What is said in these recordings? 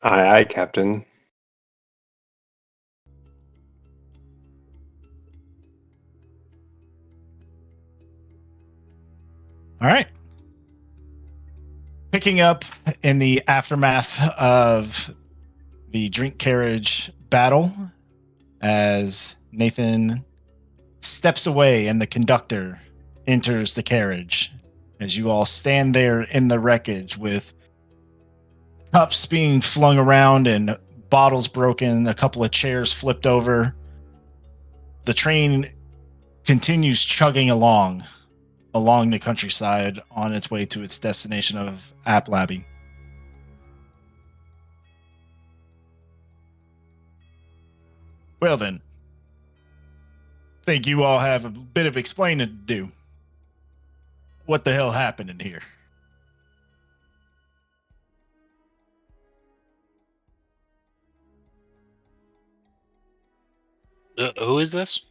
Aye, aye, Captain. All right. Picking up in the aftermath of the drink carriage battle as Nathan steps away and the conductor enters the carriage as you all stand there in the wreckage with cups being flung around and bottles broken, a couple of chairs flipped over. The train continues chugging along the countryside on its way to its destination of Aplaby. Well then, think you all have a bit of explaining to do. What the hell happened in here? Who is this?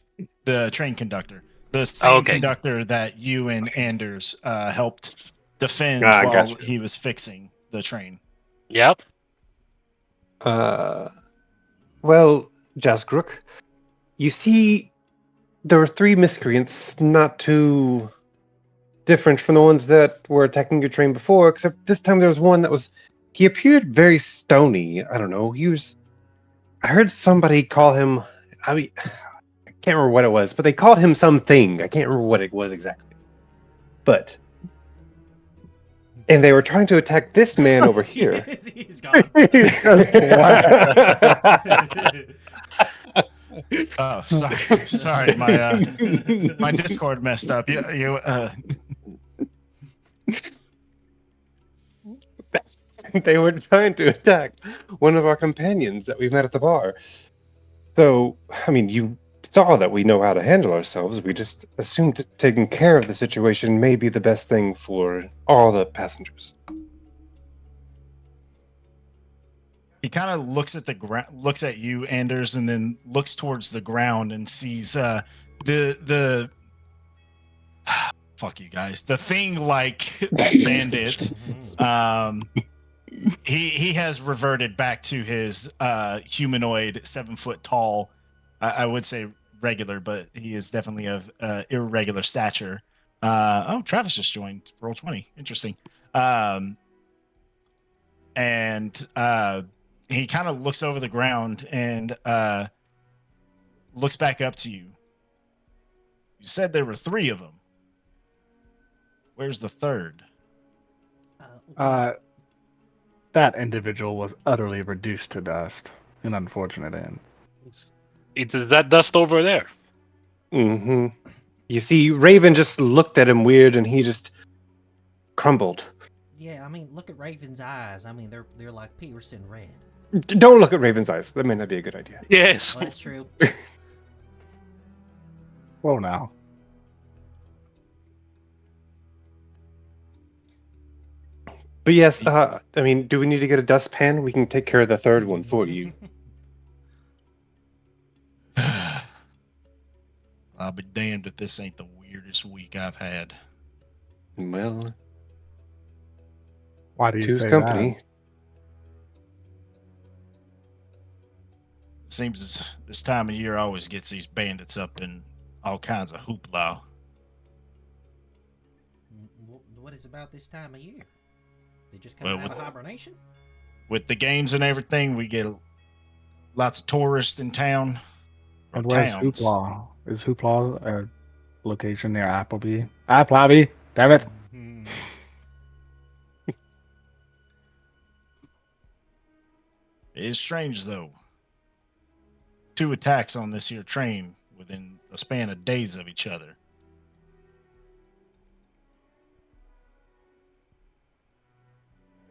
The train conductor. The same Okay. conductor that you and Anders helped defend Ah, while gotcha. he was fixing the train. Yep. Well, Jasgrook, you see, there were three miscreants, not too different from the ones that were attacking your train before, except this time there was one that was. He appeared very stony. I don't know. I heard somebody call him. I mean, I can't remember what it was, but they called him something. I can't remember what it was exactly. But. And they were trying to attack this man over here. He's gone. Oh, sorry, my Discord messed up. They were trying to attack one of our companions that we met at the bar. So, I mean, you saw that we know how to handle ourselves. We just assumed that taking care of the situation may be the best thing for all the passengers. He kind of looks at the ground, looks at you, Anders, and then looks towards the ground and sees the fuck you guys, the thing like bandit. He has reverted back to his humanoid 7 foot tall. I would say regular, but he is definitely of irregular stature. Travis just joined Roll20. Interesting. And he kind of looks over the ground and looks back up to you. You said there were 3 of them. Where's the third? That individual was utterly reduced to dust. An unfortunate end. It's that dust over there. Mm-hmm. You see, Raven just looked at him weird, and he just crumbled. Yeah, I mean, look at Raven's eyes. I mean, they're like Peterson red. Don't look at Raven's eyes. That may not be a good idea. Yes. Well, that's true. Whoa, now. But yes, I mean, do we need to get a dustpan? We can take care of the third one for you. I'll be damned if this ain't the weirdest week I've had. Well, Why do you two's say company. that? Seems this time of year always gets these bandits up in all kinds of hoopla. What is about this time of year? They just come Well, out of hibernation? With the games and everything, we get lots of tourists in town. And where's Towns. Hoopla? Is Hoopla a location near Appleby? Appleby! Damn it! It is strange, though. 2 attacks on this here train within a span of days of each other.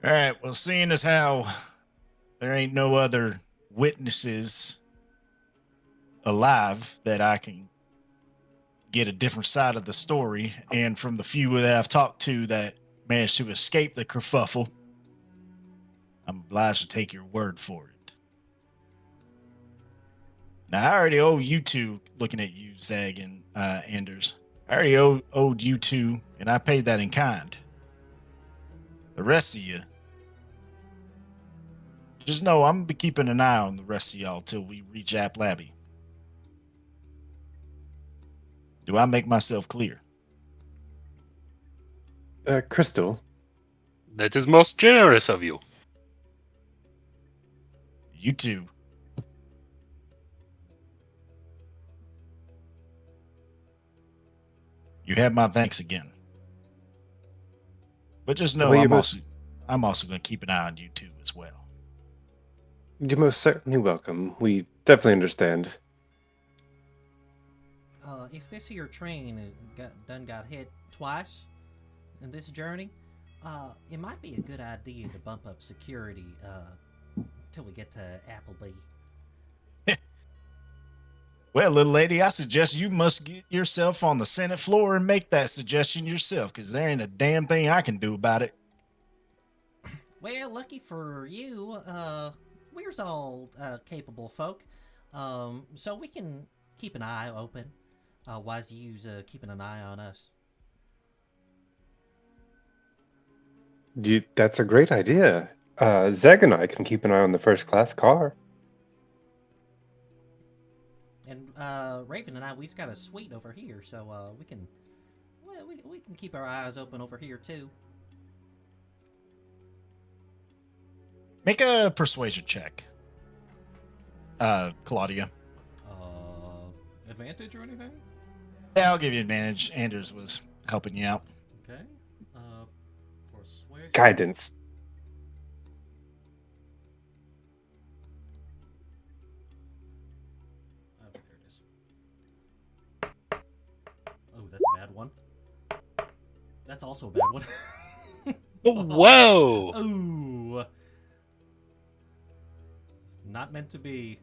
All right, well, seeing as how there ain't no other witnesses alive that I can get a different side of the story, and from the few that I've talked to that managed to escape the kerfuffle, I'm obliged to take your word for it. Now, I already owe you 2, looking at you, Zag and Anders. I already owed you 2, and I paid that in kind. The rest of you Just know I'm gonna be keeping an eye on the rest of y'all till we reach App Labby. Do I make myself clear? Crystal, That is most generous of you. You too. You have my thanks again. But just know Well, you're most- I'm also going to keep an eye on you too as well. you're most certainly welcome. We definitely understand. If this here train got hit twice in this journey, it might be a good idea to bump up security till we get to Appleby. Well, little lady, I suggest you must get yourself on the Senate floor and make that suggestion yourself, because there ain't a damn thing I can do about it. Well, lucky for you, we're all capable folk, so we can keep an eye open. While you's keeping an eye on us. That's a great idea. Zeg and I can keep an eye on the first class car. And Raven and I, we've got a suite over here, so we can keep our eyes open over here too. Make a persuasion check, Claudia. Advantage or anything? Yeah, I'll give you advantage. Anders was helping you out. Okay. Persuasion. Guidance. Oh, there it is. Oh, that's a bad one. That's also a bad one. Whoa! Ooh. Not meant to be.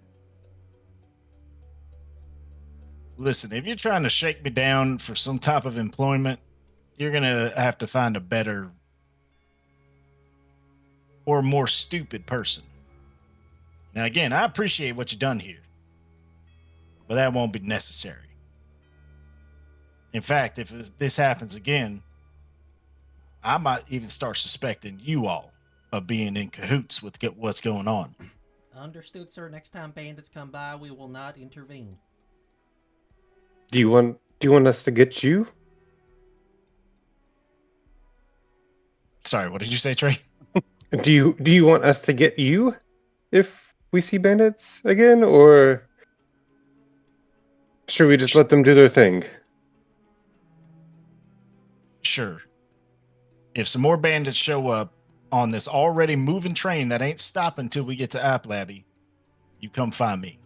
Listen, if you're trying to shake me down for some type of employment, you're going to have to find a better or more stupid person. Now, again, I appreciate what you've done here, but that won't be necessary. In fact, if this happens again, I might even start suspecting you all of being in cahoots with what's going on. Understood, sir. Next time bandits come by, we will not intervene. Do you want us to get you? Sorry, what did you say, Trey? Do you want us to get you if we see bandits again, or should we just let them do their thing? Sure. If some more bandits show up on this already moving train that ain't stopping till we get to App Labby, you come find me.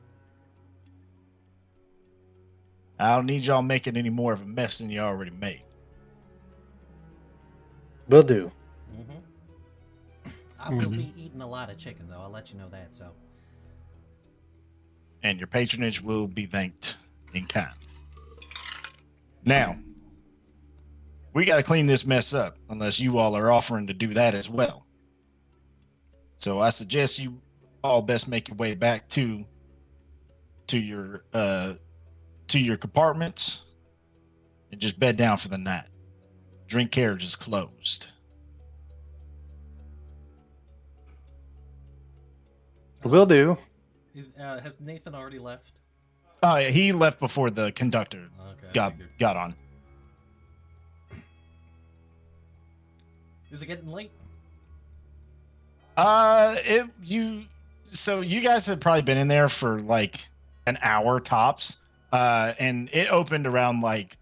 I don't need y'all making any more of a mess than you already made. Will do. Mm-hmm. I will be eating a lot of chicken, though. I'll let you know that. So. And your patronage will be thanked in kind. Now, we got to clean this mess up, unless you all are offering to do that as well. So I suggest you all best make your way back to your compartments and just bed down for the night. Drink carriage is closed. Will do. Has Nathan already left? Oh, yeah, he left before the conductor Okay. got on. Is it getting late? So you guys have probably been in there for like an hour tops. And it opened around like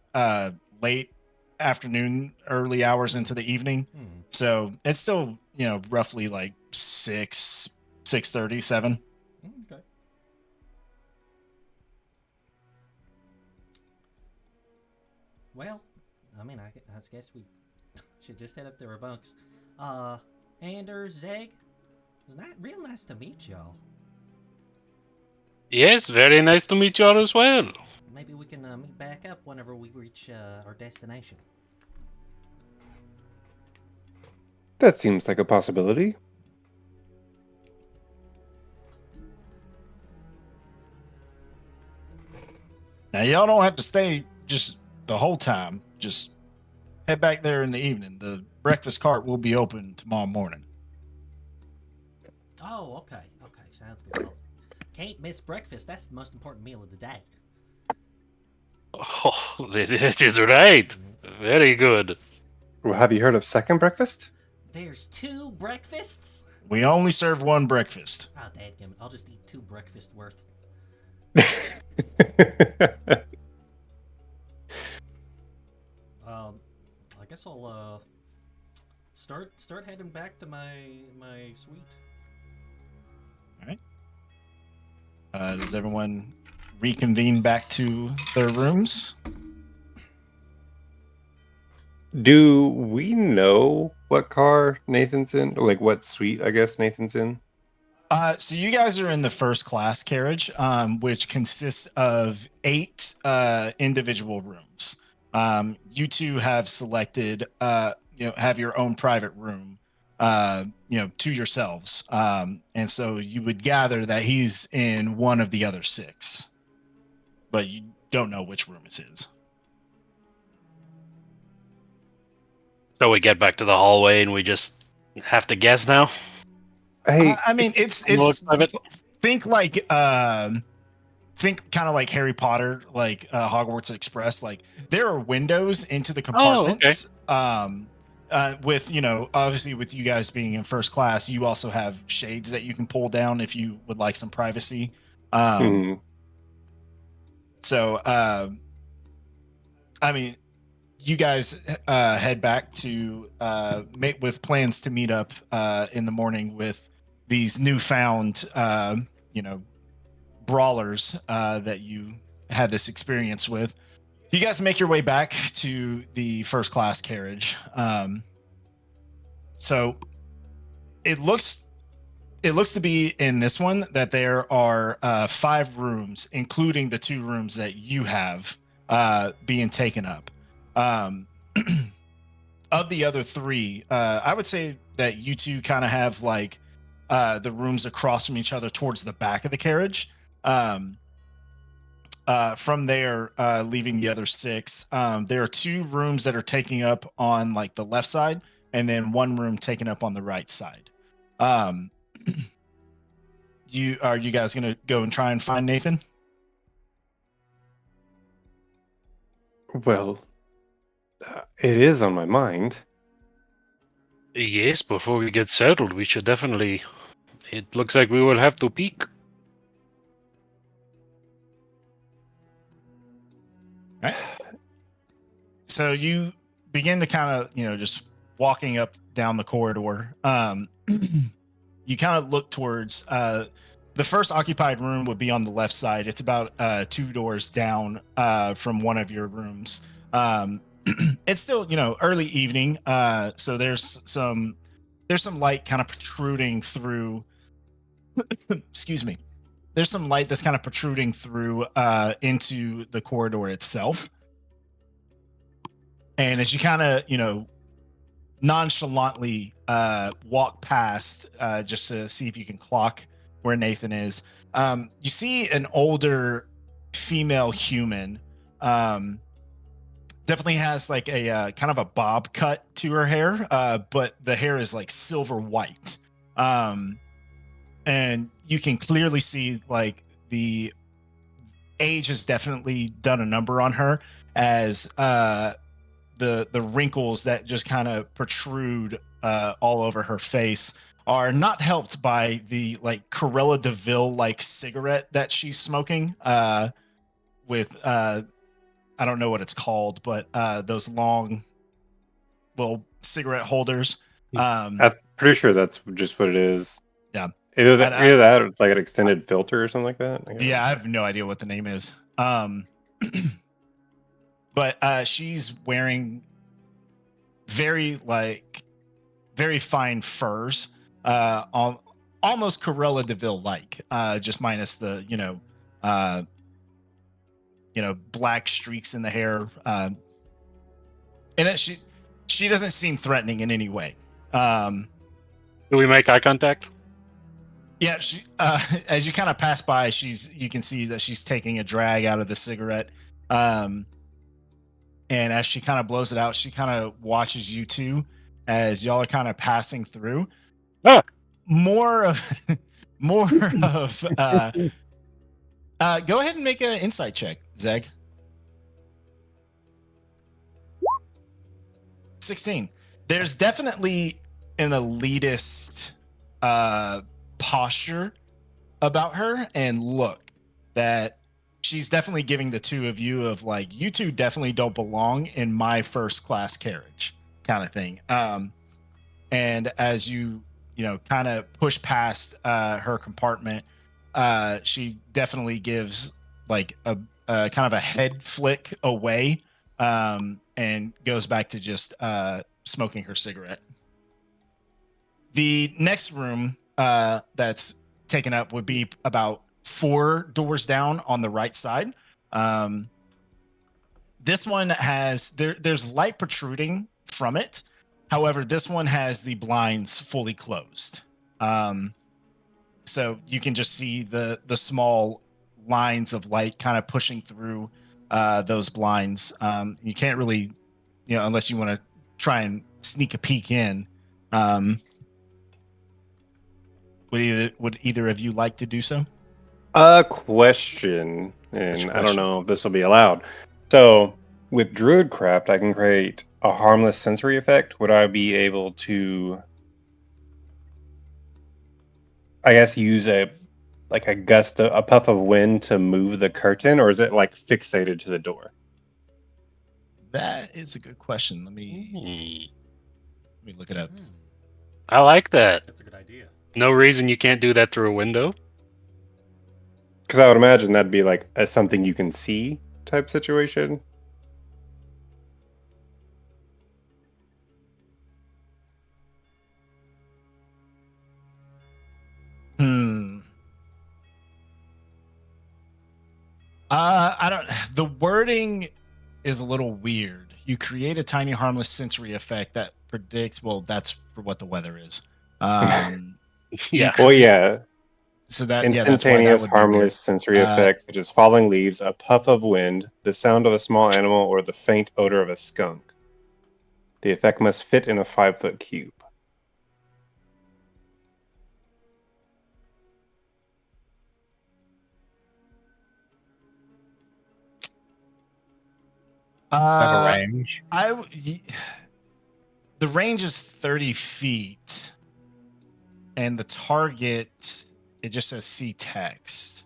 late afternoon, early hours into the evening. So it's still, roughly like 6:30, 7. Okay. Well, I mean, I guess we should just head up to our bunks. Anders, Zeg, it was real nice to meet y'all. Yes, very nice to meet you all as well. Maybe we can meet back up whenever we reach our destination. That seems like a possibility. Now y'all don't have to stay just the whole time. Just head back there in the evening. The breakfast cart will be open tomorrow morning. Oh, okay. Okay, sounds good. Well, can't miss breakfast. That's the most important meal of the day. Oh, that is right. Very good. Well, have you heard of second breakfast? There's 2 breakfasts? We only serve one breakfast. Oh, dadgummit. I'll just eat 2 breakfast worth. I guess I'll start heading back to my suite. Does everyone reconvene back to their rooms? Do we know what car Nathan's in? Or like what suite, I guess, Nathan's in? So you guys are in the first class carriage, which consists of 8 individual rooms. You two have selected, have your own private room, to yourselves. And so you would gather that he's in one of the other 6, but you don't know which room it is. So we get back to the hallway and we just have to guess now. Hey, I mean, it's think kind of like Harry Potter, like Hogwarts Express. Like there are windows into the compartments. With obviously with you guys being in first class, you also have shades that you can pull down if you would like some privacy. So I mean, you guys head back to with plans to meet up in the morning with these newfound brawlers that you had this experience with. You guys make your way back to the first class carriage. So it looks to be in this one that there are 5 rooms, including the 2 rooms that you have being taken up. Of the other 3, I would say that you two kind of have like the rooms across from each other towards the back of the carriage. From there, leaving the other 6, there are 2 rooms that are taking up on like the left side, and then 1 room taken up on the right side. You guys gonna go and try and find Nathan? well, it is on my mind. Yes, before we get settled, we should definitely. It looks like we will have to peek. Right. So you begin to kind of, just walking up down the corridor. You kind of look towards the first occupied room would be on the left side. It's about 2 doors down from one of your rooms. It's still, early evening. So there's some light kind of protruding through. Excuse me. There's some light that's kind of protruding through into the corridor itself. And as you kind of, nonchalantly walk past just to see if you can clock where Nathan is, you see an older female human. Definitely has like a kind of a bob cut to her hair, but the hair is like silver white. And you can clearly see like the age has definitely done a number on her, as the wrinkles that just kind of protrude all over her face are not helped by the like Corella DeVille like cigarette that she's smoking with I don't know what it's called, but those long little cigarette holders. I'm pretty sure that's just what it is. Yeah. Either that or it's like an extended filter or something like that. Yeah, I have no idea what the name is. But she's wearing very fine furs, almost Corella DeVille like, just minus the black streaks in the hair, and she doesn't seem threatening in any way. Do we make eye contact? Yeah, she as you kind of pass by, you can see that she's taking a drag out of the cigarette. And as she kind of blows it out, she kind of watches you two as y'all are kind of passing through. Ah. more of go ahead and make an insight check, Zeg. 16. There's definitely an elitist posture about her and look that she's definitely giving the two of you of like, you two definitely don't belong in my first class carriage kind of thing. And as you kind of push past her compartment, she definitely gives like a kind of a head flick away, and goes back to just smoking her cigarette. The next room that's taken up would be about 4 doors down on the right side. This one has there's light protruding from it. However, this one has the blinds fully closed. So you can just see the small lines of light kind of pushing through those blinds. You can't really, unless you want to try and sneak a peek in. Would either of you like to do so? A question, and Which I don't question? know if this will be allowed. So, with Druidcraft, I can create a harmless sensory effect. Would I be able to, I guess, use a gust, a puff of wind to move the curtain, or is it like fixated to the door? That is a good question. Let me look it up. Hmm, I like that. that's a good idea. No reason you can't do that through a window. Because I would imagine that'd be like a something you can see type situation. I don't. The wording is a little weird. You create a tiny harmless sensory effect that predicts. Well, that's for what the weather is. Yeah. Well, yeah, So that's why that instantaneous would be weird. harmless sensory effects such as falling leaves, a puff of wind, the sound of a small animal, or the faint odor of a skunk. The effect must fit in a 5-foot cube. Have a range. The range is 30 feet, and the target, it just says see text.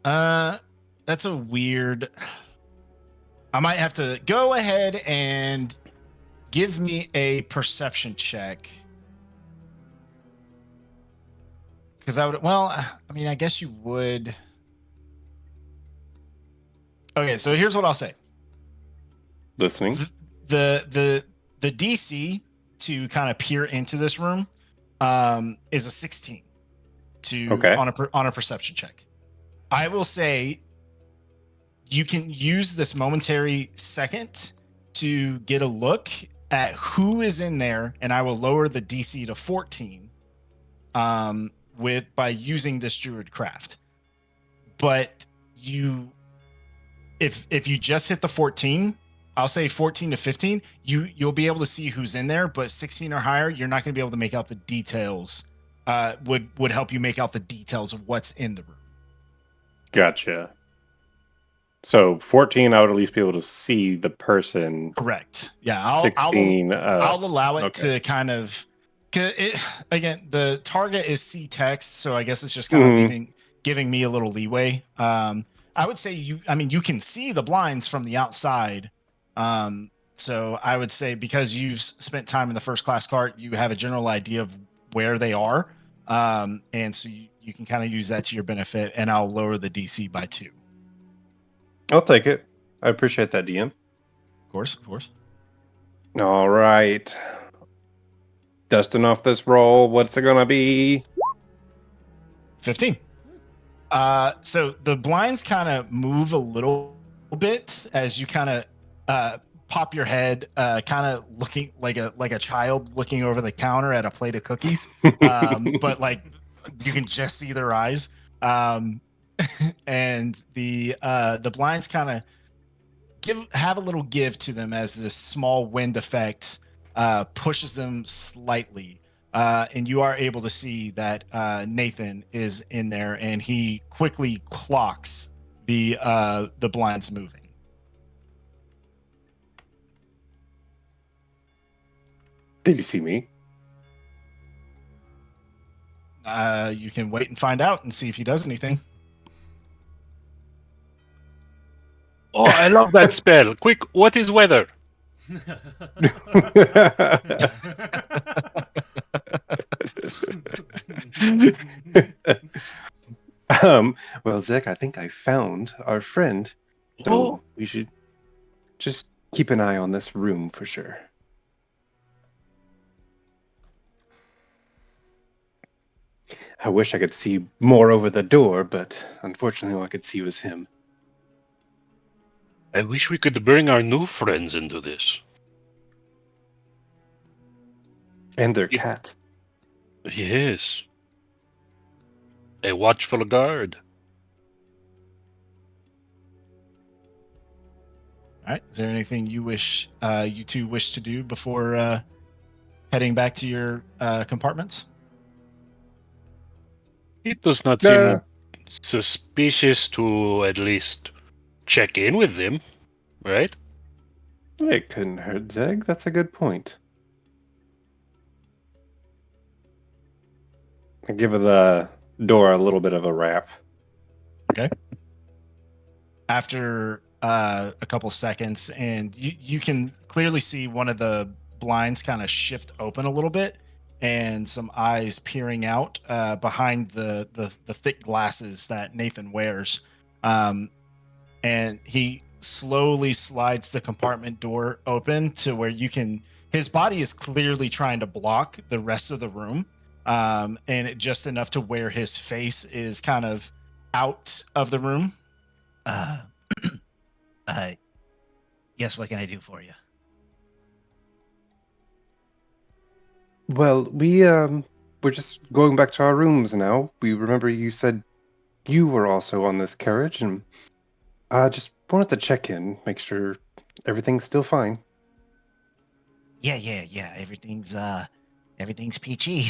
That's a weird. I might have to go ahead and give me a perception check. Because I would, well, I mean, I guess you would. Okay, so here's what I'll say. Listening. The DC to kind of peer into this room is a 16 on a perception check. I will say you can use this momentary second to get a look at who is in there, and I will lower the DC to 14 by using this druid craft. But if you just hit the 14, I'll say 14 to 15, you'll be able to see who's in there, but 16 or higher, you're not going to be able to make out the details. Would help you make out the details of what's in the room. Gotcha. So 14, I would at least be able to see the person. Correct. Yeah, 16. I'll allow it okay. to kind of. Again, the target is C text, so I guess it's just kind of giving me a little leeway. I would say you can see the blinds from the outside. So I would say because you've spent time in the first class cart, you have a general idea of where they are. And so you can kind of use that to your benefit, and I'll lower the DC by 2. I'll take it. I appreciate that, DM. Of course. All right. Dusting off this roll. What's it gonna be? 15. So the blinds kind of move a little bit as you kind of pop your head, kind of looking like a child looking over the counter at a plate of cookies. But like you can just see their eyes. And the blinds kind of have a little give to them as this small wind effect pushes them slightly. And you are able to see that Nathan is in there, and he quickly clocks the blinds moving. Did you see me? You can wait and find out and see if he does anything. Oh, I love that spell. Quick, what is weather? Well, Zek, I think I found our friend. So Oh, we should just keep an eye on this room for sure. I wish I could see more over the door, but unfortunately all I could see was him. I wish we could bring our new friends into this. And their Yeah. cat. Yes. A watchful guard. All right. Is there anything you two wish to do before heading back to your compartments? It does not seem suspicious to at least check in with them, right? It couldn't hurt, Zeg. That's a good point. I give the door a little bit of a rap. Okay. After a couple seconds, and you can clearly see one of the blinds kind of shift open a little bit, and some eyes peering out behind the thick glasses that Nathan wears. And he slowly slides the compartment door open to where you can. His body is clearly trying to block the rest of the room, and just enough to where his face is kind of out of the room. Yes, what can I do for you? Well, we're just going back to our rooms now. We remember you said you were also on this carriage, and I just wanted to check in, make sure everything's still fine. Yeah. Everything's peachy.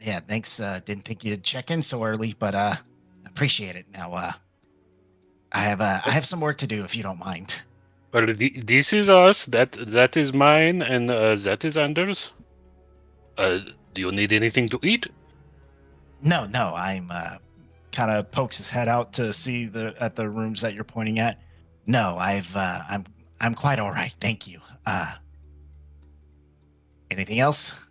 Yeah, thanks. Didn't think you'd check in so early, but appreciate it. Now, I have some work to do if you don't mind. Well, this is us. That is mine, and that is Anders. Do you need anything to eat? No, I'm Kind of pokes his head out to see at the rooms that you're pointing at. no, I'm quite all right, thank you. Anything else?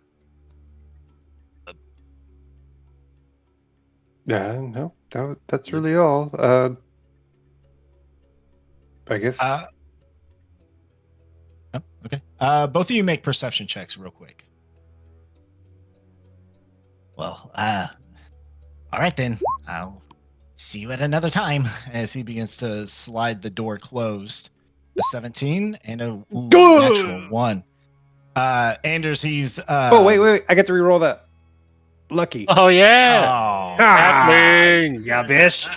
No, that's really all. I guess. Oh, okay. Both of you make perception checks real quick. Well, all right then. I'll see you at another time. As he begins to slide the door closed. A 17 and a Good! natural 1. Anders, he's Oh, wait. I get to reroll that. Lucky. Oh yeah, Oh, Halfling. Yeah, bitch.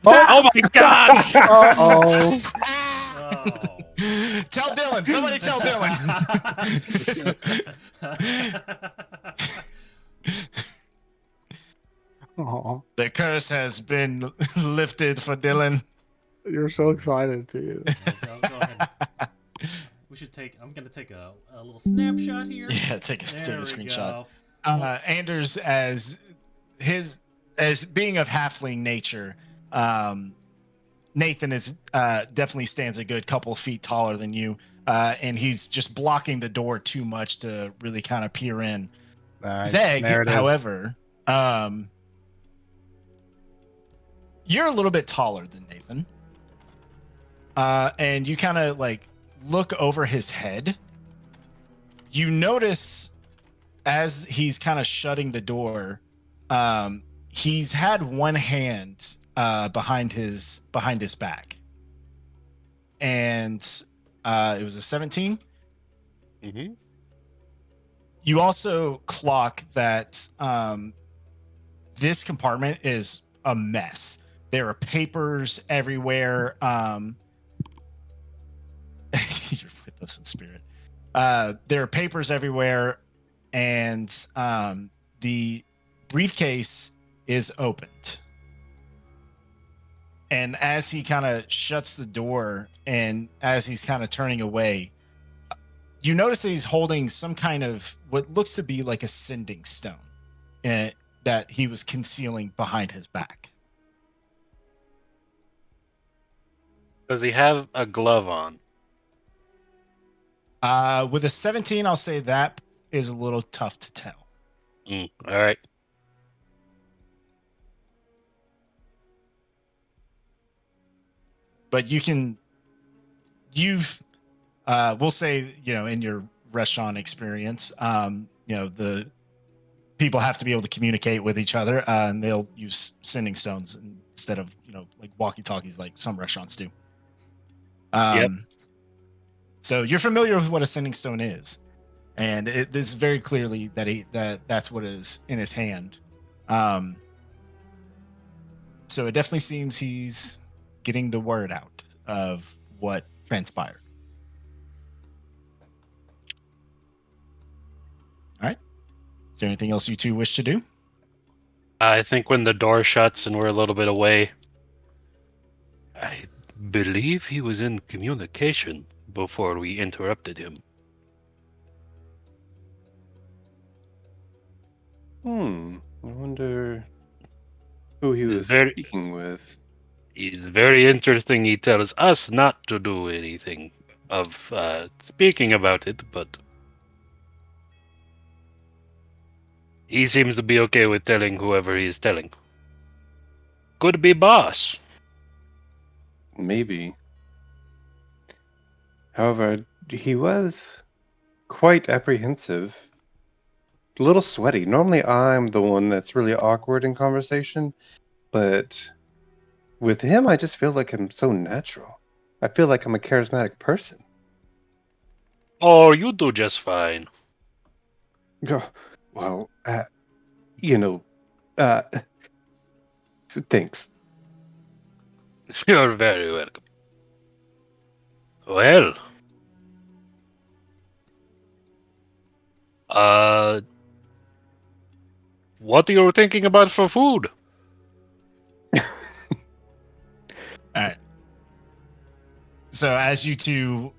Oh my god! Uh-oh. Tell Dylan. Somebody tell Dylan. Aw, The curse has been lifted for Dylan. you're so excited, dude. Go ahead. We should take. I'm gonna take a little snapshot here. Yeah, take a There we screenshot. go. Anders, as being of halfling nature, Nathan is definitely stands a good couple feet taller than you, and he's just blocking the door too much to really kind of peer in. Nice. Zeg, Narrative. however, you're a little bit taller than Nathan, and you kind of like look over his head. You notice as he's kind of shutting the door, he's had one hand behind his back, and it was a 17. Mm-hmm. You also clock that this compartment is a mess. There are papers everywhere. us in spirit. There are papers everywhere, and the briefcase is opened. And as he kind of shuts the door, and as he's kind of turning away, you notice that he's holding some kind of what looks to be like a sending stone that he was concealing behind his back. Does he have a glove on? With a 17, I'll say that is a little tough to tell. All right. But we'll say, in your restaurant experience, the people have to be able to communicate with each other, and they'll use sending stones instead of, like walkie-talkies like some restaurants do. Yep. So you're familiar with what a sending stone is, and it is very clearly that's what is in his hand. So it definitely seems he's getting the word out of what transpired. All right. Is there anything else you two wish to do? I think when the door shuts and we're a little bit away, I believe he was in communication before we interrupted him. I wonder who he was Very- speaking with. It's very interesting. He tells us not to do anything of speaking about it, but he seems to be okay with telling whoever he's telling. Could be boss. Maybe. However, he was quite apprehensive. A little sweaty. Normally I'm the one that's really awkward in conversation, but with him I just feel like I'm so natural. I feel like I'm a charismatic person. Oh, you do just fine. Oh, well, uh, thanks. You're very welcome. Well, what are you thinking about for food? All right. So as you two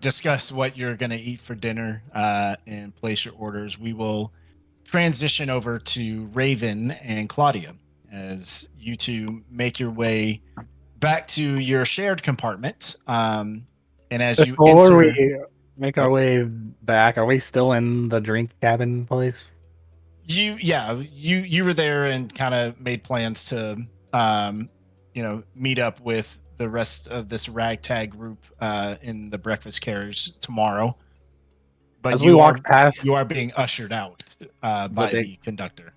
discuss what you're going to eat for dinner and place your orders, we will transition over to Raven and Claudia as you two make your way back to your shared compartment. And as you Before enter, we make our way back, are we still in the drink cabin place? you were there and kind of made plans to meet up with the rest of this ragtag group in the breakfast carriage tomorrow. But As we walked past, you are being ushered out by the conductor.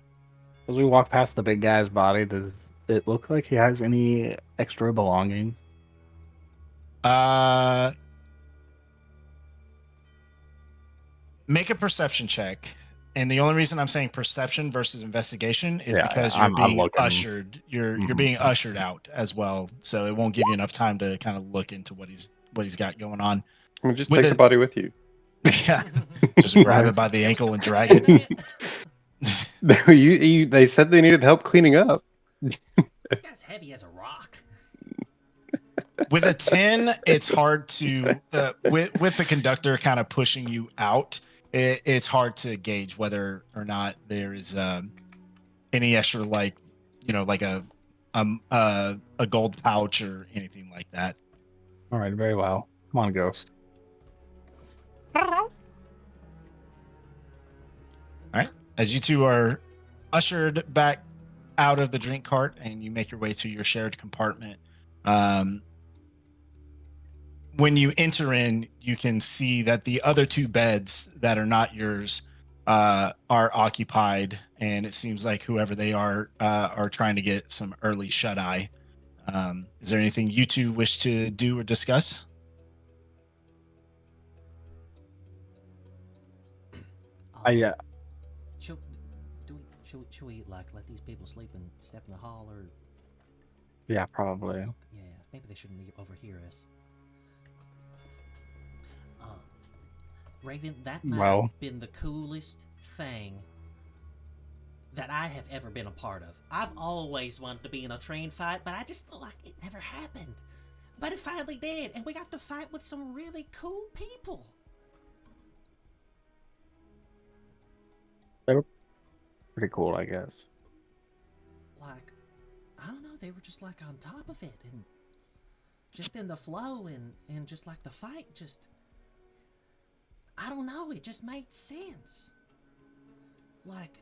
as we walk past the big guy's body, does it look like he has any extra belonging? Make a perception check. And the only reason I'm saying perception versus investigation is because I'm you're being looking. ushered. You're being ushered out as well, so it won't give you enough time to kind of look into what he's got going on. I'm gonna just With take the body with you. Yeah, just grab it by the ankle and drag it. They said they needed help cleaning up. This guy's heavy as a rock. With a 10, it's hard to with the conductor kind of pushing you out. It's hard to gauge whether or not there is any extra like a gold pouch or anything like that. All right, very well. Come on, Ghost. All right. As you two are ushered back out of the drink cart and you make your way to your shared compartment, when you enter in, you can see that the other two beds that are not yours are occupied, and it seems like whoever they are trying to get some early shut-eye. Is there anything you two wish to do or discuss? Should we like let these people sleep and step in the hall, or Yeah, probably. yeah, maybe they shouldn't overhear us. Raven, that might Well, have been the coolest thing that I have ever been a part of. I've always wanted to be in a train fight, but I just felt like it never happened. But it finally did, and we got to fight with some really cool people. pretty cool, I guess. Like, I don't know, they were just like on top of it and just in the flow and just like the fight just, I don't know, it just made sense. Like,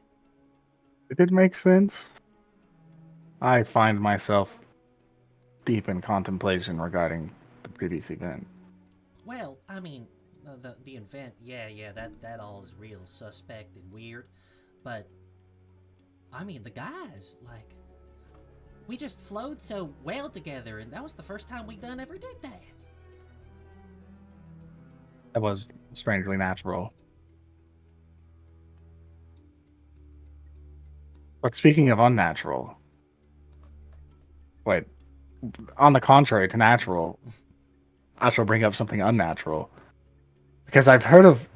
It did make sense. I find myself deep in contemplation regarding the previous event. well, I mean, the event, yeah, that all is real suspect and weird, but I mean, the guys, like, we just flowed so well together, and that was the first time we done ever did that. That was strangely natural. But speaking of unnatural, wait, on the contrary to natural, I shall bring up something unnatural. Because I've heard of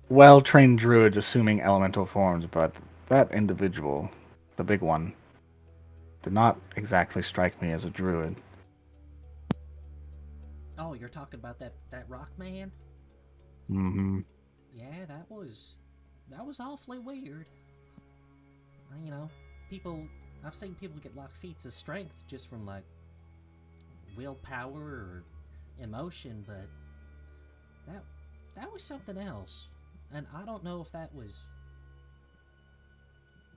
well-trained druids assuming elemental forms, but that individual, the big one, did not exactly strike me as a druid. Oh, you're talking about that rock man? Mm-hmm. Yeah, that was awfully weird. You know, I've seen people get like feats of strength just from like willpower or emotion, but that was something else. And I don't know if that was,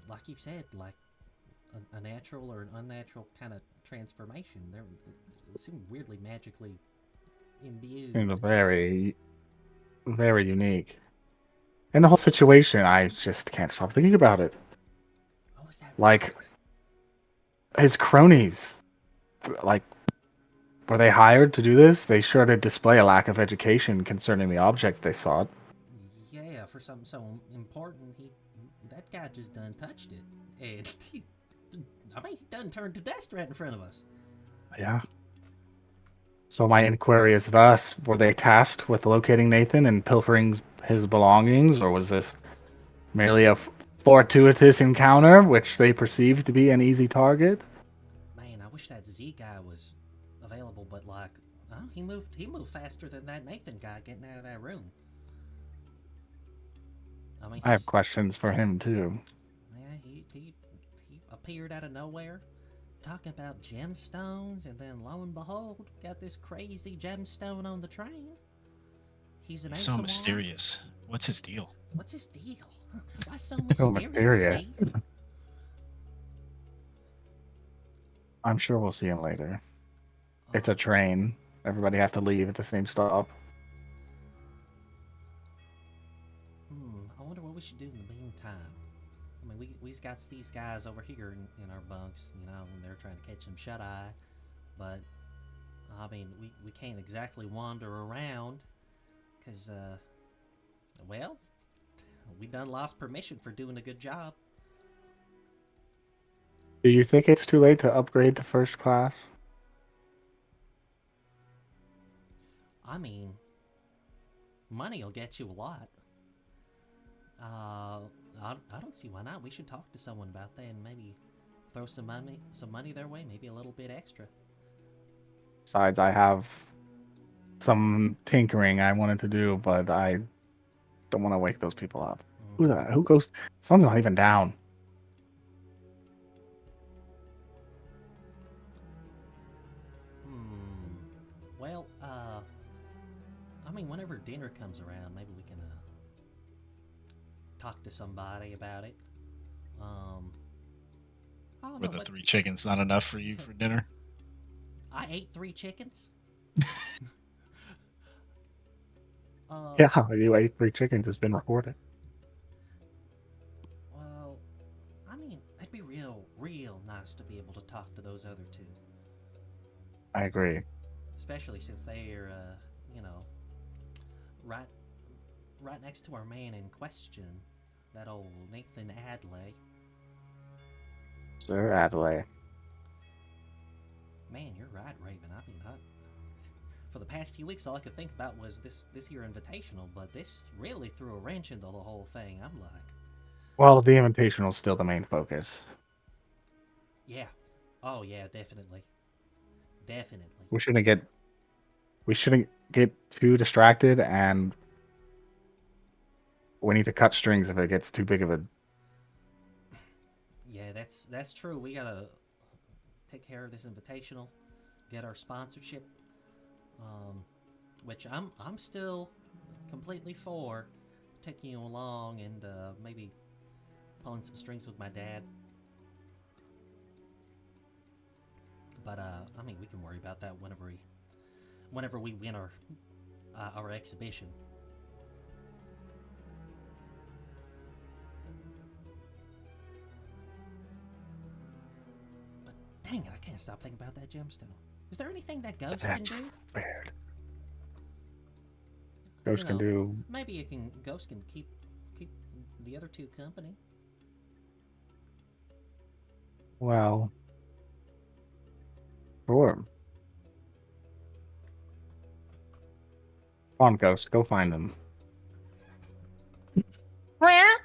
like you said, like a natural or an unnatural kind of transformation. It seemed weirdly magically imbued. And very, very unique. And the whole situation, I just can't stop thinking about it. Oh, is that Like, his cronies, like, were they hired to do this? They sure did display a lack of education concerning the object they sought. Yeah, for something so important, that guy just done touched it, and he done turned to dust right in front of us. Yeah. So my inquiry is thus, were they tasked with locating Nathan and pilfering his belongings, or was this merely a fortuitous encounter, which they perceived to be an easy target? Man, I wish that Z guy was available, but like, oh, he moved faster than that Nathan guy getting out of that room. I mean, I have questions for him, too. yeah, he appeared out of nowhere, talking about gemstones, and then lo and behold, got this crazy gemstone on the train. He's an He's so Asamar. mysterious. What's his deal? What's his deal? Why so So mysterious? mysterious. Z? I'm sure we'll see him later. It's a train. Everybody has to leave at the same stop. I wonder what we should do in the meantime. I mean, we've got these guys over here in our bunks, you know, and they're trying to catch them shut-eye. But, I mean, we can't exactly wander around, because, well, we done lost permission for doing a good job. Do you think it's too late to upgrade to first class? I mean, money will get you a lot. I don't see why not. We should talk to someone about that and maybe throw some money their way, maybe a little bit extra. Besides, I have some tinkering I wanted to do, but I don't want to wake those people up. Who goes? Sun's not even down. Well, I mean, whenever dinner comes around, maybe we can talk to somebody about it. I don't Were know, the but 3 chickens not enough for you for dinner? I ate 3 chickens. Yeah, you ate 3 chickens. It's been recorded. Well, I mean, it'd be real nice to be able to talk to those other 2. I agree. Especially since they're, you know, right next to our man in question, that old Nathan Adley. Sir Adelaide. Man, you're right, Raven. I mean, for the past few weeks, all I could think about was this here invitational, but this really threw a wrench into the whole thing. I'm like, Well, the invitational is still the main focus. yeah, oh yeah, definitely, definitely. We shouldn't get too distracted, and we need to cut strings if it gets too big of a. Yeah, that's true. We gotta take care of this invitational, get our sponsorship, which I'm still completely for taking you along and maybe pulling some strings with my dad. But I mean, we can worry about that whenever we win our exhibition. But dang it, I can't stop thinking about that gemstone. Is there anything that Ghost can That's do? weird. Ghost can do. Maybe Ghost can keep the other two company. Well, sure. Come on, Ghost, go find them. Where?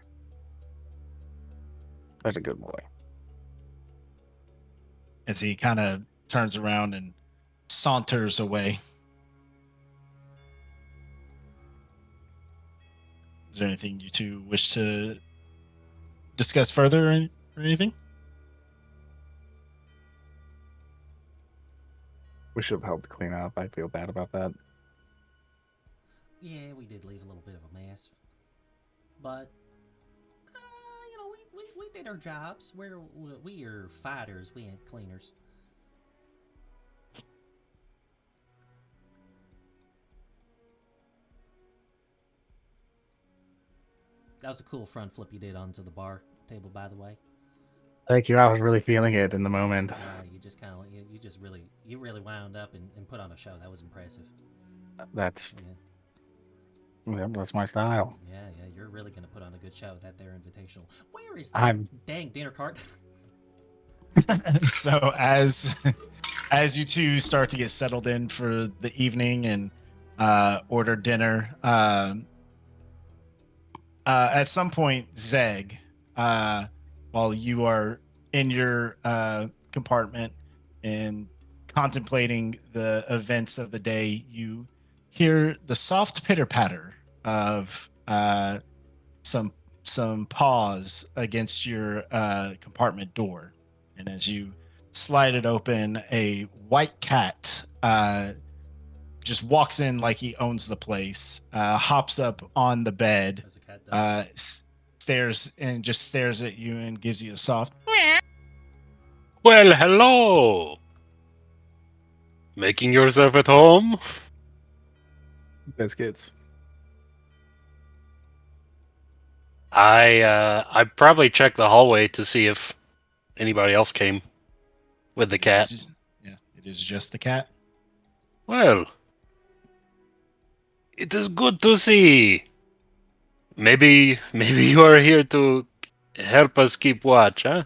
That's a good boy. As he kind of turns around and saunters away. Is there anything you two wish to discuss further or anything? We should have helped clean up. I feel bad about that. Yeah, we did leave a little bit of a mess, but we did our jobs. We are fighters. We ain't cleaners. That was a cool front flip you did onto the bar table, by the way. Thank you. I was really feeling it in the moment. You just kind of you really wound up and put on a show. That was impressive. That's Yeah, that's my style. yeah. You're really gonna put on a good show with that there invitational. Where is that I'm dang dinner cart? So as you two start to get settled in for the evening and order dinner, at some point, Zeg, while you are in your compartment and contemplating the events of the day, you hear the soft pitter patter of some paws against your compartment door. And as you slide it open, a white cat just walks in like he owns the place, hops up on the bed, As a cat does. stares at you and gives you a soft. Well, hello. Making yourself at home? biscuits. I probably checked the hallway to see if anybody else came with the cat. It is just the cat. Well, it is good to see. Maybe you are here to help us keep watch, huh?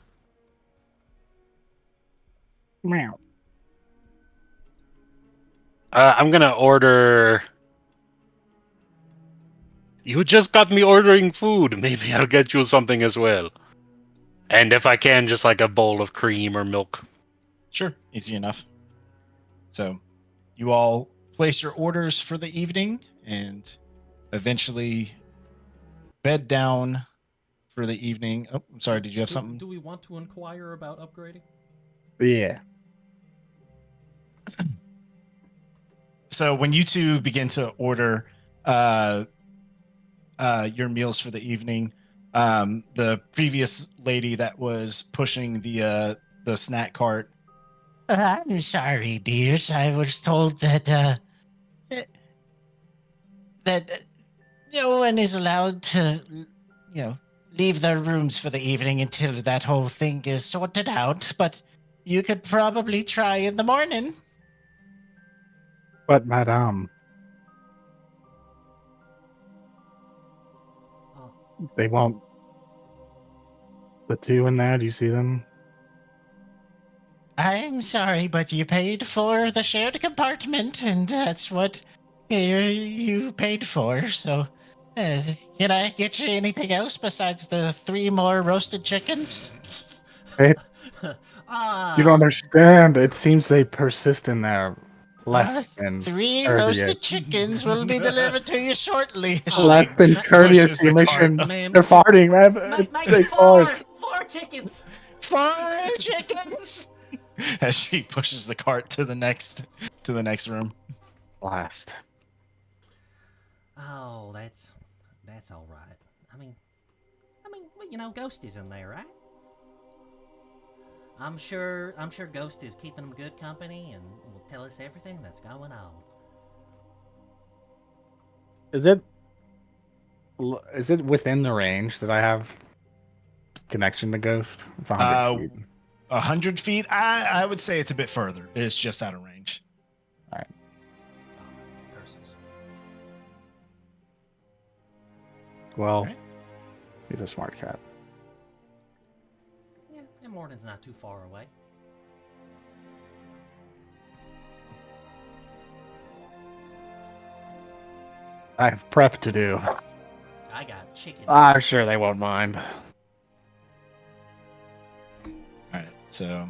Meow. I'm gonna order. You just got me ordering food. Maybe I'll get you something as well. And if I can, just like a bowl of cream or milk. Sure, easy enough. So, you all place your orders for the evening and eventually bed down for the evening. Oh, I'm sorry. Did you have something? Do we want to inquire about upgrading? Yeah. So when you two begin to order your meals for the evening, the previous lady that was pushing the snack cart. I'm sorry, dears. I was told that no one is allowed to, leave their rooms for the evening until that whole thing is sorted out. But you could probably try in the morning. But madame, they won't. The two in there, do you see them? I'm sorry, but you paid for the shared compartment, and that's what you paid for. So, can I get you anything else besides the 3 more roasted chickens? Hey, Ah, you don't understand. It seems they persist in their Uh, less than 3 courteous, roasted chickens will be delivered to you shortly. less than pushes the courteous cart. missions. Ma'am. They're farting, man. make They it fart. 4 chickens. 4 chickens. As she pushes the cart to the next room. Last. Oh, that's all right. I mean, well, you know, Ghost is in there, right? I'm sure Ghost is keeping him good company and will tell us everything that's going on. Is it within the range that I have connection to Ghost? It's 100 feet. 100 feet. I would say it's a bit further. It's just out of range. Oh, curses. Well, Alright. he's a smart cat. Yeah, and Morden's not too far away. I have prep to do. I got chicken. I'm sure they won't mind. All right. So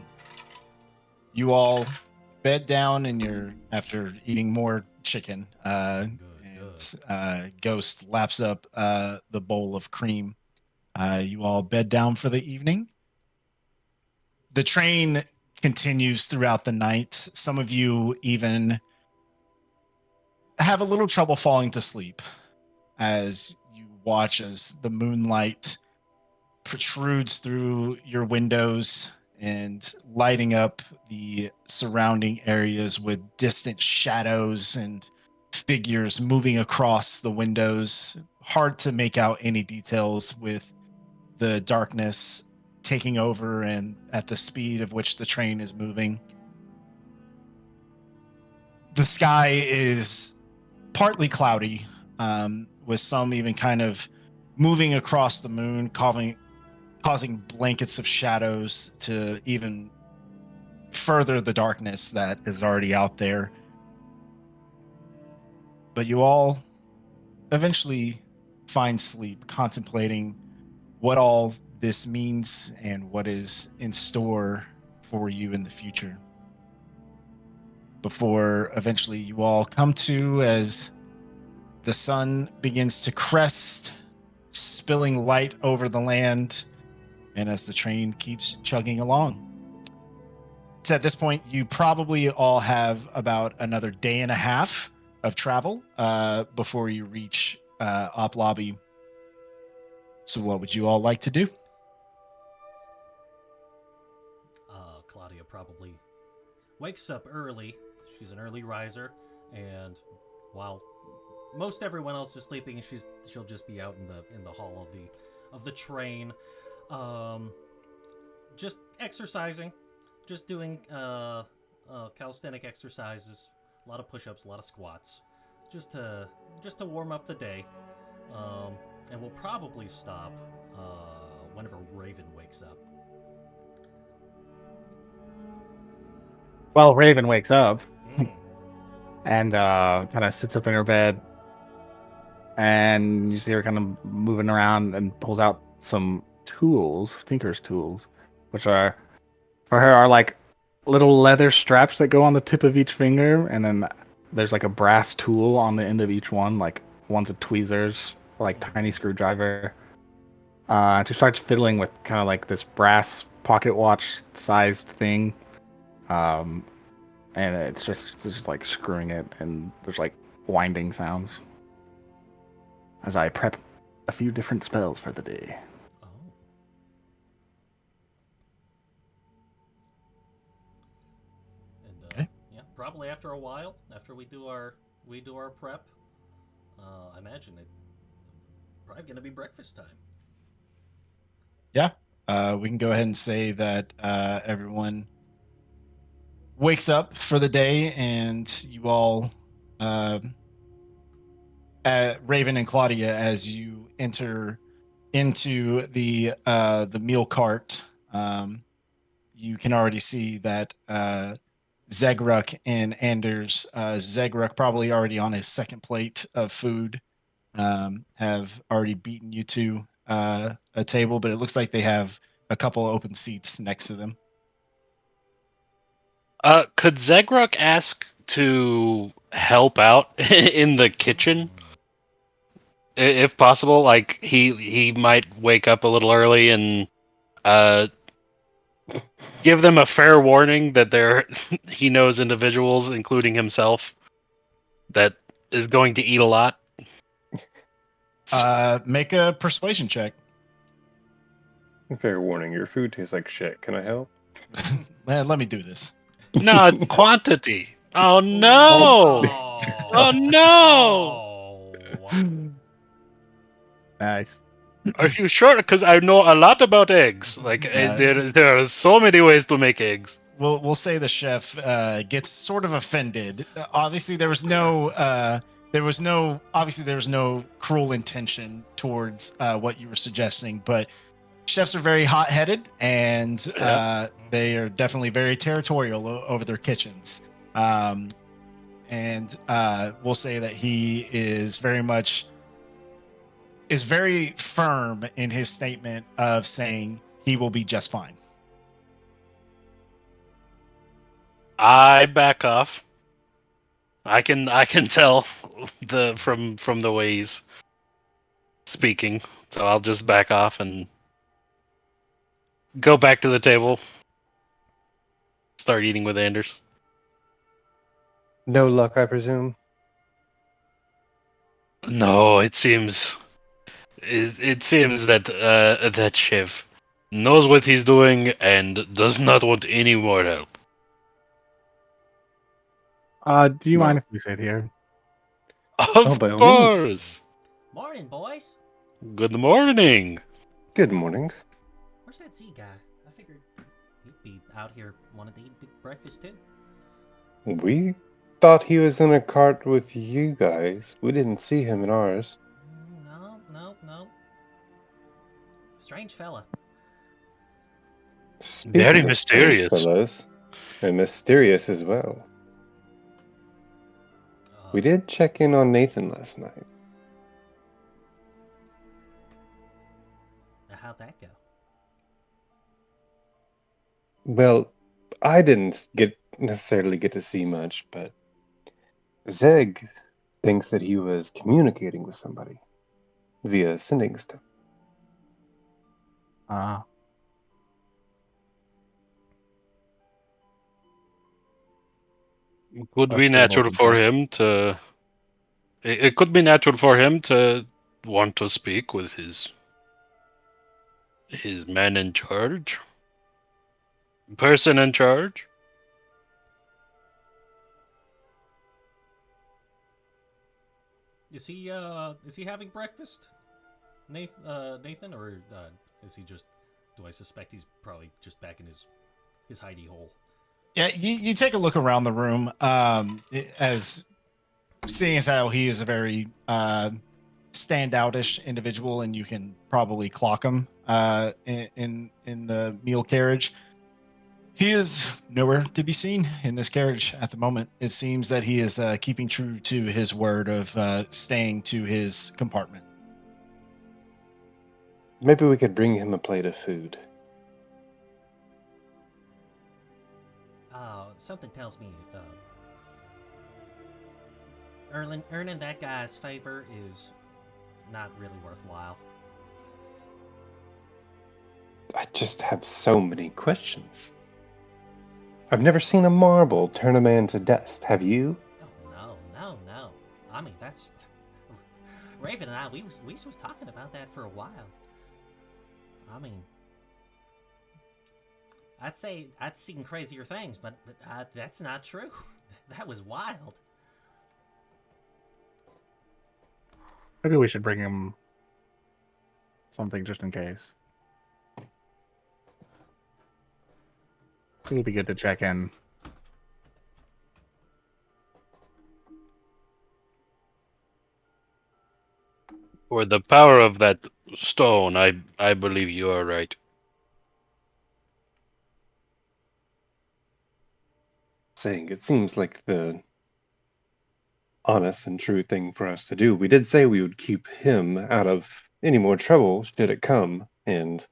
you all bed down and you're after eating more chicken. Ghost laps up the bowl of cream. You all bed down for the evening. The train continues throughout the night. Some of you even have a little trouble falling to sleep as you watch as the moonlight protrudes through your windows and lighting up the surrounding areas with distant shadows and figures moving across the windows. Hard to make out any details with the darkness taking over and at the speed of which the train is moving. The sky is partly cloudy, with some even kind of moving across the moon, causing blankets of shadows to even further the darkness that is already out there. But you all eventually find sleep, contemplating what all this means and what is in store for you in the future. Before eventually you all come to as the sun begins to crest, spilling light over the land, and as the train keeps chugging along. So at this point, you probably all have about another day and a half of travel before you reach Op Lobby. So what would you all like to do? Claudia probably wakes up early. She's an early riser, and while most everyone else is sleeping, she'll just be out in the hall of the train, just exercising, just doing calisthenic exercises, a lot of push-ups, a lot of squats, just to warm up the day, and we'll probably stop whenever Raven wakes up. Well, Raven wakes up Mm. and kind of sits up in her bed, and you see her kind of moving around and pulls out some tools, Tinker's tools, which are for her are like little leather straps that go on the tip of each finger, and then there's like a brass tool on the end of each one, like one's a tweezers, like tiny screwdriver. She starts fiddling with kind of like this brass pocket watch sized thing. And it's just like screwing it, and there's like winding sounds as I prep a few different spells for the day. Oh. And Okay. yeah, probably after a while, after we do our prep, I imagine it probably gonna be breakfast time. We can go ahead and say that everyone wakes up for the day, and you all, Raven and Claudia, as you enter into the meal cart, you can already see that Zegruk and Anders, Zegruk probably already on his second plate of food, have already beaten you to a table, but it looks like they have a couple open seats next to them. Could Zegruk ask to help out in the kitchen, if possible? Like he might wake up a little early and give them a fair warning that he knows individuals, including himself, that is going to eat a lot. Make a persuasion check. Fair warning, your food tastes like shit. Can I help? Let me do this. No, quantity. Oh no! Oh no! Oh. Nice. Are you sure? Because I know a lot about eggs. Like there are so many ways to make eggs. We'll say the chef gets sort of offended. Obviously, there was no cruel intention towards what you were suggesting, but chefs are very hot-headed and they are definitely very territorial over their kitchens. And we'll say that he is very firm in his statement of saying he will be just fine. I back off. I can tell from the way he's speaking, so I'll just back off and go back to the table. Start eating with Anders. No luck, I presume. No, it seems that that chef knows what he's doing and does not want any more help. Do you No. mind if we sit here? Of by all means. course. Morning, boys. Good morning. Good morning. Where's that Z guy? I figured he'd be out here wanting to eat breakfast too. We thought he was in a cart with you guys. We didn't see him in ours. No. Strange fella. Speaking Very of mysterious. strange fellows, and mysterious as well. We did check in on Nathan last night. How'd that go? Well, I didn't necessarily get to see much, but Zeg thinks that he was communicating with somebody via sending stuff. It could That's be still natural open for to us. him to. It could be natural for him to want to speak with his man in charge, person in charge. Is he having breakfast, Nathan, or is he just? Do I suspect he's probably just back in his hidey hole? Yeah, you take a look around the room, as seeing as how he is a very standoutish individual, and you can probably clock him in the meal carriage. He is nowhere to be seen in this carriage at the moment. It seems that he is keeping true to his word of staying to his compartment. Maybe we could bring him a plate of food. Something tells me earning that guy's favor is not really worthwhile. I just have so many questions. I've never seen a marble turn a man to dust. Have you? Oh, no. I mean, that's... Raven and I, we was talking about that for a while. I mean... I'd say I'd seen crazier things, but that's not true. That was wild. Maybe we should bring him something just in case. It would be good to check in. For the power of that stone, I believe you are right. saying. It seems like the honest and true thing for us to do. We did say we would keep him out of any more trouble should it come, and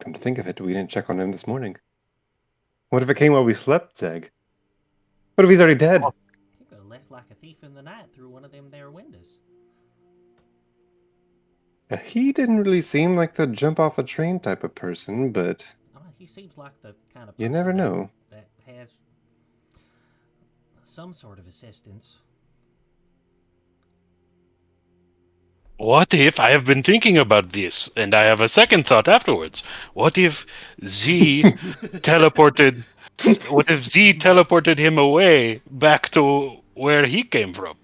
come to think of it, we didn't check on him this morning. What if it came while we slept, Zeg? What if he's already dead? He could have left like a thief in the night through one of them there windows. He didn't really seem like the jump off a train type of person, but I mean, he seems like the kind of you person never know. that has some sort of assistance. What if I have been thinking about this and I have a second thought afterwards? What if Z teleported? What if Z teleported him away back to where he came from?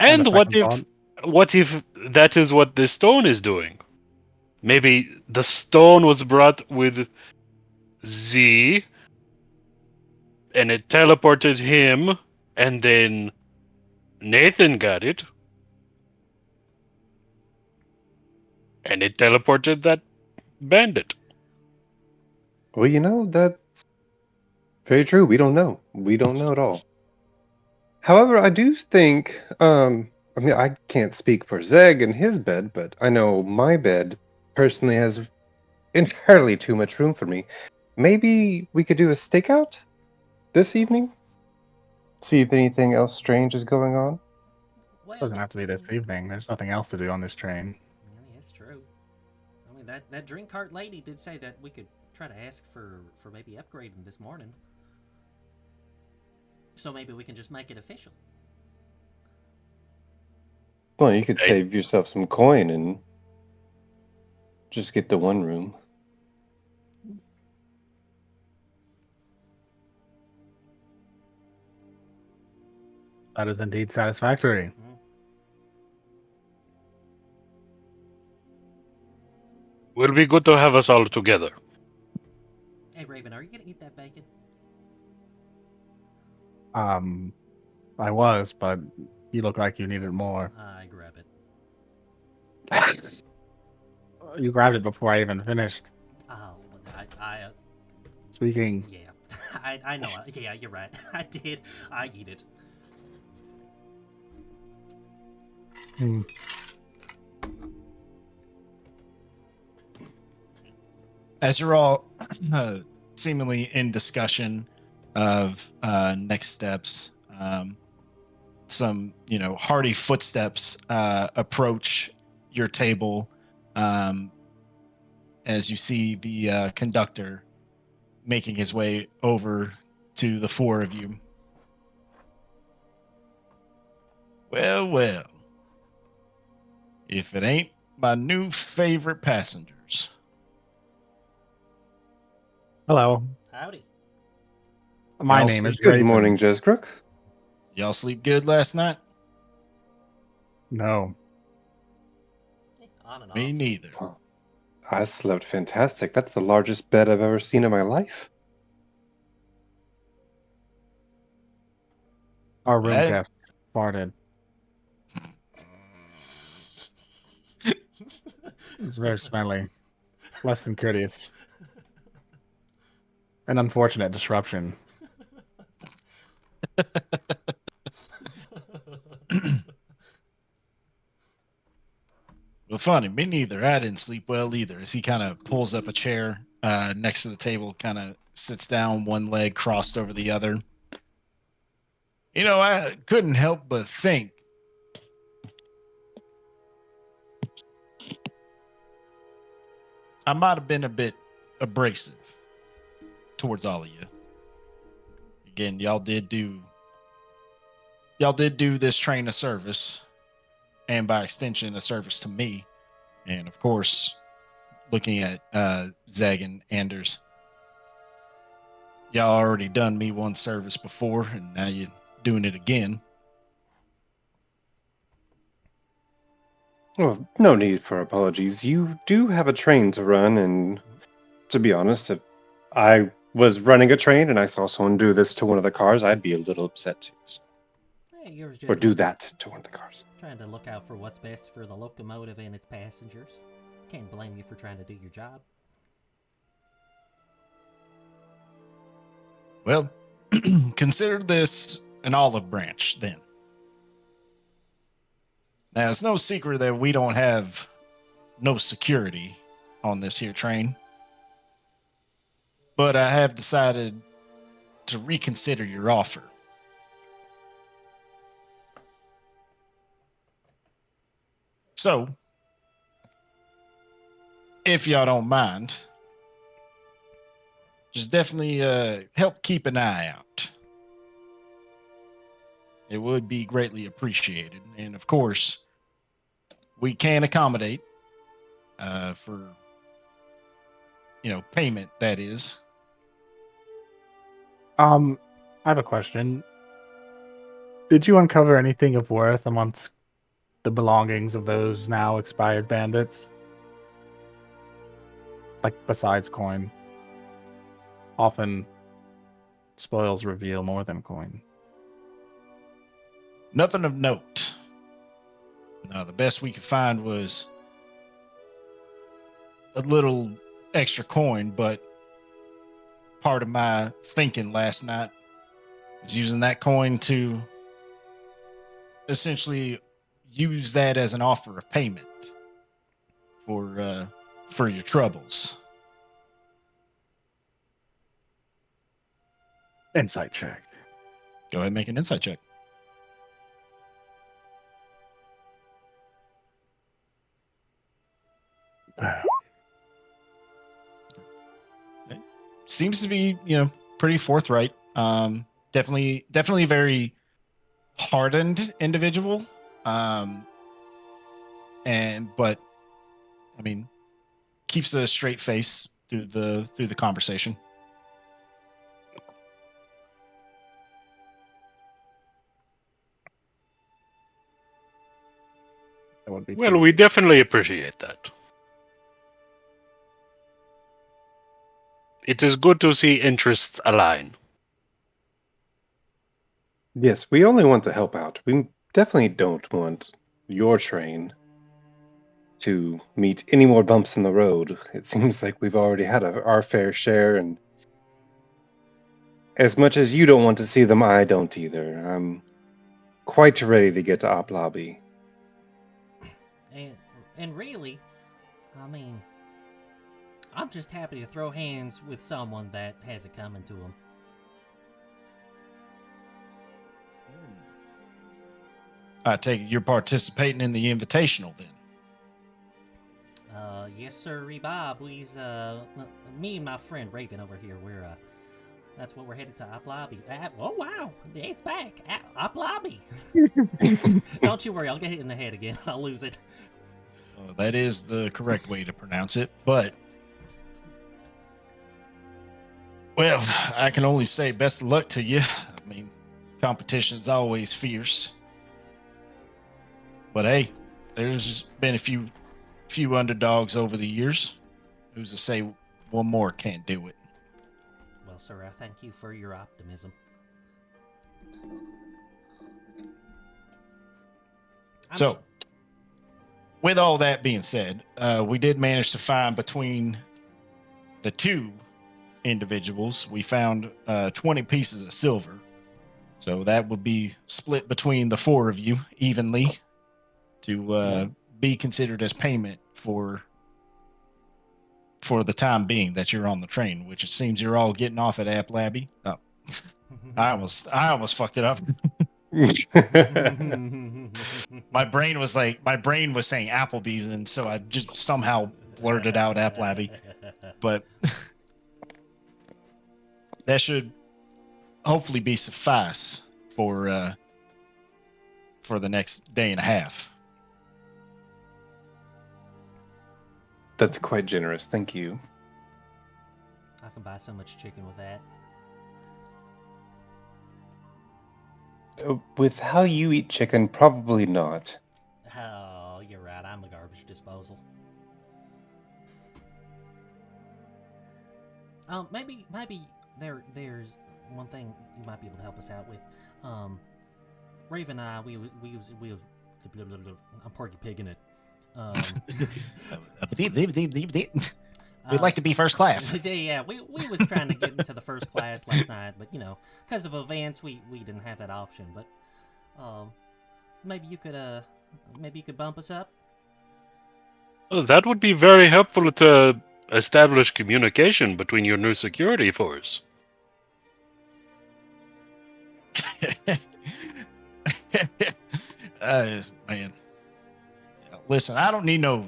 And a second what if that is what the stone is doing? Maybe the stone was brought with Z and it teleported him, and then Nathan got it. And it teleported that bandit. Well, that's very true. We don't know. We don't know at all. However, I do think, I mean, I can't speak for Zeg and his bed, but I know my bed personally has entirely too much room for me. Maybe we could do a stakeout this evening? See if anything else strange is going on? Well, Doesn't have to be this evening. There's nothing else to do on this train. yeah, that's true. I mean, that drink cart lady did say that we could try to ask for maybe upgrading this morning. So maybe we can just make it official. Well, you could Right. save yourself some coin and just get the one room. That is indeed satisfactory. Will be good to have us all together. Hey, Raven, are you gonna eat that bacon? I was, but you look like you needed more. I grab it. You grabbed it before I even finished Oh, speaking. yeah. I know. Yeah, you're right. I did. I eat it. Hmm. As you're all seemingly in discussion of next steps, some hearty footsteps approach your table as you see the conductor making his way over to the four of you. Well, if it ain't my new favorite passengers. Hello, Howdy. my I'll name is Good Raven. morning, Jezgrook. Y'all sleep good last night? No, On and off. Me neither. I slept fantastic. That's the largest bed I've ever seen in my life. our room Right. guest farted. It's very smelly. Less than courteous. An unfortunate disruption. Well, funny, me neither. I didn't sleep well either. As he kind of pulls up a chair next to the table, kind of sits down, one leg crossed over the other. I couldn't help but think. I might have been a bit abrasive towards all of you. Again, y'all did do this train a service, and by extension, a service to me. And of course, looking at Zeg and Anders, y'all already done me one service before, and now you're doing it again. Well, no need for apologies. You do have a train to run, and to be honest, if I was running a train and I saw someone do this to one of the cars, I'd be a little upset too. So. Hey, you're just Or do that to one of the cars. trying to look out for what's best for the locomotive and its passengers. Can't blame you for trying to do your job. Well, consider this an olive branch, then. Now, it's no secret that we don't have no security on this here train. But I have decided to reconsider your offer. So, if y'all don't mind, just definitely help keep an eye out. It would be greatly appreciated. And of course, we can accommodate for, payment, that is. I have a question. Did you uncover anything of worth amongst the belongings of those now expired bandits? Like, besides coin. Often, spoils reveal more than coin. Nothing of note. The best we could find was a little extra coin, but part of my thinking last night was using that coin to essentially use that as an offer of payment for your troubles. Insight check. Go ahead and make an insight check. Seems to be, pretty forthright. Definitely a very hardened individual. But I mean, keeps a straight face through the conversation. That would be Well, we definitely appreciate that. It is good to see interests align. Yes, we only want to help out. We definitely don't want your train to meet any more bumps in the road. It seems like we've already had our fair share, and as much as you don't want to see them, I don't either. I'm quite ready to get to Op Lobby. And really, I mean, I'm just happy to throw hands with someone that has it coming to them. I take it you're participating in the invitational then. Yes, sir, Bob. We's me and my friend Raven over here. That's what we're headed to Op Lobby. Oh wow, it's back. Op Lobby. Don't you worry, I'll get hit in the head again. I'll lose it. That is the correct way to pronounce it, but well, I can only say best of luck to you. I mean, competition's always fierce. But hey, there's been a few underdogs over the years. Who's to say one more can't do it? Well, sir, I thank you for your optimism. So, with all that being said, we did manage to find between the two individuals, we found 20 pieces of silver. So that would be split between the four of you evenly to be considered as payment for the time being that you're on the train, which it seems you're all getting off at App Labby. Oh, I almost fucked it up. My brain was saying Applebee's, and so I just somehow blurted out App Labby. But that should hopefully be suffice for the next day and a half. That's quite generous. Thank you. I can buy so much chicken with that. With how you eat chicken, probably not. Oh, you're right. I'm a garbage disposal. Maybe there's one thing you might be able to help us out with. Raven and I, we I'm Porky Pigging it. We'd like to be first class. Yeah, we was trying to get into the first class last night, but because of events, we didn't have that option. But maybe you could bump us up. Well, that would be very helpful to establish communication between your new security force. Man. Listen, I don't need no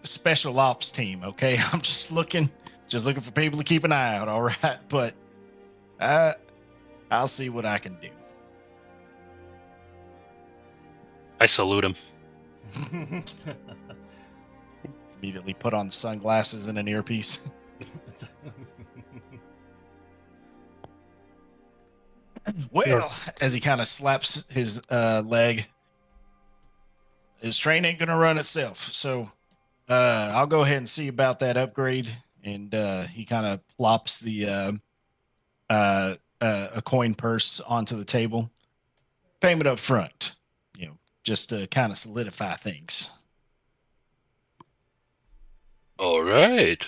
special ops team, okay? I'm just looking for people to keep an eye out, all right? But I'll see what I can do. I salute him. Immediately put on sunglasses and an earpiece. Well, as he kind of slaps his leg, his train ain't gonna run itself. So I'll go ahead and see about that upgrade. And he kind of plops the a coin purse onto the table. Payment up front, just to kind of solidify things. All right.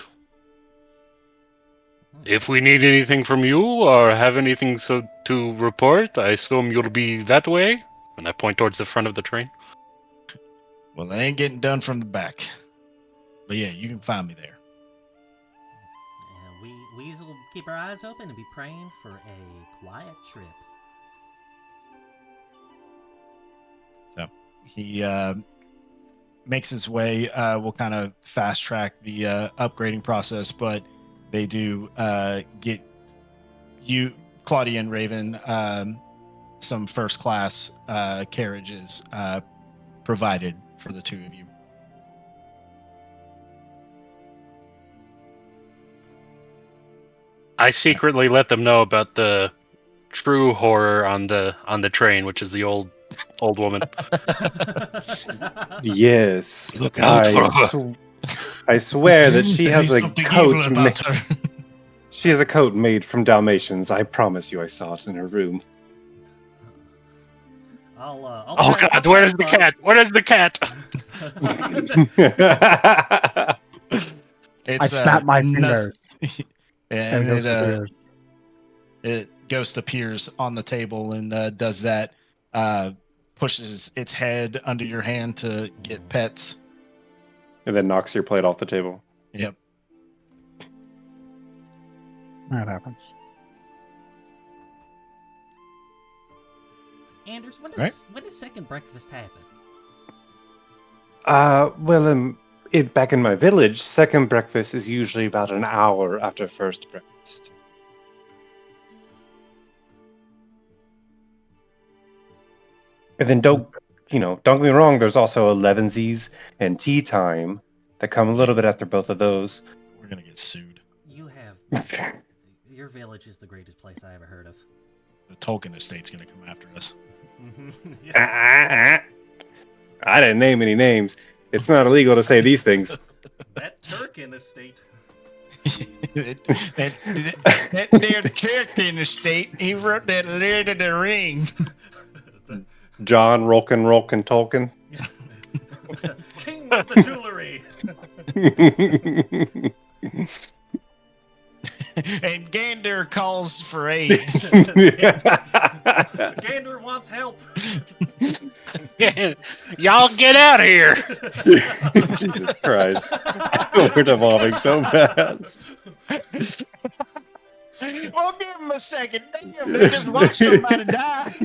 If we need anything from you or have anything to report, I assume you'll be that way. And I point towards the front of the train. Well, it ain't getting done from the back. But yeah, you can find me there. We's will keep our eyes open and be praying for a quiet trip. So he makes his way. We'll kind of fast track the upgrading process, but they do get you, Claudia and Raven, some first class carriages provided for the two of you. I secretly let them know about the true horror on the train, which is the old woman. Yes. Look out for her. I swear that she has a Something coat. evil about her. She has a coat made from Dalmatians. I promise you, I saw it in her room. Oh God! Where is the cat? Where is the cat? I snap my nuts- fingers. And Ghost appears. Ghost appears on the table and does that. Pushes its head under your hand to get pets. And then knocks your plate off the table. Yep. That happens. Anders, when does second breakfast happen? Back in my village, second breakfast is usually about an hour after first breakfast. And then don't get me wrong, there's also 11sies and tea time that come a little bit after both of those. We're gonna get sued. You have your village is the greatest place I ever heard of. The Tolkien estate's gonna come after us. Yeah. I didn't name any names. It's not illegal to say these things. That Turkin estate. that there Turkin estate, he wrote that Lord of the Ring. John Rolkin Tolkien. King of the jewelry. And Gander calls for aid. Gander wants help. Y'all get out of here! Jesus Christ. We're devolving so fast. We'll give him a second. Damn, they just watched somebody die.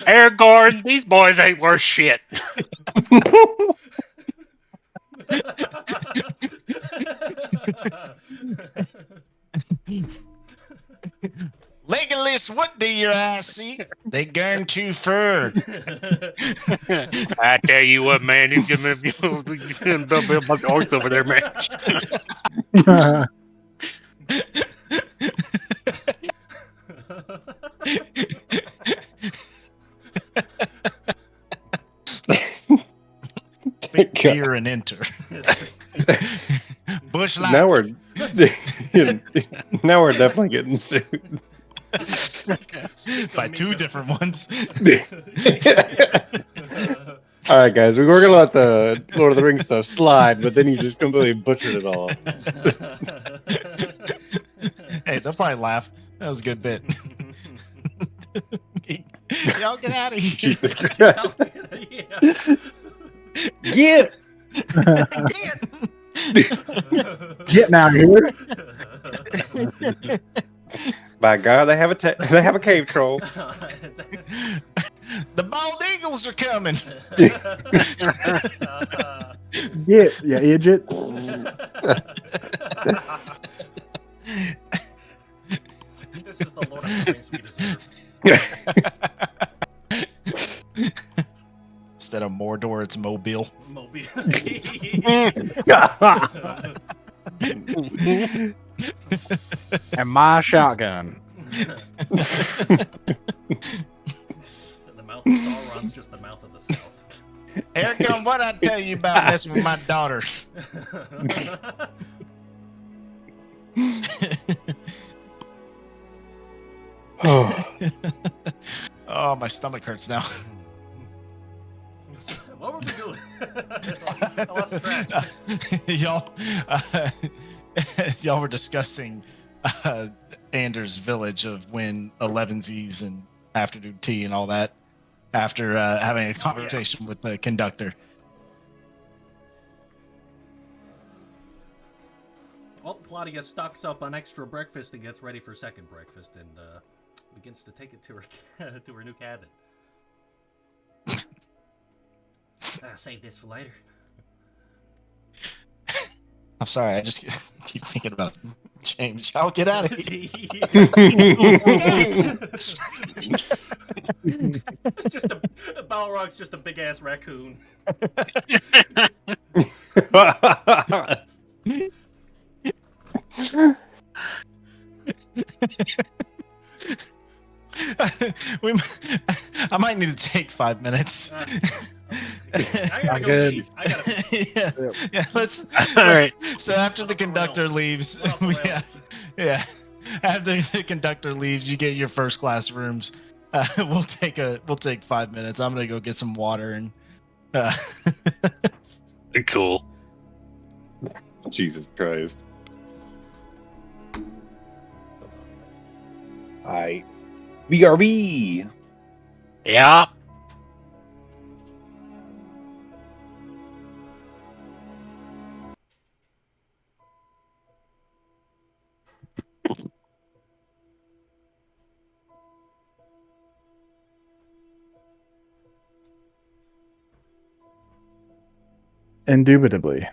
Aragorn, these boys ain't worth shit. Legolas, what do your eyes see? They gone too far. I tell you what, man, you give me a bunch of orcs over there, man. Spit beer and enter. Bush light. Now we're definitely getting sued. By two different ones. All right, guys, we were gonna let the Lord of the Rings stuff slide, but then you just completely butchered it all. Hey, they'll probably laugh. That was a good bit. Y'all get out of here. Jesus Christ. Yeah. Get! Getting out of here. By God, they have a cave troll. The bald eagles are coming. Get, you idiot. This is the Lord of the Rings we deserve. Instead of Mordor, it's Mobile. Mobile. And my shotgun. The mouth of Sauron's just the mouth of the South. Aragorn, what I tell you about messing with my daughter? Oh, my stomach hurts now. What were we doing? I lost track. Y'all were discussing Anders' village of when 11sies and afternoon tea and all that after having a conversation with the conductor. Well, Claudia stocks up on extra breakfast and gets ready for second breakfast and begins to take it to her to her new cabin. Save this for later. I'm sorry, I just keep thinking about James. I'll get out of here. It's just a Balrog's just a big ass raccoon. I might need to take 5 minutes. I gotta I'm go good. cheat. I gotta. yeah, let's. All right. So after the conductor leaves, yeah, after the conductor leaves, you get your first class rooms. We'll take 5 minutes. I'm gonna go get some water and. Cool. Jesus Christ. BRB. Yeah. Indubitably.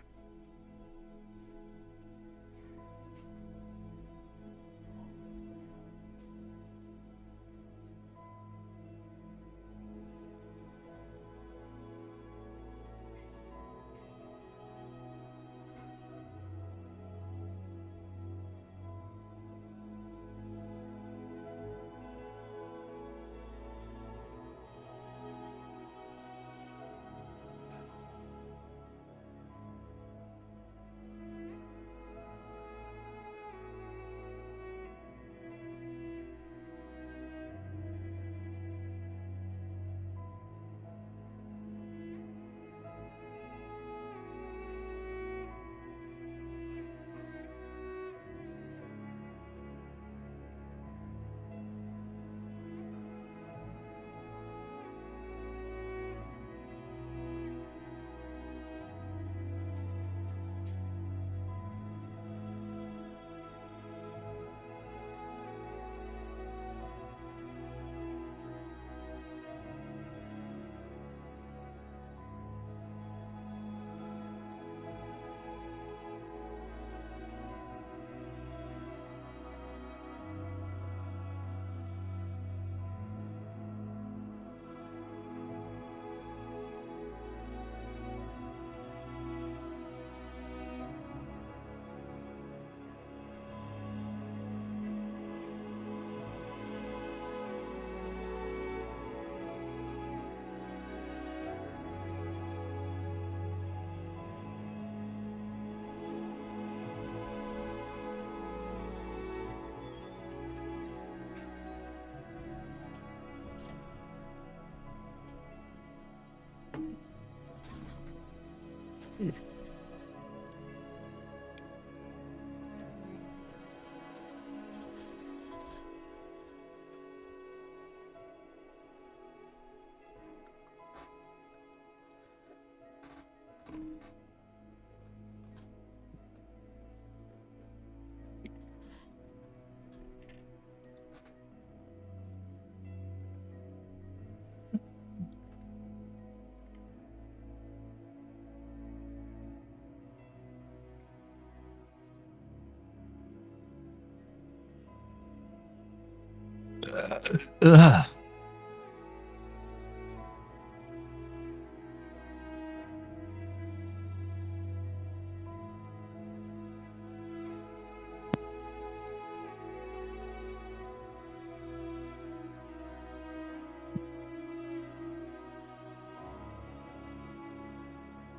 Ugh.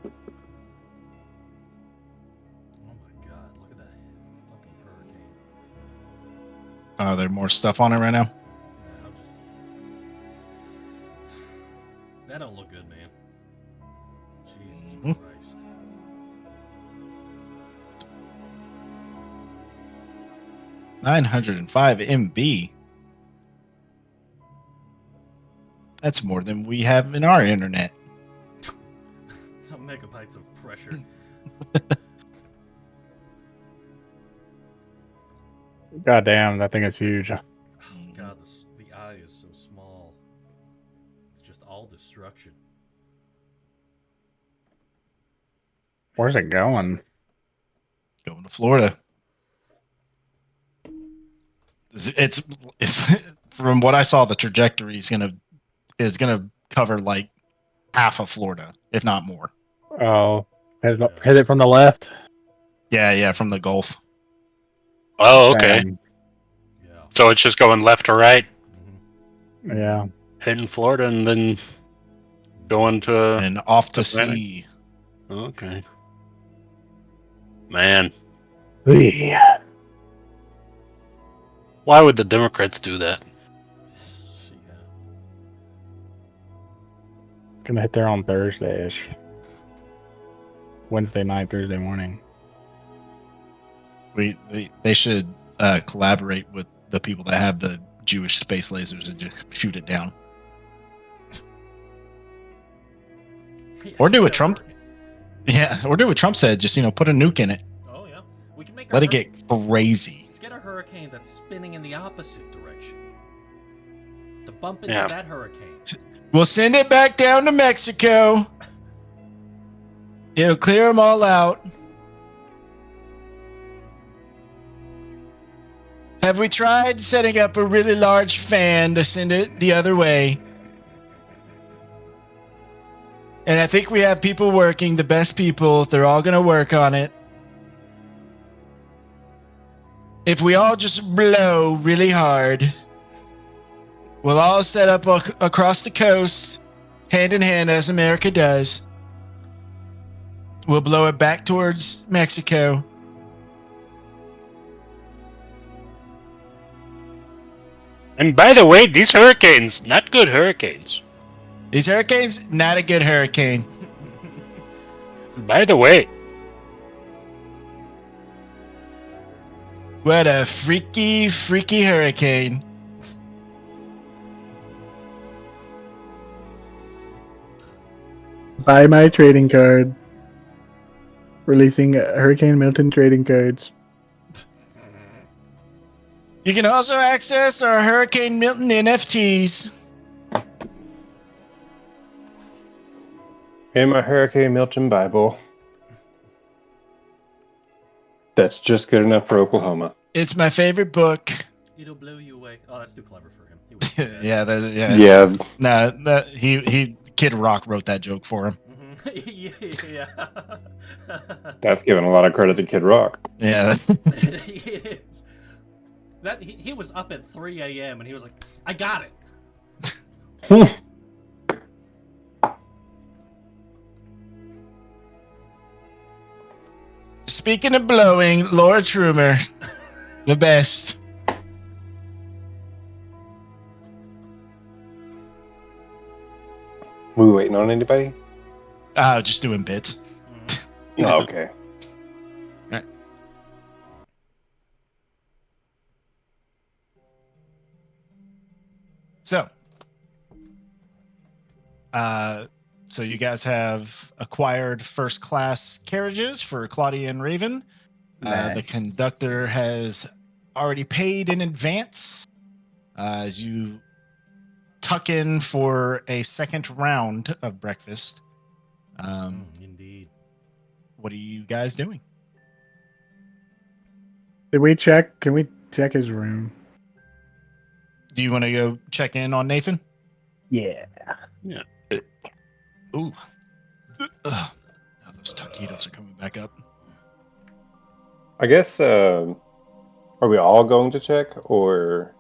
Oh my god, look at that fucking hurricane. Are there more stuff on it right now? Yeah, I'm just. That don't look good, man. Jesus Mhm. Christ. $905 MB. That's more than we have in our internet. Some megabytes of pressure. God damn, that thing is huge. Oh, God, the eye is so small. It's just all destruction. Where's it going? Going to Florida. It's from what I saw, the trajectory is gonna cover like half of Florida, if not more. Oh, hit it from the left. Yeah, from the Gulf. Oh, okay. Damn. Yeah. So it's just going left to right, Mm-hmm. Yeah. hitting Florida, and then going to. And off to Atlantic. sea. Okay. Man, Yeah. why would the Democrats do that? Yeah. It's gonna hit there on Thursday-ish. Wednesday night, Thursday morning. They should collaborate with the people that have the Jewish space lasers and just shoot it down. Or do what Trump. Yeah, or do what Trump said. Just put a nuke in it. Oh yeah. We can make. Let it get crazy. Let's get a hurricane that's spinning in the opposite direction. To bump into Yeah. that hurricane. We'll send it back down to Mexico. It'll clear them all out. Have we tried setting up a really large fan to send it the other way? And I think we have people working, the best people. They're all going to work on it. If we all just blow really hard, we'll all set up across the coast, hand in hand, as America does. We'll blow it back towards Mexico. And by the way, these hurricanes, not good hurricanes. These hurricanes, not a good hurricane. By the way, What a freaky, freaky hurricane. Buy my trading card. Releasing Hurricane Milton trading cards. You can also access our Hurricane Milton NFTs. And my Hurricane Milton Bible. That's just good enough for Oklahoma. It's my favorite book. It'll blow you away. Oh, that's too clever for him. He wouldn't do that. yeah. Yeah, Nah, he Kid Rock wrote that joke for him. Mhm. Yeah. that's giving a lot of credit to Kid Rock. Yeah. It is. That he was up at 3 a.m. and he was like, "I got it." Speaking of blowing, Laura Trumer, the best. We waiting on anybody? Just doing bits. Oh, okay. So, so you guys have acquired first class carriages for Claudia and Raven. The Nice. conductor has already paid in advance as you tuck in for a second round of breakfast. Indeed. What are you guys doing? Did we check? Can we check his room? Do you want to go check in on Nathan? Yeah. Ooh. Ugh. Now those taquitos are coming back up. I guess, are we all going to check, or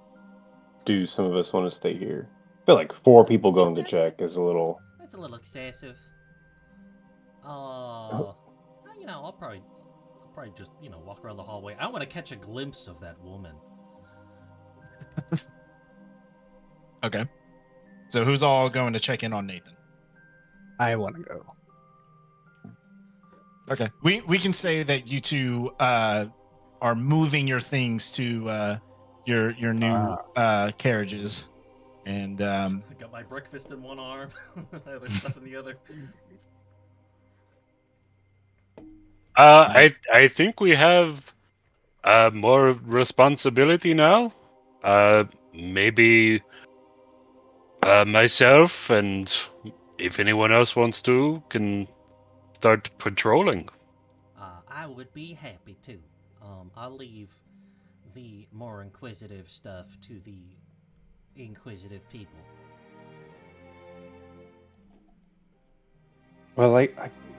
do some of us want to stay here? I feel like 4 people going to check is a little... That's a little excessive. You know, I'll probably just, you know, walk around the hallway. I want to catch a glimpse of that woman. Okay. So who's all going to check in on Nathan? I want to go. Okay. We can say that you two are moving your things to your new carriages, and I got my breakfast in one arm, other stuff in the other. I think we have more responsibility now. Maybe myself and if anyone else wants to can start patrolling. I would be happy to. I'll leave the more inquisitive stuff to the inquisitive people. Well, I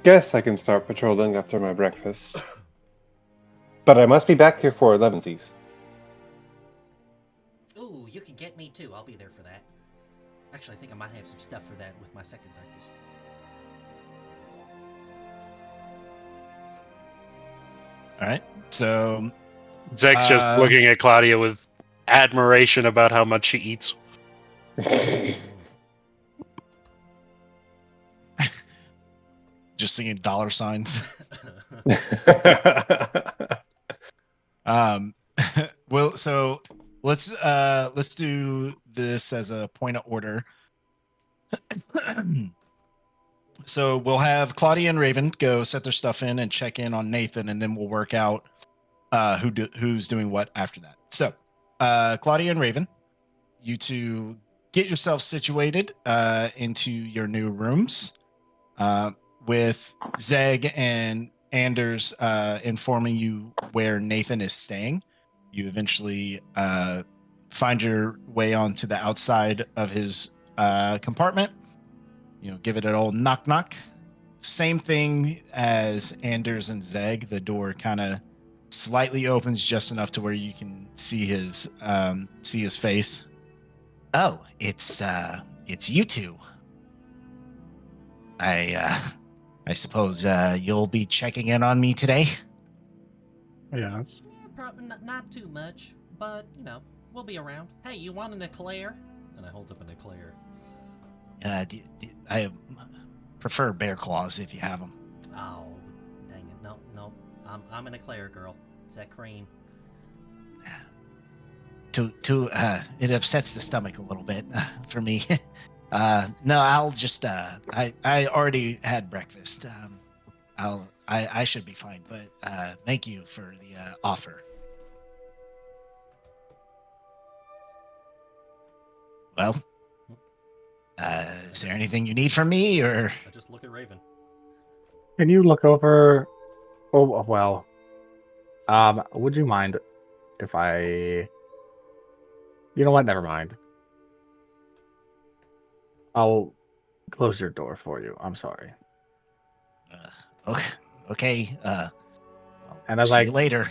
guess I can start patrolling after my breakfast. But I must be back here for 11sies. Ooh, you can get me too. I'll be there for that. Actually, I think I might have some stuff for that with my second breakfast. all right. So Zek's just looking at Claudia with admiration about how much she eats. just singing dollar signs. Well, so let's do this as a point of order. So we'll have Claudia and Raven go set their stuff in and check in on Nathan, and then we'll work out who's doing what after that. So Claudia and Raven, you two get yourself situated into your new rooms, with Zeg and Anders informing you where Nathan is staying. You eventually find your way onto the outside of his compartment. You know, give it an old knock knock. Same thing as Anders and Zeg. The door kind of slightly opens just enough to where you can see his face. Oh, it's you two. I suppose you'll be checking in on me today. Yeah. Yeah, probably not too much, but you know, we'll be around. Hey, you want an eclair? And I hold up an eclair. I prefer bear claws if you have them. Oh, dang it! No, I'm an eclair girl. It's that cream. It upsets the stomach a little bit for me. No, I'll just I already had breakfast. I should be fine, but thank you for the offer. Well, is there anything you need from me, or I just look at Raven. Can you look over? Oh well. Would you mind if I? You know what? Never mind. I'll close your door for you. I'm sorry. okay? I'll And as see I you later.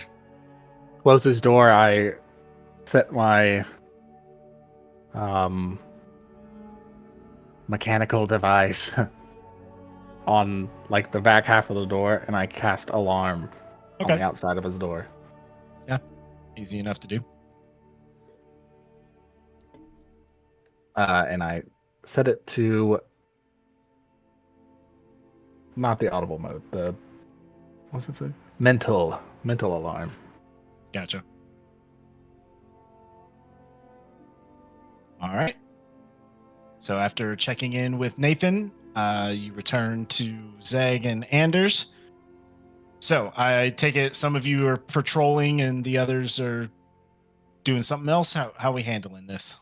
close his door, I set my mechanical device on like the back half of the door, and I cast alarm on Okay. the outside of his door. Easy enough to do. And I set it to not the audible mode, the What's it say? Mental alarm. Gotcha. All right. So after checking in with Nathan, you return to Zeg and Anders. So I take it some of you are patrolling and the others are doing something else. How are we handling this?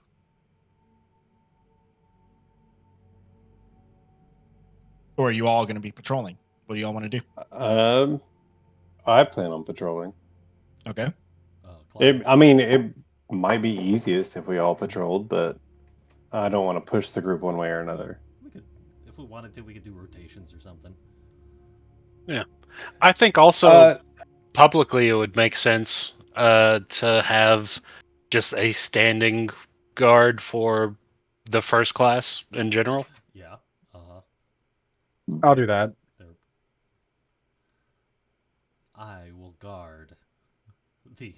Or are you all going to be patrolling? What do y'all want to do? I plan on patrolling. Okay. It might be easiest if we all patrolled, but I don't want to push the group one way or another. We could, if we wanted to, we could do rotations or something. I think also publicly it would make sense to have just a standing guard for the first class in general. Yeah. I'll do that. I will guard the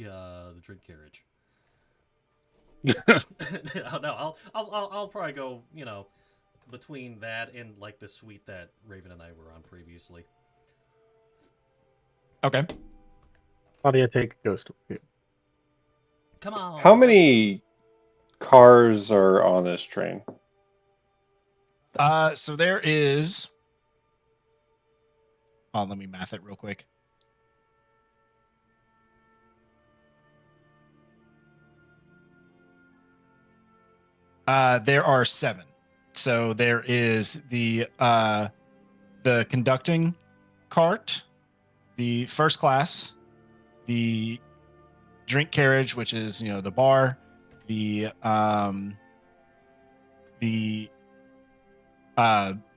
drink carriage. No, I'll probably go, between that and like the suite that Raven and I were on previously. Okay. How do you take Ghost? Come on. How many cars are on this train? So there is. Oh, let me math it real quick. There are 7. So there is the conducting cart, the first class, the drink carriage, which is the bar, the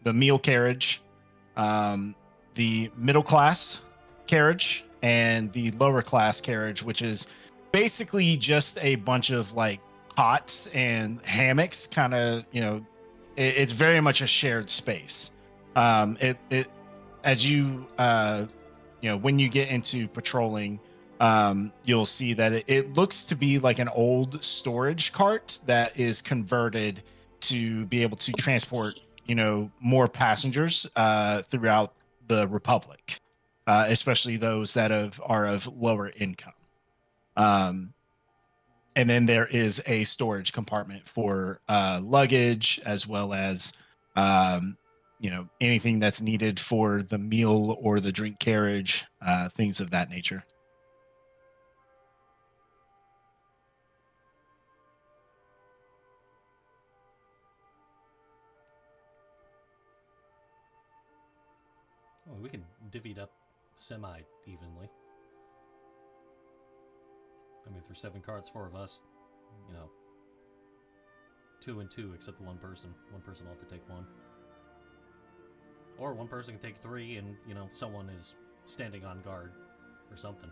meal carriage, the middle class carriage, and the lower class carriage, which is basically just a bunch of like cots and hammocks, kind of it's very much a shared space. It as you when you get into patrolling, you'll see that it looks to be like an old storage cart that is converted to be able to transport more passengers throughout the Republic, especially those that are of lower income. And then there is a storage compartment for luggage, as well as anything that's needed for the meal or the drink carriage, things of that nature. Well, we can divvy it up semi-evenly. I mean, if there's 7 carts, 4 of us, 2 and 2, except one person. One person will have to take 1. Or one person can take 3 and, someone is standing on guard or something.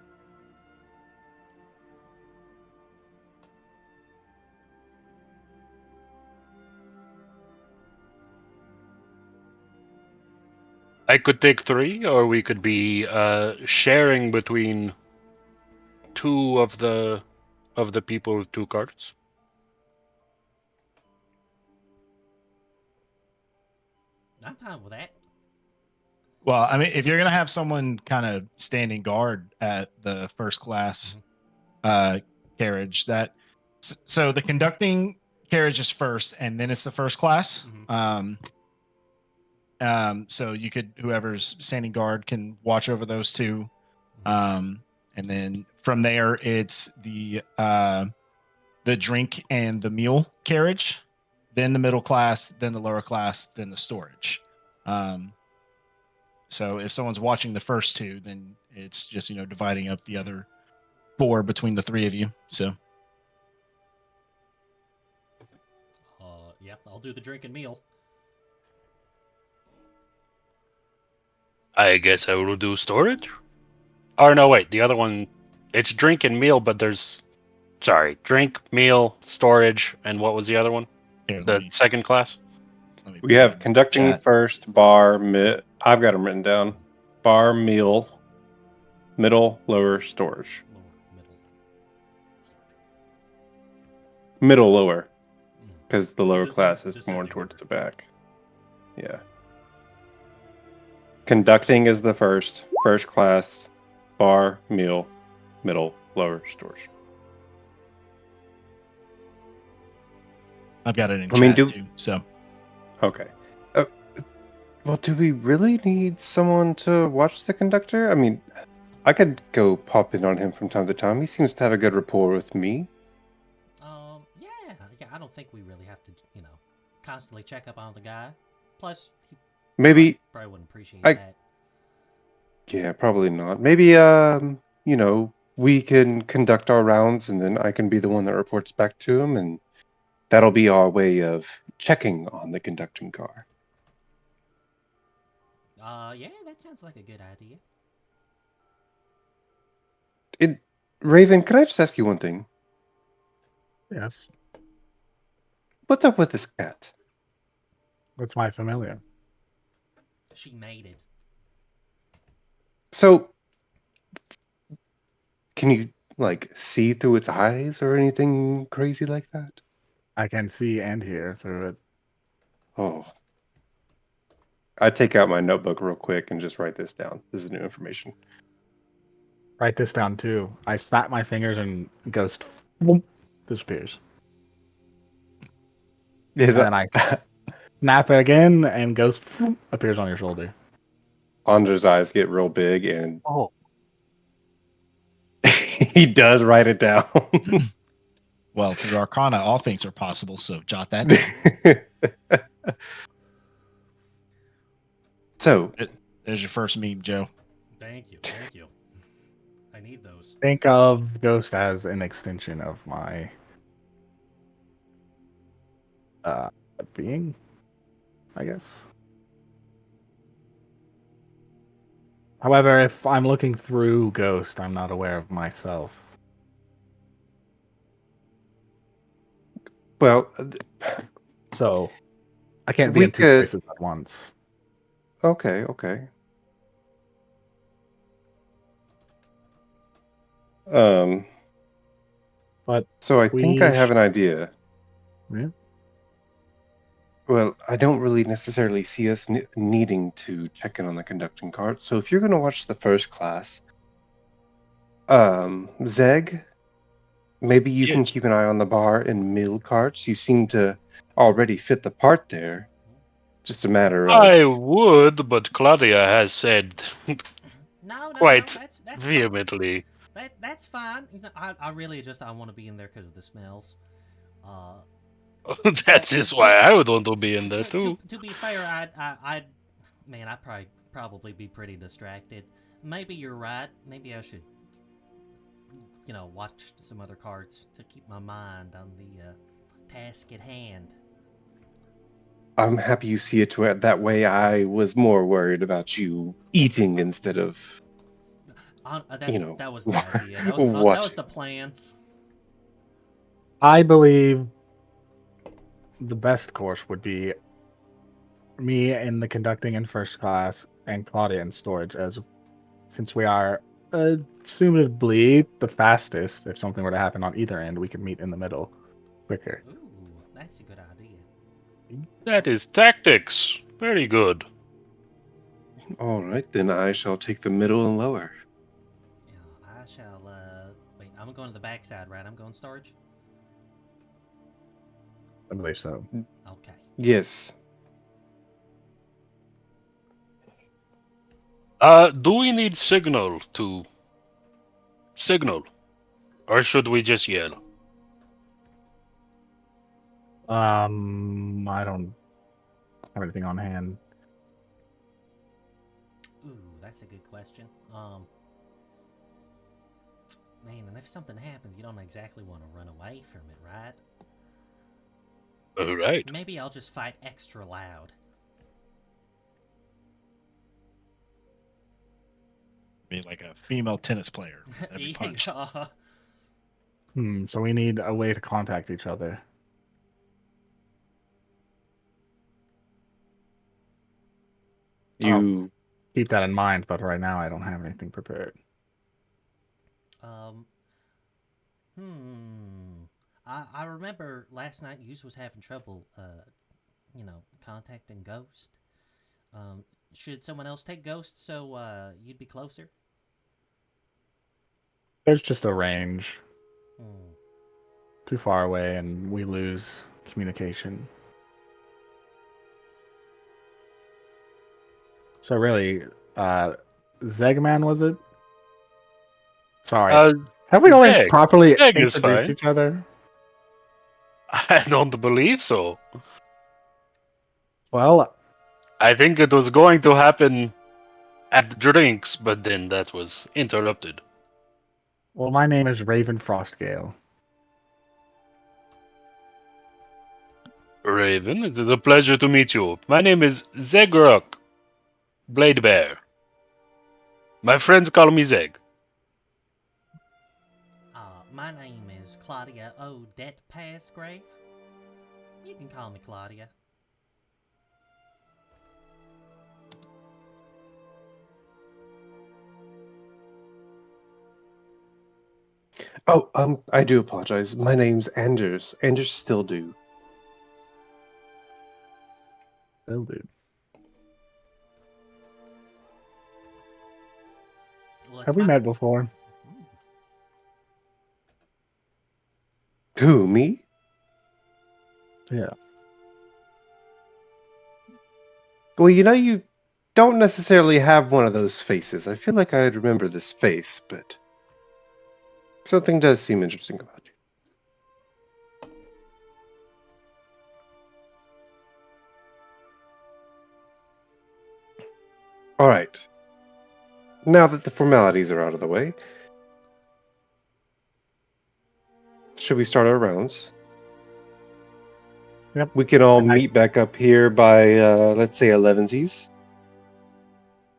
I could take 3, or we could be sharing between 2 of the people with 2 carts. I'm fine with that. Well, I mean, if you're gonna have someone kind of standing guard at the first class carriage, so the conducting carriage is first, and then it's the first class. So you could, whoever's standing guard can watch over those 2, and then from there it's the drink and the meal carriage, then the middle class, then the lower class, then the storage. So if someone's watching the first 2, then it's just dividing up the other 4 between the 3 of you. So yeah, I'll do the drink and meal. I guess I will do storage. Or no, wait, the other one, it's drink and meal, but there's, drink, meal, storage, and what was the other one? here, The second class? We have conducting chat. first, bar, I've got them written down. Bar, meal, middle, lower, storage. Middle, lower. Because the lower class is more towards the back. Yeah. Conducting is the first. first class, bar, meal, middle, lower stores. I've got it in I mean, chat too. So Okay. Well, do we really need someone to watch the conductor? I mean, I could go pop in on him from time to time. He seems to have a good rapport with me. Yeah. I don't think we really have to, constantly check up on the guy. Plus, he Maybe, probably wouldn't appreciate I- that. yeah, probably not. Maybe, we can conduct our rounds and then I can be the one that reports back to him, and that'll be our way of checking on the conducting car. Yeah, that sounds like a good idea. Raven, can I just ask you one thing? Yes, What's up with this cat? that's my familiar. She made it. So, can you, see through its eyes or anything crazy like that? I can see and hear through it. Oh. I take out my notebook real quick and just write this down. This is new information. Write this down too. I snap my fingers and ghost whoop, disappears. Is And then I snap it again and ghost whoop, appears on your shoulder. Andre's eyes get real big and Oh, he does write it down. well, through Arcana, all things are possible. So jot that down. So, There's your first meme, Joe. Thank you. I need those. think of ghost as an extension of my being, I guess. However, if I'm looking through ghost, I'm not aware of myself. well, So I can't be We in two could- places at once. okay. But So I think I we have an idea. Yeah. Well, I don't really necessarily see us needing to check in on the conducting cart. So if you're going to watch the first class, Zeg, maybe you can Yes. keep an eye on the bar and meal carts. You seem to already fit the part there. Just a matter of I would, but Claudia has said No, quite that's fine. vehemently. That's fine. I really just I want to be in there because of the smells. That is why I would want to be in there too. To be fair, I'd probably be pretty distracted. Maybe you're right. Maybe I should, watch some other cards to keep my mind on the task at hand. I'm happy you see it that way. I was more worried about you eating instead of That was the idea. That was watching. the plan. I believe the best course would be me in the conducting in first class and Claudia in storage, as since we are assumably the fastest. If something were to happen on either end, we could meet in the middle quicker. Ooh, that's a good idea. That is tactics. Very good. All right, then I shall take the middle and lower. Yeah, I shall. Wait, I'm going to the backside, right? I'm going storage. I believe so. Okay. Yes. Do we need signal to signal, or should we just yell? I don't have anything on hand. Ooh, that's a good question. Man, and if something happens, you don't exactly want to run away from it, right? All right. Maybe I'll just fight extra loud. Be like a female tennis player. That'd be punished. So we need a way to contact each other. You Keep that in mind, but right now I don't have anything prepared. I remember last night you was having trouble, contacting Ghost. should someone else take Ghost so you'd be closer? There's just a range Hmm. too far away, and we lose communication. So really, Zegman was it? Sorry. Have we already Zeg. properly Zeg is introduced fine. each other? I don't believe so. Well, I think it was going to happen at drinks, but then that was interrupted. my name is Raven Frostgale. Raven, it is a pleasure to meet you. My name is Zegrok, Blade Bear. My friends call me Zeg. My name is Claudia Odette Passgrave. You can call me Claudia. Oh, I do apologize. My name's Anders. Anders Stilldew. Oh, dude. Well, it's Have we my- met before? Ooh. Who, me? Yeah. Well, you don't necessarily have one of those faces. I feel like I'd remember this face, but something does seem interesting about you. All right. Now that the formalities are out of the way, should we start our rounds? Yep. We can all And I- meet back up here by, let's say, 11sies.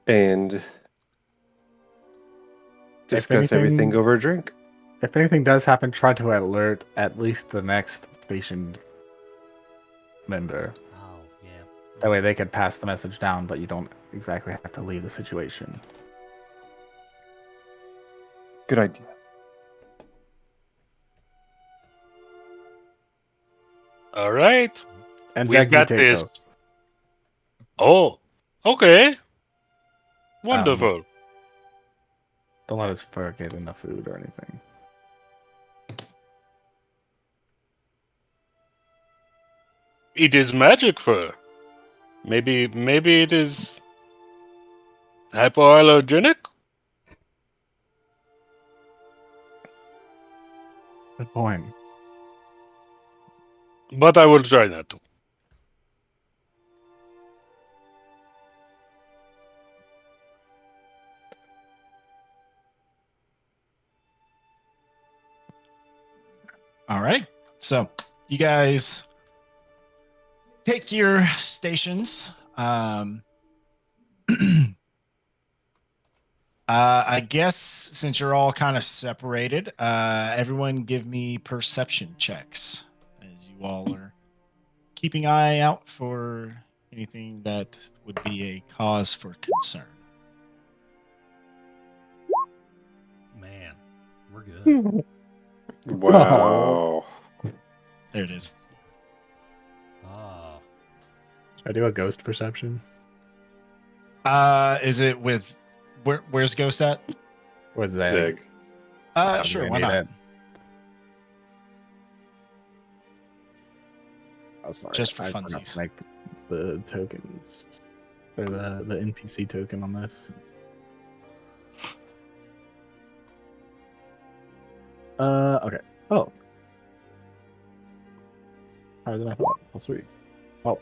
And discuss everything anything- over a drink. If anything does happen, try to alert at least the next stationed member. Oh, yeah. That way they could pass the message down, but you don't exactly have to leave the situation. Good idea. All right, And we've Zach, you got take this. those. Oh, okay. Wonderful. Don't let his fur get in the food or anything. It is magic fur. Maybe it is hypoallergenic. Good point. But I will try not to. All right. So you guys take your stations. I guess since you're all kind of separated, everyone give me perception checks as you all are keeping eye out for anything that would be a cause for concern. Man, we're good. Wow. There it is. Ah. Should I do a ghost perception? Is it with where's Ghost at? What's that? Zeg. Sure, why not? Oh, sorry. Just for I forgot funsies. to make the tokens. Or the NPC token on this. Okay. Oh. Higher than I thought. Oh, sweet. Oh,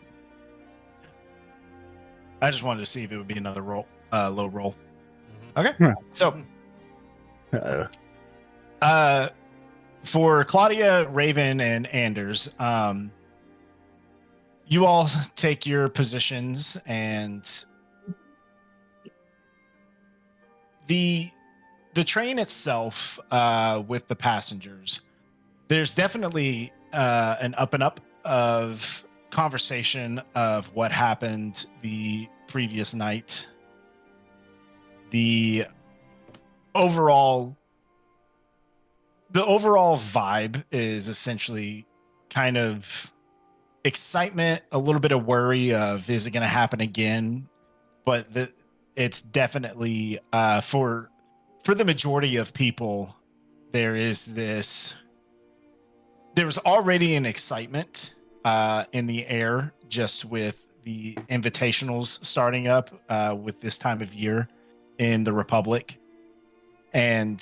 I just wanted to see if it would be another roll, low roll. Mhm. Okay. So, uh-oh. for Claudia, Raven, and Anders, you all take your positions, and the train itself, with the passengers, there's definitely an up and up of conversation of what happened the previous night. The overall vibe is essentially kind of excitement, a little bit of worry of is it going to happen again, but it's definitely for the majority of people, there was already an excitement in the air just with the invitationals starting up with this time of year in the Republic. And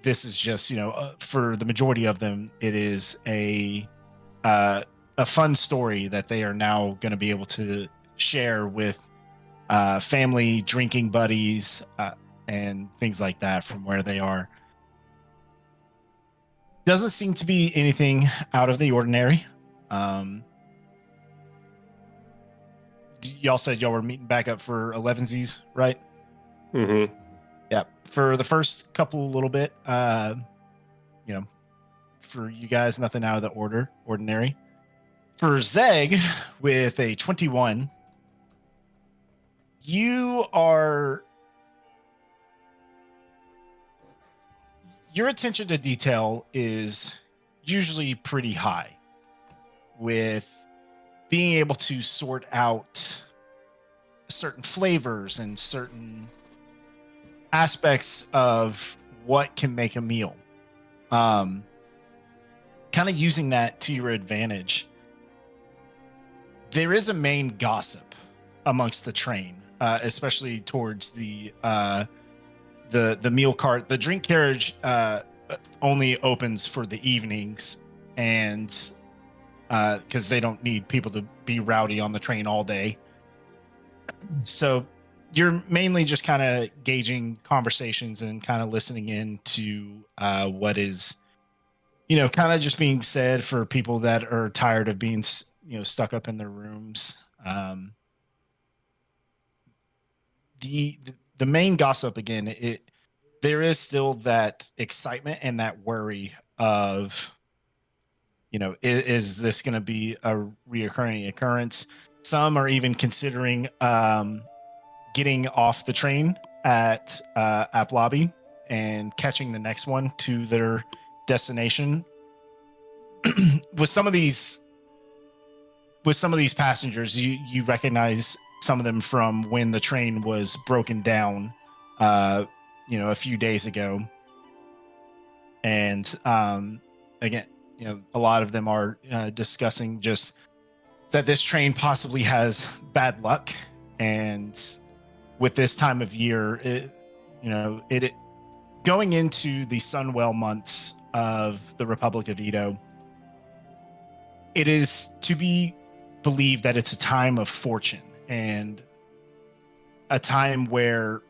this is just, for the majority of them, it is a fun story that they are now going to be able to share with family, drinking buddies, and things like that from where they are. Doesn't seem to be anything out of the ordinary. Y'all said y'all were meeting back up for 11sies, right? Mm-hmm. Yeah. For the first couple little bit, for you guys, nothing out of the ordinary. For Zeg, with a 21, your attention to detail is usually pretty high, with being able to sort out certain flavors and certain aspects of what can make a meal. Kind of using that to your advantage. There is a main gossip amongst the train, especially towards the meal cart. The drink carriage only opens for the evenings, and because they don't need people to be rowdy on the train all day. So you're mainly just kind of gauging conversations and kind of listening in to what is, kind of just being said for people that are tired of being, stuck up in their rooms. The main gossip, again, there is still that excitement and that worry of, is this going to be a reoccurring occurrence? Some are even considering getting off the train at App Lobby and catching the next one to their destination. With some of these passengers, you recognize some of them from when the train was broken down, a few days ago. And again, a lot of them are discussing just that this train possibly has bad luck, and with this time of year, it going into the Sunwell months of the Republic of Edo, it is to be believed that it's a time of fortune and a time where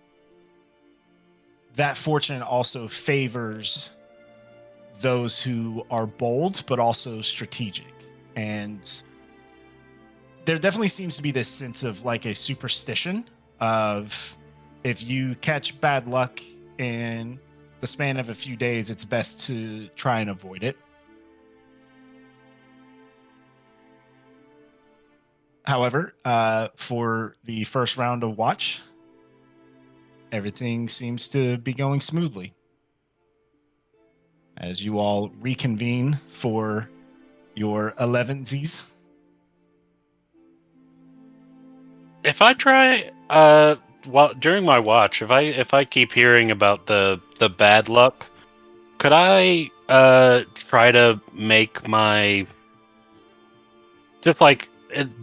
that fortune also favors those who are bold but also strategic. And there definitely seems to be this sense of like a superstition of, if you catch bad luck in the span of a few days, it's best to try and avoid it. However, for the first round of watch, everything seems to be going smoothly as you all reconvene for your 11sies. If I try, during my watch, if I keep hearing about the bad luck, could I try to make my, just like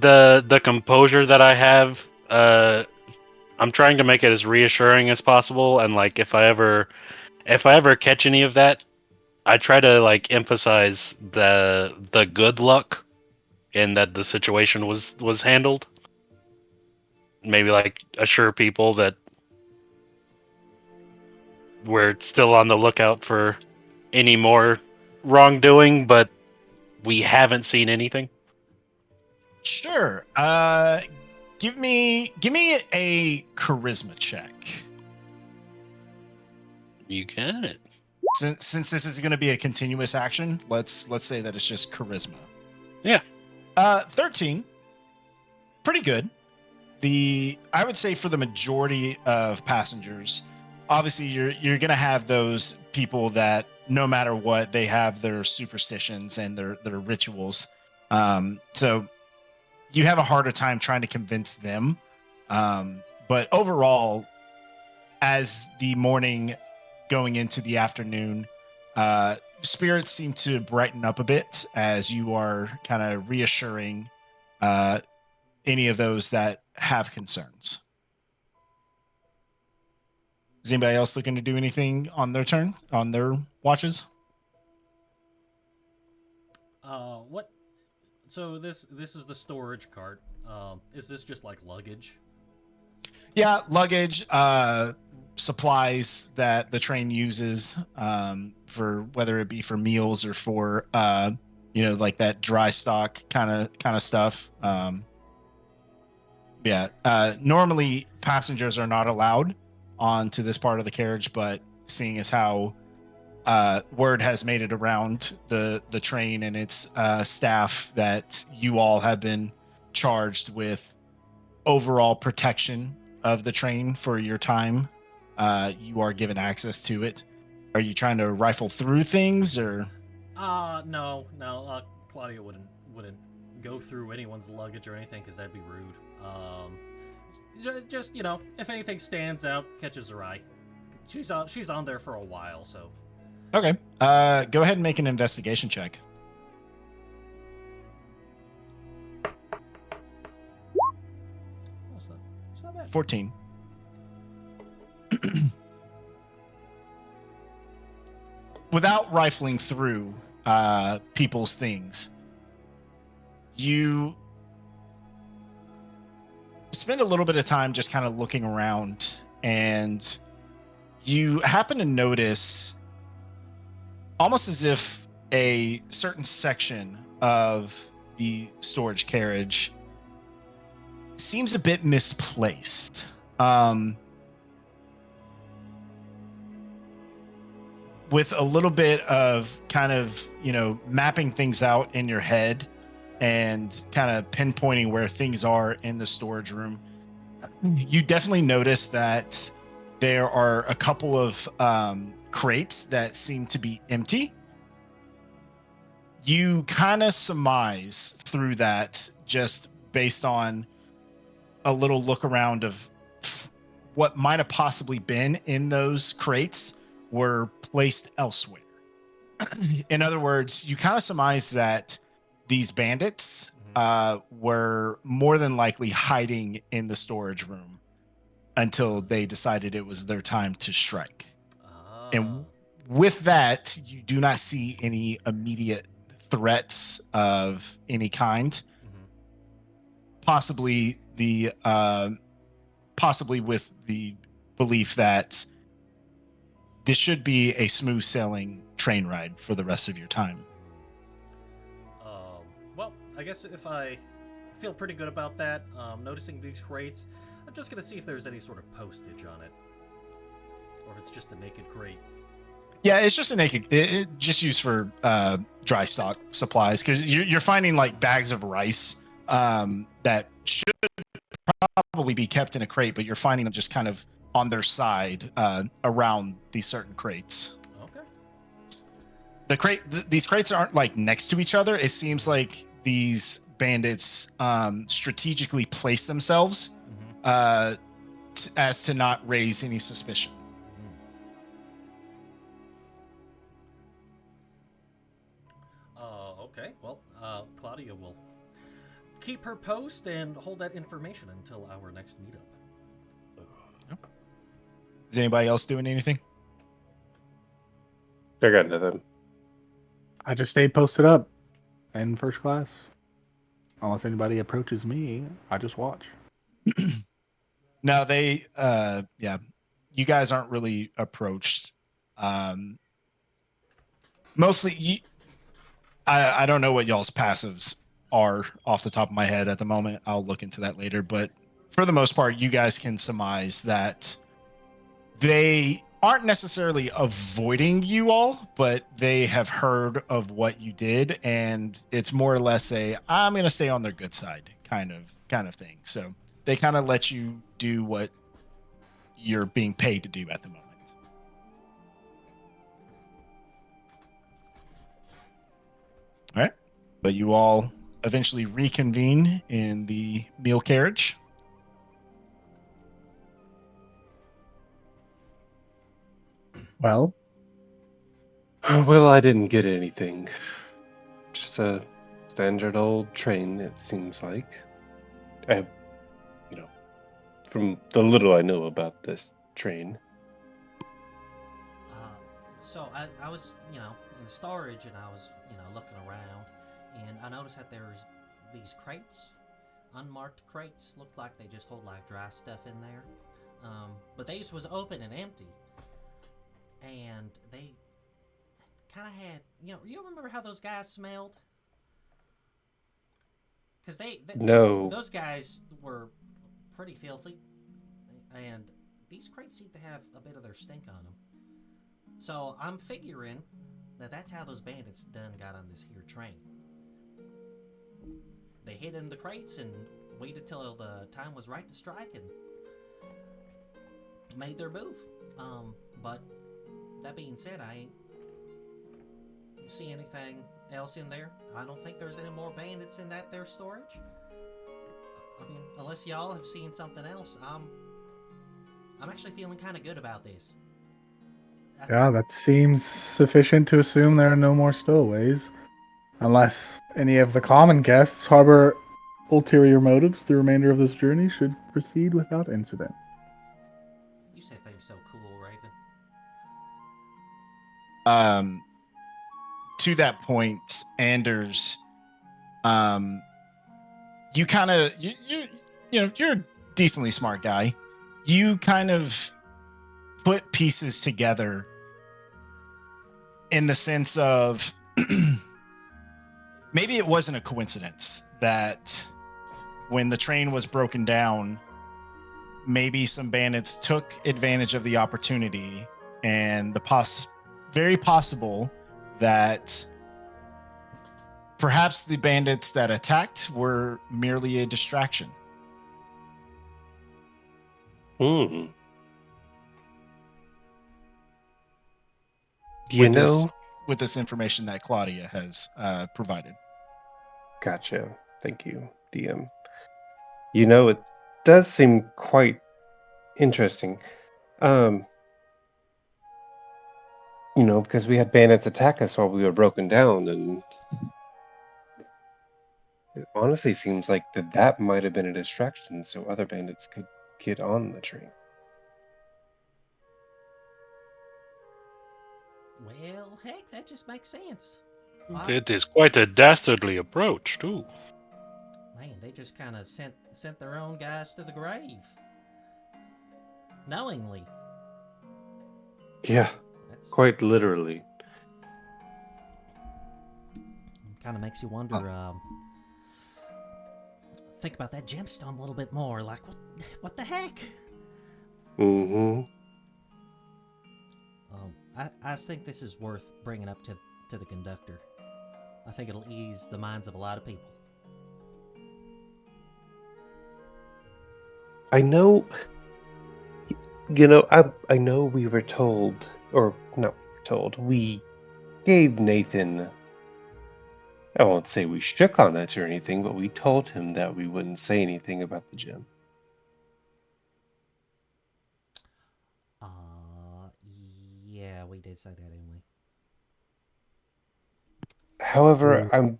the composure that I have, I'm trying to make it as reassuring as possible, and like if I ever catch any of that, I try to like emphasize the good luck in that the situation was handled. Maybe like assure people that we're still on the lookout for any more wrongdoing, but we haven't seen anything. Sure. Give me a charisma check. You got it. Since this is going to be a continuous action, let's say that it's just charisma. Yeah. 13. Pretty good. I would say for the majority of passengers, obviously you're going to have those people that no matter what, they have their superstitions and their rituals. So you have a harder time trying to convince them. But overall, as the morning going into the afternoon, spirits seem to brighten up a bit as you are kind of reassuring any of those that have concerns. Is anybody else looking to do anything on their turn, on their watches? What? So this is the storage cart. Is this just like luggage? Yeah, luggage, supplies that the train uses for whether it be for meals or for like that dry stock kind of stuff. Normally passengers are not allowed onto this part of the carriage, but seeing as how word has made it around the train and its staff that you all have been charged with overall protection of the train for your time, you are given access to it. Are you trying to rifle through things, or? No. Claudia wouldn't go through anyone's luggage or anything because that'd be rude. Just if anything stands out, catches her eye. She's on there for a while, so. Okay. Go ahead and make an investigation check. It's not bad. 14. Without rifling through people's things, you spend a little bit of time just kind of looking around, and you happen to notice almost as if a certain section of the storage carriage seems a bit misplaced. With a little bit of kind of, mapping things out in your head and kind of pinpointing where things are in the storage room, you definitely notice that there are a couple of crates that seem to be empty. You kind of surmise through that just based on a little look around of what might have possibly been in those crates were placed elsewhere. In other words, you kind of surmise that these bandits were more than likely hiding in the storage room until they decided it was their time to strike. And with that, you do not see any immediate threats of any kind. Possibly with the belief that this should be a smooth sailing train ride for the rest of your time. Well, I guess if I feel pretty good about that, noticing these crates, I'm just going to see if there's any sort of postage on it. Or if it's just a naked crate. Yeah, it's just a naked, it just used for dry stock supplies, because you're finding like bags of rice that should probably be kept in a crate, but you're finding them just kind of on their side around these certain crates. Okay. These crates aren't like next to each other. It seems like these bandits strategically place themselves as to not raise any suspicion. Okay. Well, Claudia will keep her post and hold that information until our next meetup. Is anybody else doing anything? I got nothing. I just stay posted up in first class. Unless anybody approaches me, I just watch. No, they, you guys aren't really approached. Mostly, I don't know what y'all's passives are off the top of my head at the moment. I'll look into that later. But for the most part, you guys can surmise that they aren't necessarily avoiding you all, but they have heard of what you did, and it's more or less I'm going to stay on their good side kind of thing. So they kind of let you do what you're being paid to do at the moment. All right. But you all eventually reconvene in the meal carriage. Well, Well, I didn't get anything. Just a standard old train, it seems like. I, you know, from the little I know about this train. So I was, in the storage and I was, looking around, and I noticed that there's these crates, unmarked crates. Looked like they just hold like dry stuff in there. But these was open and empty, and they kind of had, you remember how those guys smelled? Because No. those guys were pretty filthy, and these crates seem to have a bit of their stink on them. So I'm figuring that that's how those bandits done got on this here train. They hid in the crates and waited till the time was right to strike and made their move. But that being said, I ain't see anything else in there. I don't think there's any more bandits in that there storage. I mean, unless y'all have seen something else, I'm actually feeling kind of good about this. yeah, that seems sufficient to assume there are no more stowaways. Unless any of the common guests harbor ulterior motives, the remainder of this journey should proceed without incident. You say things so cool, Raven. To that point, Anders, you kind of you're a decently smart guy. You kind of put pieces together in the sense of maybe it wasn't a coincidence that when the train was broken down, maybe some bandits took advantage of the opportunity, and very possible that perhaps the bandits that attacked were merely a distraction. Hmm. With this information that Claudia has provided. Gotcha. Thank you, DM. It does seem quite interesting. Because we had bandits attack us while we were broken down, and it honestly seems like that might have been a distraction so other bandits could get on the train. Well, heck, that just makes sense. It is quite a dastardly approach, too. Man, they just kind of sent their own guys to the grave. Knowingly. Yeah, That's quite literally. kind of makes you wonder, think about that gemstone a little bit more. Like, what the heck? Mm-hmm. I think this is worth bringing up to the conductor. I think it'll ease the minds of a lot of people. I know. I know we were told, or not told. We gave Nathan. I won't say we shook on it or anything, but we told him that we wouldn't say anything about the gem. Yeah, we did say that, didn't we? However,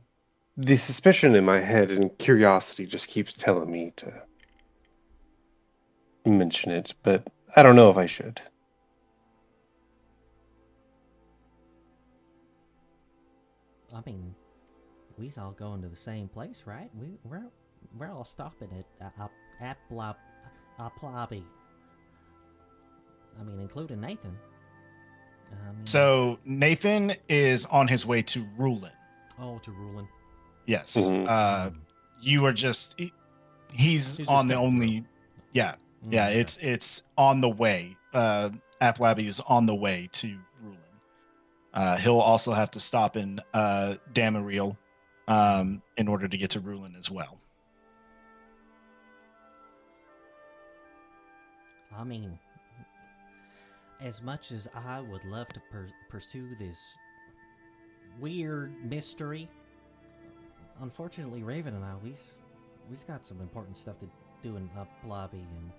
the suspicion in my head and curiosity just keeps telling me to mention it, but I don't know if I should. I mean, we's all going to the same place, right? We're all stopping at Aplabi. I mean, including Nathan. So Nathan is on his way to Rulin. Oh, to Rulin. Yes. Mhm. You are just he's on the only yeah. Yeah, it's on the way. Aplabi is on the way to Rulin. He'll also have to stop in Damariel in order to get to Rulin as well. I mean, as much as I would love to pursue this weird mystery, unfortunately, Raven and I, we've got some important stuff to do in Lobby, and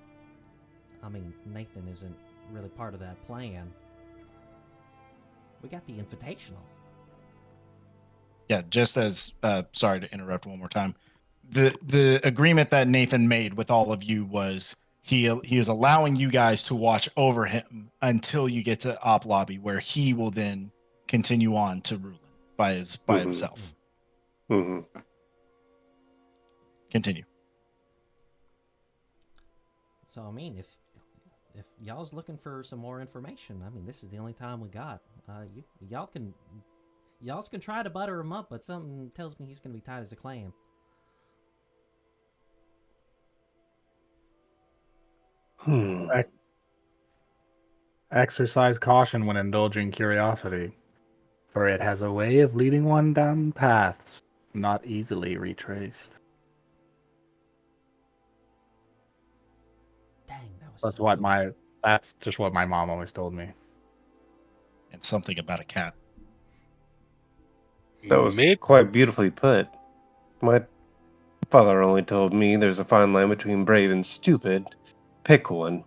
I mean, Nathan isn't really part of that plan. We got the invitational. Yeah, just as sorry to interrupt one more time. The agreement that Nathan made with all of you was he is allowing you guys to watch over him until you get to Op Lobby, where he will then continue on to Rulin by himself. Mm-hmm. Continue. So I mean, if y'all's looking for some more information, I mean, this is the only time we got. Y'all can try to butter him up, but something tells me he's gonna be tight as a clam. Exercise caution when indulging curiosity, for it has a way of leading one down paths not easily retraced. Dang, that was. That's so what good. That's just what my mom always told me. And something about a cat. That was Maybe quite beautifully put. My father only told me there's a fine line between brave and stupid. Pick one.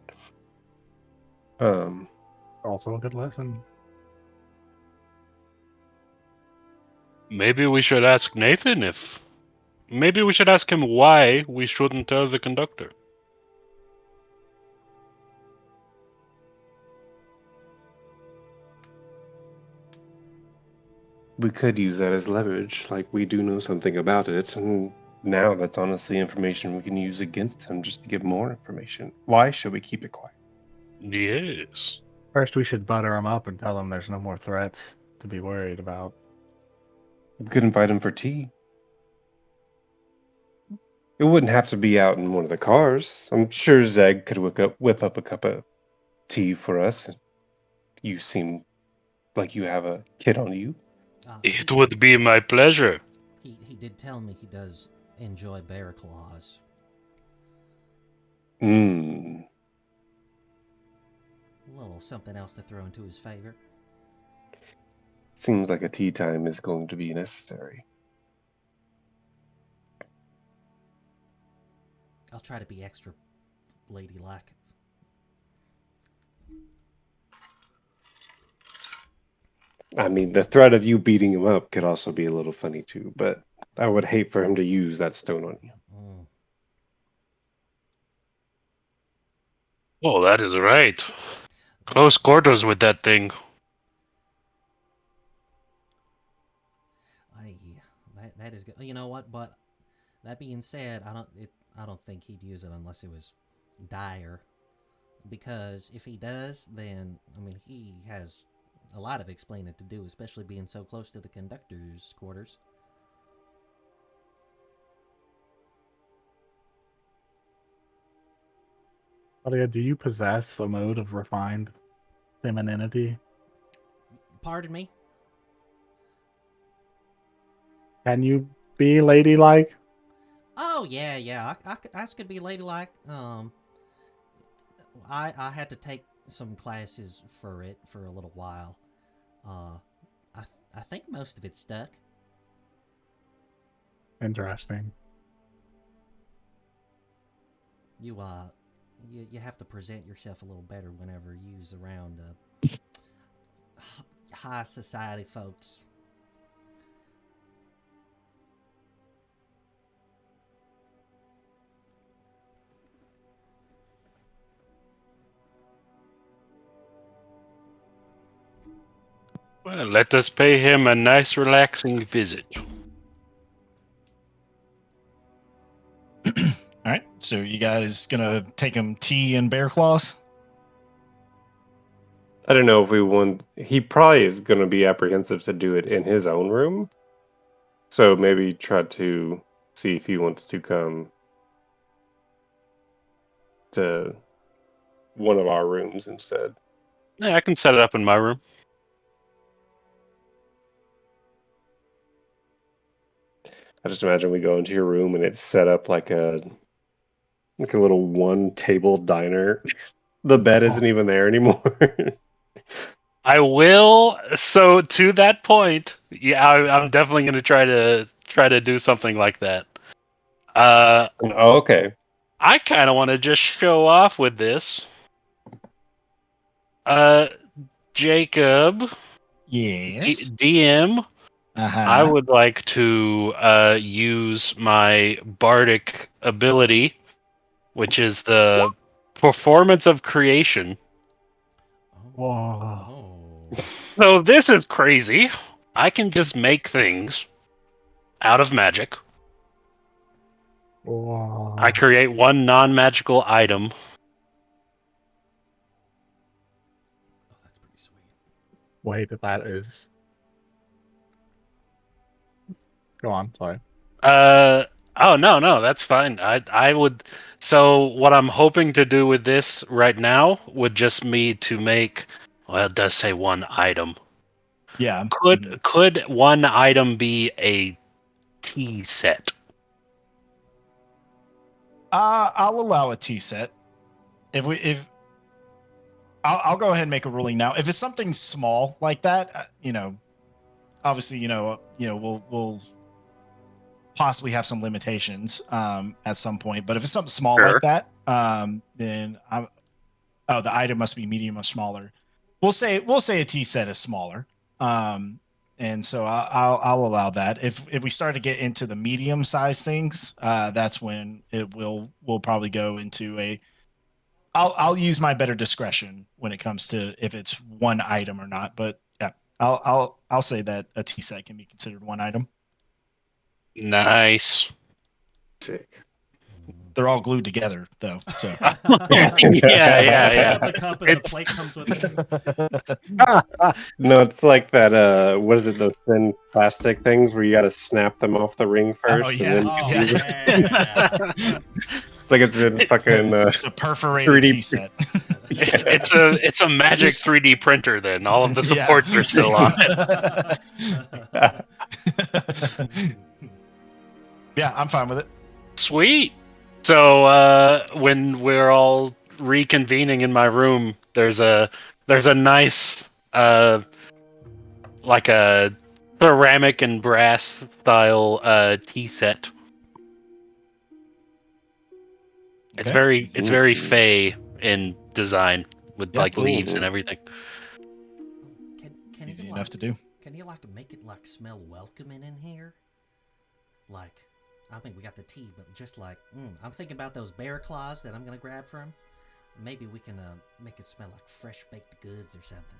Also a good lesson. we should ask Nathan if. Maybe we should ask him why we shouldn't tell the conductor. We could use that as leverage, like we do know something about it, and now that's honestly information we can use against him just to give more information. Why should we keep it quiet? Yes. First, we should butter him up and tell him there's no more threats to be worried about. We could invite him for tea. It wouldn't have to be out in one of the cars. I'm sure Zeg could whip up a cup of tea for us. You seem like you have a kid on you. It would be my pleasure. He did tell me he does enjoy bear claws. Mmm. A little something else to throw into his favor. Seems like a tea time is going to be necessary. I'll try to be extra ladylike. I mean, the threat of you beating him up could also be a little funny too, but I would hate for him to use that stone on you. Mm. Oh, that is right. Close quarters with that thing. That is good. You know what? But that being said, I don't think he'd use it unless it was dire. Because if he does, then I mean he has a lot of explaining to do, especially being so close to the conductor's quarters. Claudia, do you possess a mode of refined femininity? Pardon me? Can you be ladylike? Oh yeah. I could be ladylike. I had to take some classes for it for a little while. I think most of it stuck. Interesting. You have to present yourself a little better whenever you's around high society folks. Well, let us pay him a nice, relaxing visit. All right. So you guys gonna take him tea and bear claws? I don't know if we want. He probably is going to be apprehensive to do it in his own room. So maybe try to see if he wants to come to one of our rooms instead. Yeah, I can set it up in my room. I just imagine we go into your room and it's set up like a little one table diner. The bed isn't even there anymore. I will. So to that point, yeah, I'm definitely going to try to do something like that. Oh, okay. I kind of want to just show off with this. Jacob, Yes. DM, Uh-huh. I would like to use my bardic ability, which is the performance of creation. Whoa. Oh. So this is crazy. I can just make things out of magic. Whoa. I create one non-magical item. Oh, that's pretty sweet. Wait, that is. Go on. Sorry. Oh no, that's fine. I would. So what I'm hoping to do with this right now would just me to make. Well, it does say one item. Yeah. Could one item be a tea set? I'll allow a tea set. If I'll go ahead and make a ruling now. If it's something small like that, obviously, we'll possibly have some limitations at some point. But if it's something small Sure. like that, then the item must be medium or smaller. We'll say a tea set is smaller. And so I'll allow that. If we start to get into the medium size things, that's when we'll probably go into a. I'll use my better discretion when it comes to if it's one item or not. But yeah, I'll say that a tea set can be considered one item. Nice. Sick. They're all glued together though. So yeah. Pick up the cup and the It's- plate comes with it. No, it's like that. What is it? Those thin plastic things where you got to snap them off the ring first. Oh, and yeah. then Oh, use it. yeah. It's like it's been fucking. it's a perforated 3D tea set. It's a magic 3D printer. Then all of the Yeah. supports are still on it. Yeah, I'm fine with it. Sweet. So when we're all reconvening in my room, there's a nice like a ceramic and brass style tea set. It's Okay. very fey in design with Yeah. like leaves and everything. Can Easy you, enough to do. Can you make it smell welcoming in here? Like, I mean, we got the tea, but just I'm thinking about those bear claws that I'm gonna grab from. Maybe we can make it smell like fresh baked goods or something.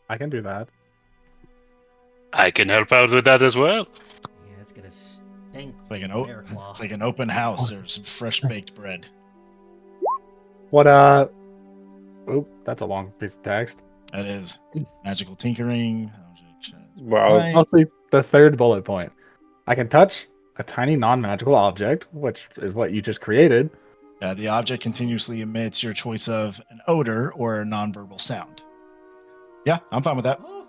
I can do that. I can help out with that as well. Yeah, it's gonna stink. It's like an bear claw. it's like an open house. There's fresh baked bread. What Oop, that's a long piece of text. That is magical tinkering. Well, Right. Mostly the third bullet point. I can touch a tiny non-magical object, which is what you just created. The object continuously emits your choice of an odor or a nonverbal sound. Yeah, I'm fine with that. Oh,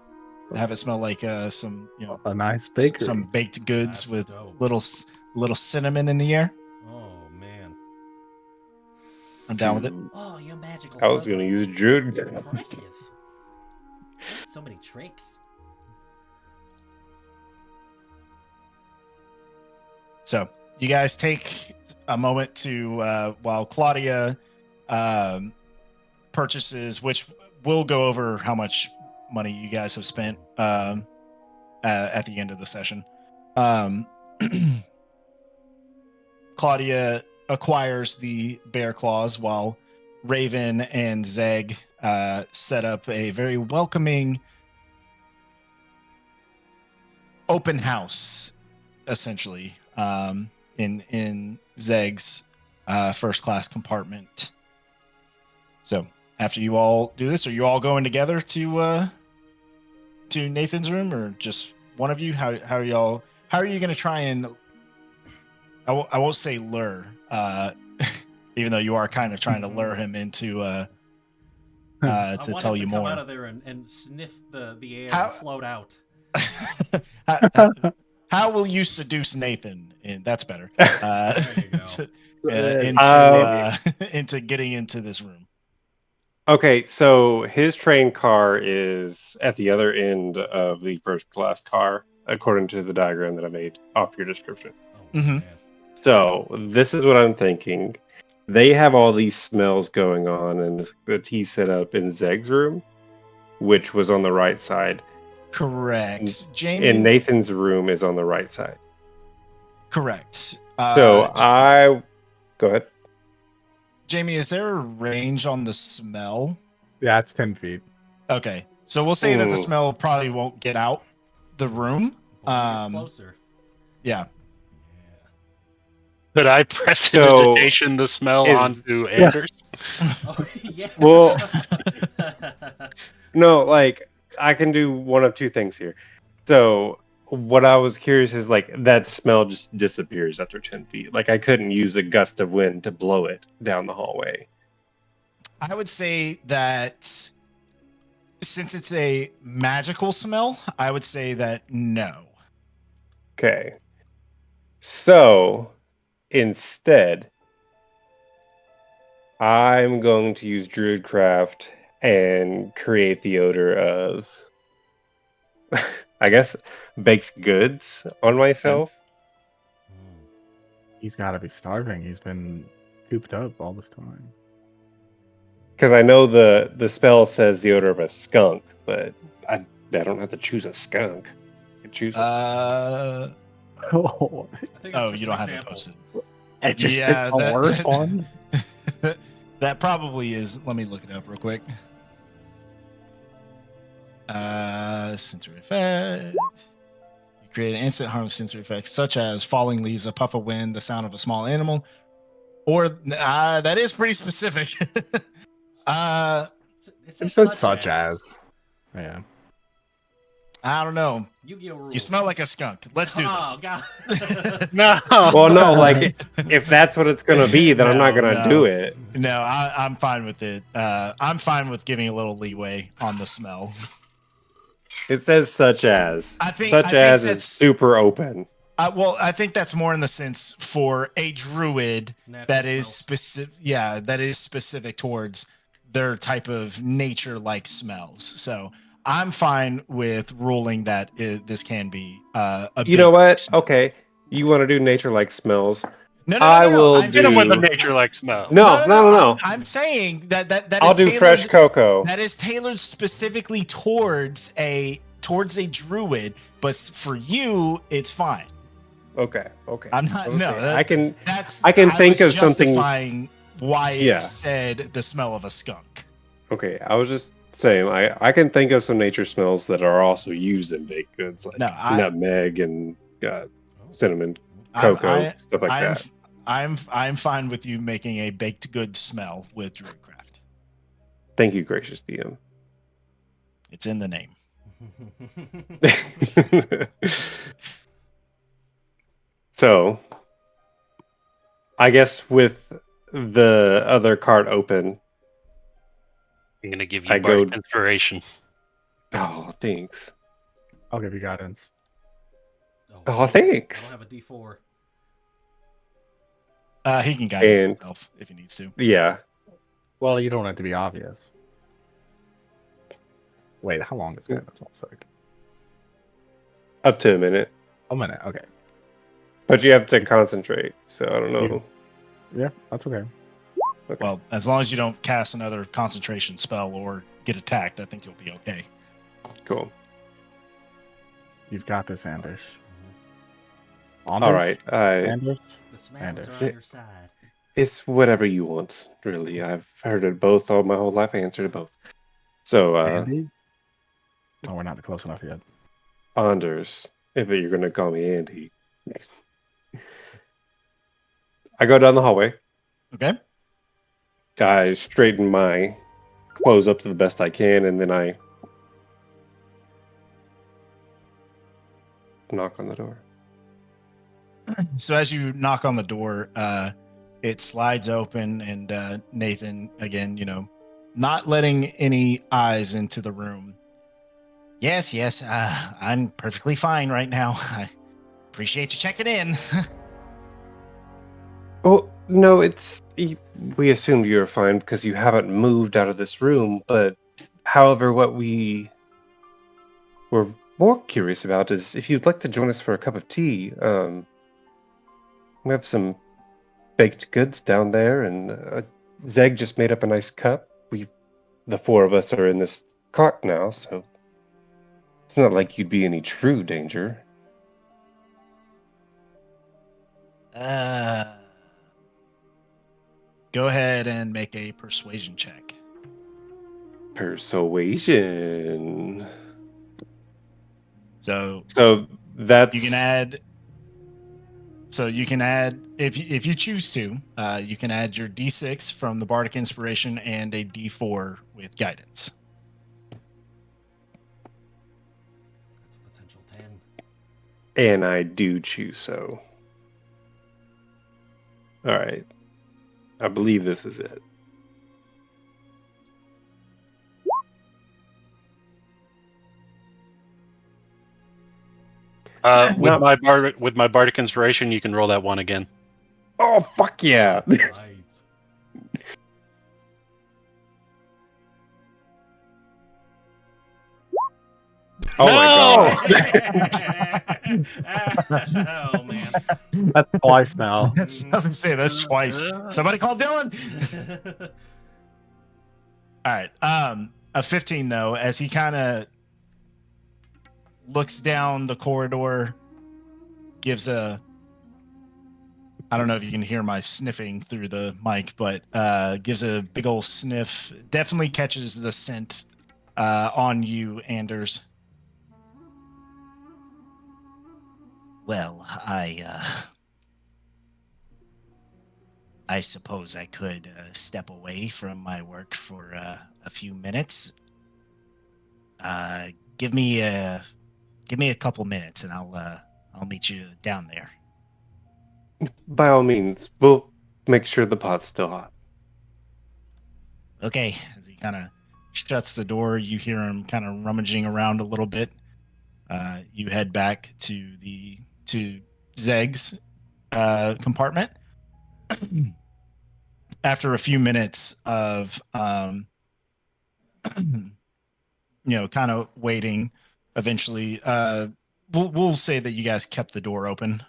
Have it smell like some A nice bakery. some baked goods That's with dope. little cinnamon in the air. oh man. I'm down with it. Oh, you're magical. I was folk. gonna use Druid. Impressive. So many tricks. So you guys take a moment to while Claudia purchases, which we'll go over how much money you guys have spent at the end of the session. Claudia acquires the bear claws while Raven and Zeg set up a very welcoming open house, essentially, in Zeg's first class compartment. So after you all do this, are you all going together to Nathan's room, or just one of you? How are y'all? How are you going to try and? I won't say lure, even though you are kind of trying to lure him into I to want tell him you to come more. out of there and sniff the air How- and float out. How will you seduce Nathan? And that's better. There you go. Into getting into this room. Okay, so his train car is at the other end of the first class car, according to the diagram that I made off your description. Oh, Mhm. man. So this is what I'm thinking. They have all these smells going on, and the tea set up in Zeg's room. which was on the right side, Correct. Jamie. and Nathan's room is on the right side. Correct. So go ahead. Jamie, is there a range on the smell? Yeah, it's 10 feet. Okay, so we'll say that the Ooh. smell probably won't get out the room. It's closer. Yeah. Could I So, prestidigitation the smell is- onto Anders? Oh, yeah. Well, no, like I can do one of two things here. So what I was curious is like that smell just disappears after 10 feet. Like I couldn't use a gust of wind to blow it down the hallway. I would say that since it's a magical smell, I would say that no. Okay. So instead, I'm going to use Druidcraft and create the odor of, I guess, baked goods on myself. He's got to be starving. He's been cooped up all this time. Because I know the spell says the odor of a skunk, but I don't have to choose a skunk. I can choose. Uh Oh, I think oh, that's you just don't an have it example. posted. it's just Yeah, a worse one. That probably is. Let me look it up real quick. Sensory effect. You create an instant harm sensory effect, such as falling leaves, a puff of wind, the sound of a small animal, or that is pretty specific. It It says such as. Yeah. I don't know. Yu-Gi-Oh rules. You smell like a skunk. Let's do Oh this. God. No. Well, no, like if that's what it's gonna be, then I'm not No, gonna no. do it. No, I'm fine with it. I'm fine with giving a little leeway on the smell. It says such as. I think Such as is that's super open. well. I think that's more in the sense for a druid Natural that is smell. specific. Yeah, that is specific towards their type of nature-like smells. So I'm fine with ruling that this can be a. You know big what? smell. Okay, you want to do nature-like smells? No, I will I'm do- Hit him with a saying- nature-like smell. No. I'm saying that I'll is do tailored, fresh cocoa. That is tailored specifically towards a druid, but for you, it's fine. Okay. I'm not. Okay. No, I can. That's. I can think was of something- justifying why Yeah. it said the smell of a skunk. Okay, I was just saying. I can think of some nature smells that are also used in baked goods, like No, nutmeg and cinnamon, I'm- cocoa, stuff like that. I'm fine with you making a baked good smell with Druidcraft. Thank you, gracious DM. It's in the name. So, I guess with the other card open, I'm gonna give I you bardic go- inspiration. oh, thanks. I'll give you guidance. Oh, thanks. I don't have a D4. He can guide And- himself if he needs to. Yeah, Well, you don't want it to be obvious. Wait, how long is guidance? 1 sec. up to a minute, A minute. Okay. but you have to concentrate. So I don't know. Yeah, that's okay. Well, as long as you don't cast another concentration spell or get attacked, I think you'll be okay. Cool. You've got this, Anders. All right. Anders? The smells Anders. are on your side. It's whatever you want, really. I've heard it both all my whole life. I answered it both. So, Andy? Oh, we're not close enough yet. Anders, if you're gonna call me Andy. I go down the hallway. Okay. I straighten my clothes up to the best I can, and then I knock on the door. So as you knock on the door, it slides open, and Nathan, again, not letting any eyes into the room. Yes, I'm perfectly fine right now. I appreciate you checking in. Oh, no, we assumed you were fine because you haven't moved out of this room, but however, what we were more curious about is if you'd like to join us for a cup of tea. We have some baked goods down there, and Zeg just made up a nice cup. The 4 of us are in this caught now, so it's not like you'd be any true danger. Go ahead and make a persuasion check. Persuasion. So that's you can add. So you can add if you choose to. You can add your D6 from the Bardic Inspiration and a D4 with guidance. That's a potential 10. and I do choose so. All right. I believe this is it. With my bardic inspiration, you can roll that one again. Oh, fuck yeah. Right. Oh my god. Oh man. That's twice now. I was gonna say that's twice. Somebody call Dylan. All right. A 15 though, as he kind of looks down the corridor, gives a. I don't know if you can hear my sniffing through the mic, but gives a big old sniff. Definitely catches the scent on you, Anders. Well, I suppose I could step away from my work for a few minutes. Give me a couple minutes, and I'll meet you down there. By all means, we'll make sure the pot's still hot. Okay. As he kind of shuts the door, you hear him kind of rummaging around a little bit. You head back to Zeg's compartment. After a few minutes of kind of waiting, eventually we'll say that you guys kept the door open.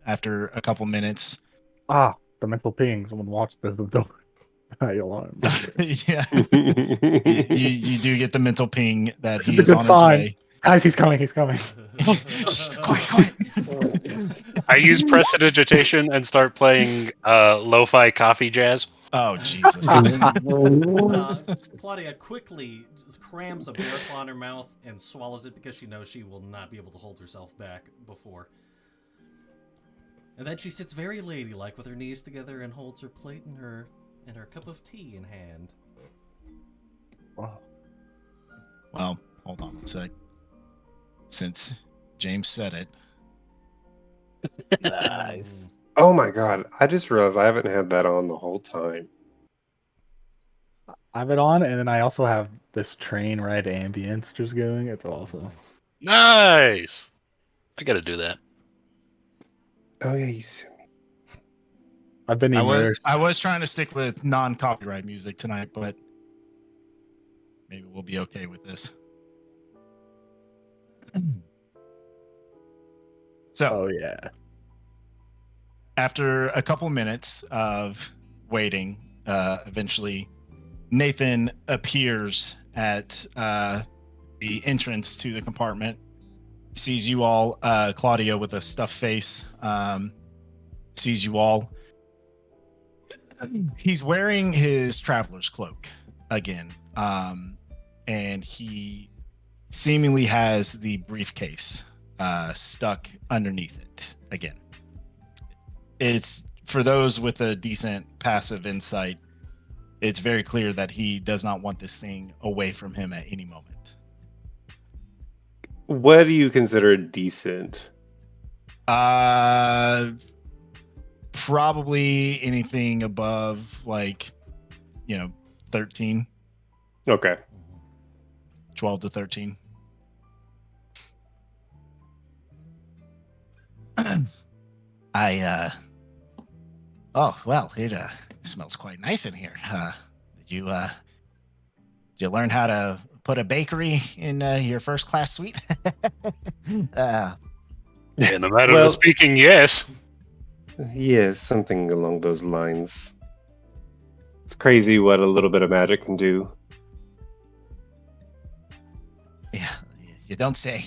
After a couple minutes, The mental ping. Someone watched this the door. High alarm. yeah, you do get the mental ping that This is he a is good on sign. his way. Guys, he's coming. He's coming. Quiet. I use prestidigitation and start playing lo-fi coffee jazz. Oh Jesus! Claudia quickly crams a bear claw in her mouth and swallows it because she knows she will not be able to hold herself back before. And then she sits very ladylike with her knees together and holds her plate and her cup of tea in hand. Wow. Well, hold on a sec. Since James said it, Nice. Oh my god, I just realized I haven't had that on the whole time. I have it on, and then I also have this train ride ambience just going. It's awesome. Nice. I gotta do that. Oh yeah, you sent me. I've been immersed. I was trying to stick with non-copyright music tonight, but maybe we'll be okay with this. So, Oh yeah. after a couple minutes of waiting, eventually Nathan appears at the entrance to the compartment. Sees you all, Claudia with a stuffed face. Sees you all. He's wearing his traveler's cloak again, and he seemingly has the briefcase stuck underneath it again. It's for those with a decent passive insight. It's very clear that he does not want this thing away from him at any moment. What do you consider decent? Probably anything above 13, Okay. 12 to 13. Oh well, it smells quite nice in here. Did you learn how to put a bakery in your first class suite? In the matter Well- of speaking, yes. Yes, something along those lines. It's crazy what a little bit of magic can do. you don't say.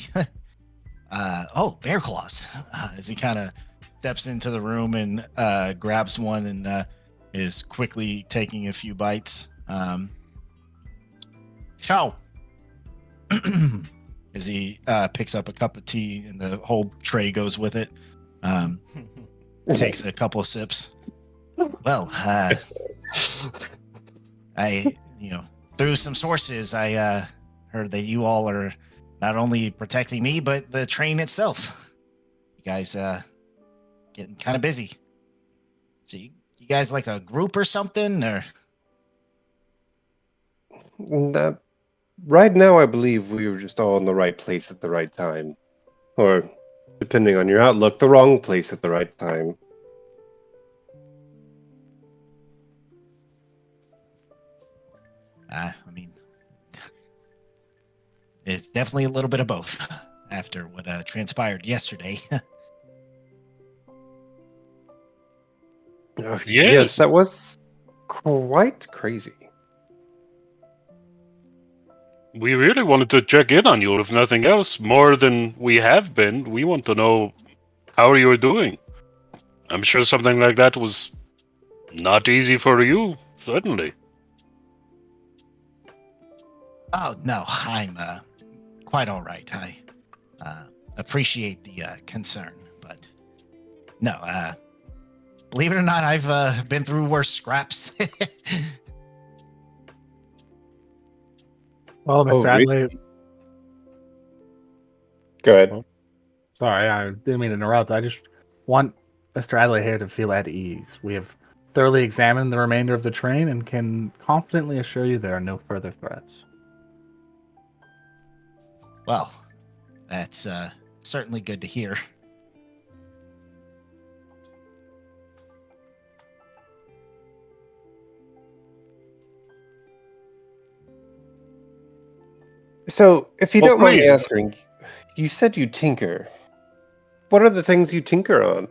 Oh, bear claws. As he kind of steps into the room and grabs one and is quickly taking a few bites. Ciao. As he picks up a cup of tea and the whole tray goes with it. Takes a couple of sips. Well, through some sources, I heard that you all are not only protecting me, but the train itself. You guys getting kind of busy. So you guys like a group or something, or? Right now, I believe we were just all in the right place at the right time. Or, depending on your outlook, the wrong place at the right time. I mean, it's definitely a little bit of both after what transpired yesterday. Yes, that was quite crazy. We really wanted to check in on you, if nothing else, more than we have been. We want to know how you were doing. I'm sure something like that was not easy for you, certainly. Oh, no, I'm quite all right. I appreciate the concern, but no, believe it or not, I've been through worse scraps. Well, Mr. really? Adley, Go ahead. sorry, I didn't mean to interrupt. I just want Mr. Adley here to feel at ease. We have thoroughly examined the remainder of the train and can confidently assure you there are no further threats. Well, that's certainly good to hear. So, if you Well, don't mind me please. asking, you said you tinker. What are the things you tinker on?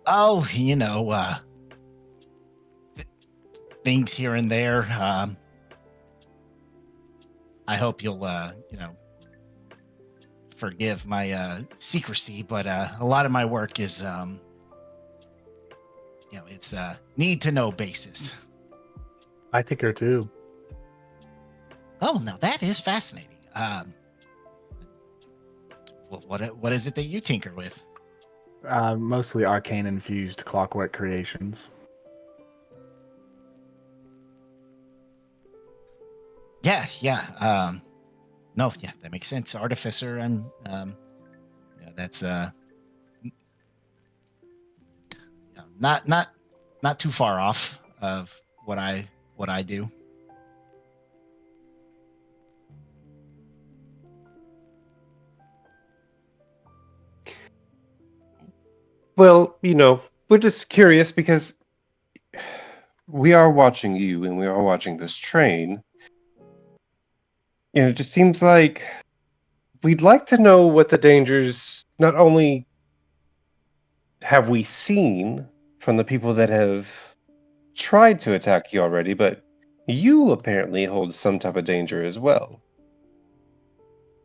Oh, things here and there. I hope you'll, forgive my secrecy, but a lot of my work is, it's need to know basis. I tinker too. Oh, now that is fascinating. What is it that you tinker with? Mostly arcane infused clockwork creations. Yeah. No, yeah, that makes sense. Artificer, and that's not too far off of what I do. Well, we're just curious because we are watching you and we are watching this train. It just seems like we'd like to know what the dangers not only have we seen from the people that have tried to attack you already, but you apparently hold some type of danger as well.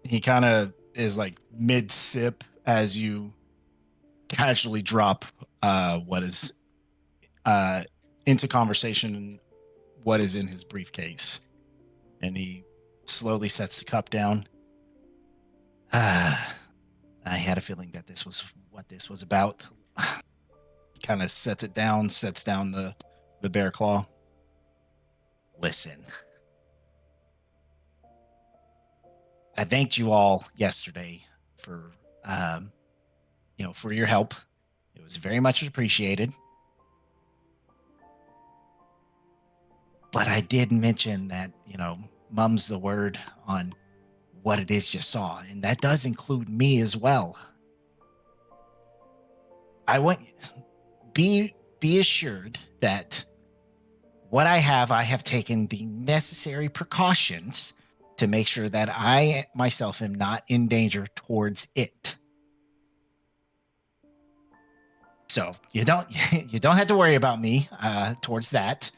He kind of is like mid sip as you casually drop what is into conversation what is in his briefcase, and he slowly sets the cup down. I had a feeling that this was what this was about. He kind of sets down the bear claw. Listen, I thanked you all yesterday for for your help. It was very much appreciated. But I did mention that, mum's the word on what it is you saw, and that does include me as well. I want be assured that what I have taken the necessary precautions to make sure that I myself am not in danger towards it. So you don't have to worry about me towards that.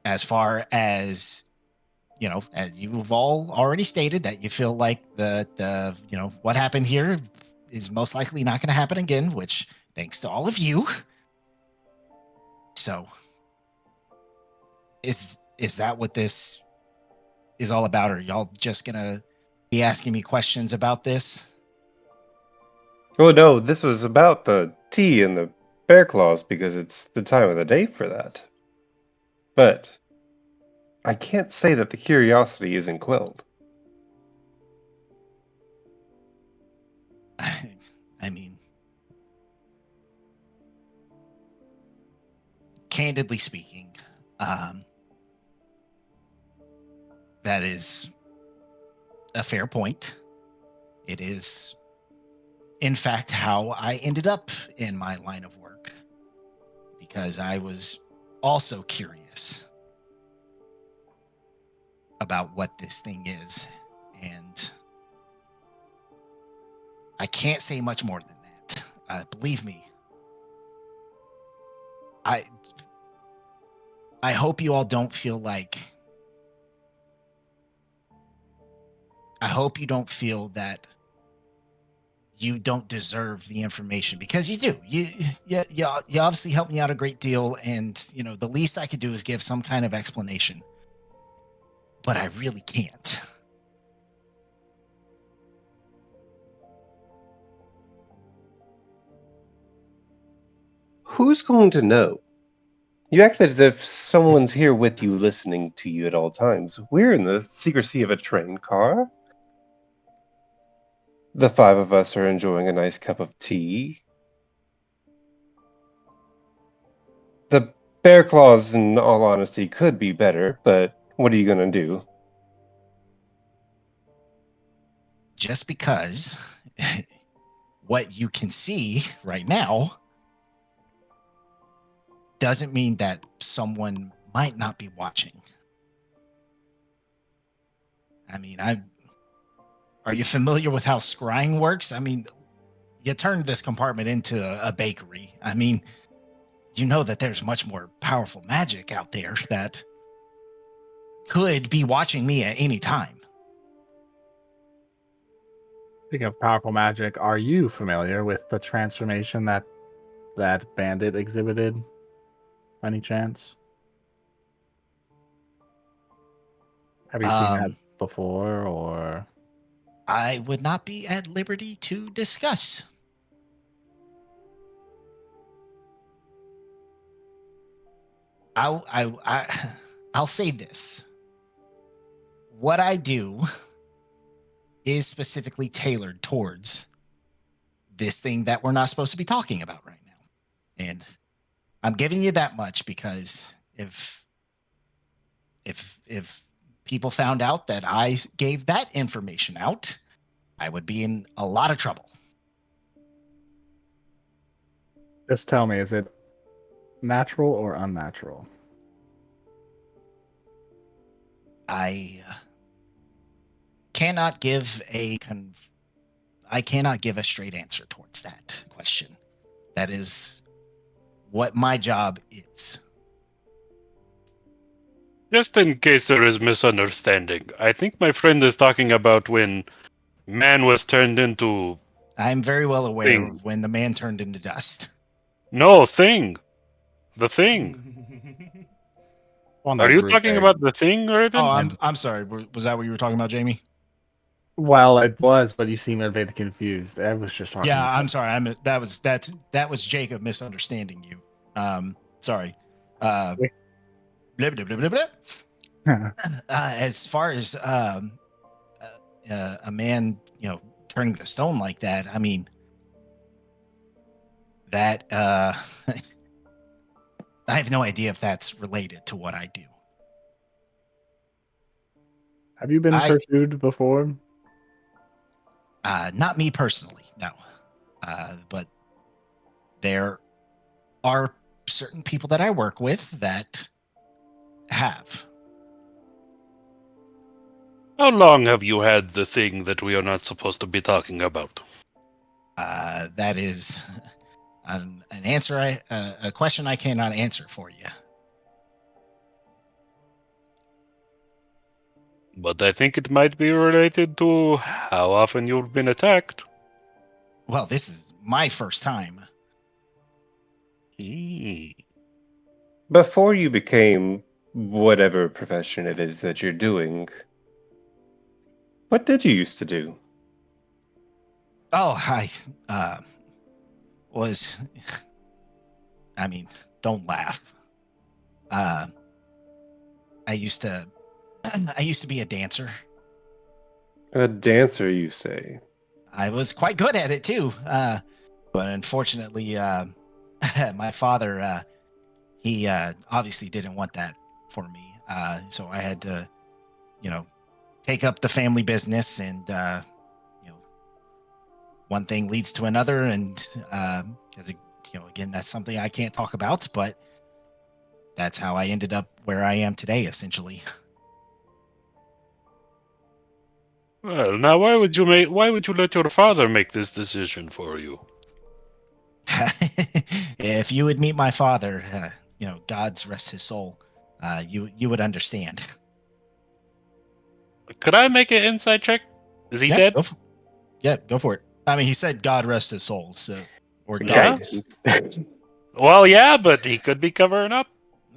as far as as you've all already stated that you feel like the what happened here is most likely not going to happen again, which thanks to all of you. So is that what this is all about? Or are y'all just gonna be asking me questions about this? Oh no, this was about the tea and the bear claws because it's the time of the day for that. But I can't say that the curiosity isn't quelled. I mean, candidly speaking, that is a fair point. It is, in fact, how I ended up in my line of work, because I was also curious about what this thing is, and I can't say much more than that. Believe me, I hope you all don't feel like, I hope you don't feel that you don't deserve the information, because you do. You obviously helped me out a great deal, and the least I could do is give some kind of explanation. But I really can't. Who's going to know? You act as if someone's here with you listening to you at all times. We're in the secrecy of a train car. The five of us are enjoying a nice cup of tea. The bear claws, in all honesty, could be better, but what are you gonna do? Just because what you can see right now doesn't mean that someone might not be watching. I mean, are you familiar with how scrying works? I mean, you turned this compartment into a bakery. I mean, you know that there's much more powerful magic out there that could be watching me at any time. Speaking of powerful magic, are you familiar with the transformation that bandit exhibited? By any chance? Have you seen that before, or? I would not be at liberty to discuss. I'll say this. What I do is specifically tailored towards this thing that we're not supposed to be talking about right now. And I'm giving you that much because if people found out that I gave that information out, I would be in a lot of trouble. Just tell me, is it natural or unnatural? I cannot give a straight answer towards that question. That is what my job is. Just in case there is misunderstanding, I think my friend is talking about when man was turned into... I'm very well aware of when the man turned into dust. No, thing. The thing. Are you talking about the thing, Raven? Oh, I'm sorry. Was that what you were talking about, Jamie? Well, it was, but you seem a bit confused. I was just talking. Yeah, I'm sorry. That was Jacob misunderstanding you. Sorry. Blah, blah, blah, blah, blah. As far as a man, turning to stone like that, I mean, that I have no idea if that's related to what I do. Have you been pursued before? Not me personally, no. But there are certain people that I work with that have. How long have you had the thing that we are not supposed to be talking about? That is an answer, a question I cannot answer for you. But I think it might be related to how often you've been attacked. Well, this is my first time. Hmm. Before you became whatever profession it is that you're doing, what did you used to do? Oh, I was. I mean, don't laugh. I used to. I used to be a dancer. A dancer, you say? I was quite good at it too. But unfortunately, my father, he obviously didn't want that for me. So I had to, take up the family business, and one thing leads to another, and as again, that's something I can't talk about, but that's how I ended up where I am today, essentially. Well, now why would you let your father make this decision for you? If you would meet my father, God's rest his soul, you would understand. Could I make an insight check? Is he dead? Go for it. I mean, he said God rest his soul, so or Yeah? God's. Well, yeah, but he could be covering up.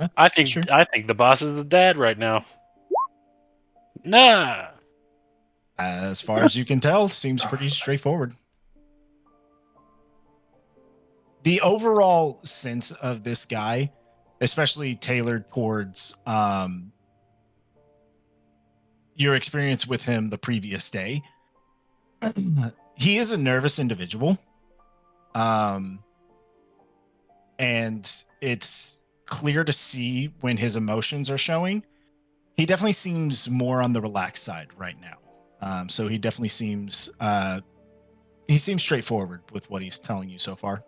Yeah, I think sure. the boss is the dad right now. Nah. As far as you can tell, seems pretty straightforward. The overall sense of this guy, especially tailored towards your experience with him the previous day, he is a nervous individual. And it's clear to see when his emotions are showing. He definitely seems more on the relaxed side right now. So he definitely seems straightforward with what he's telling you so far.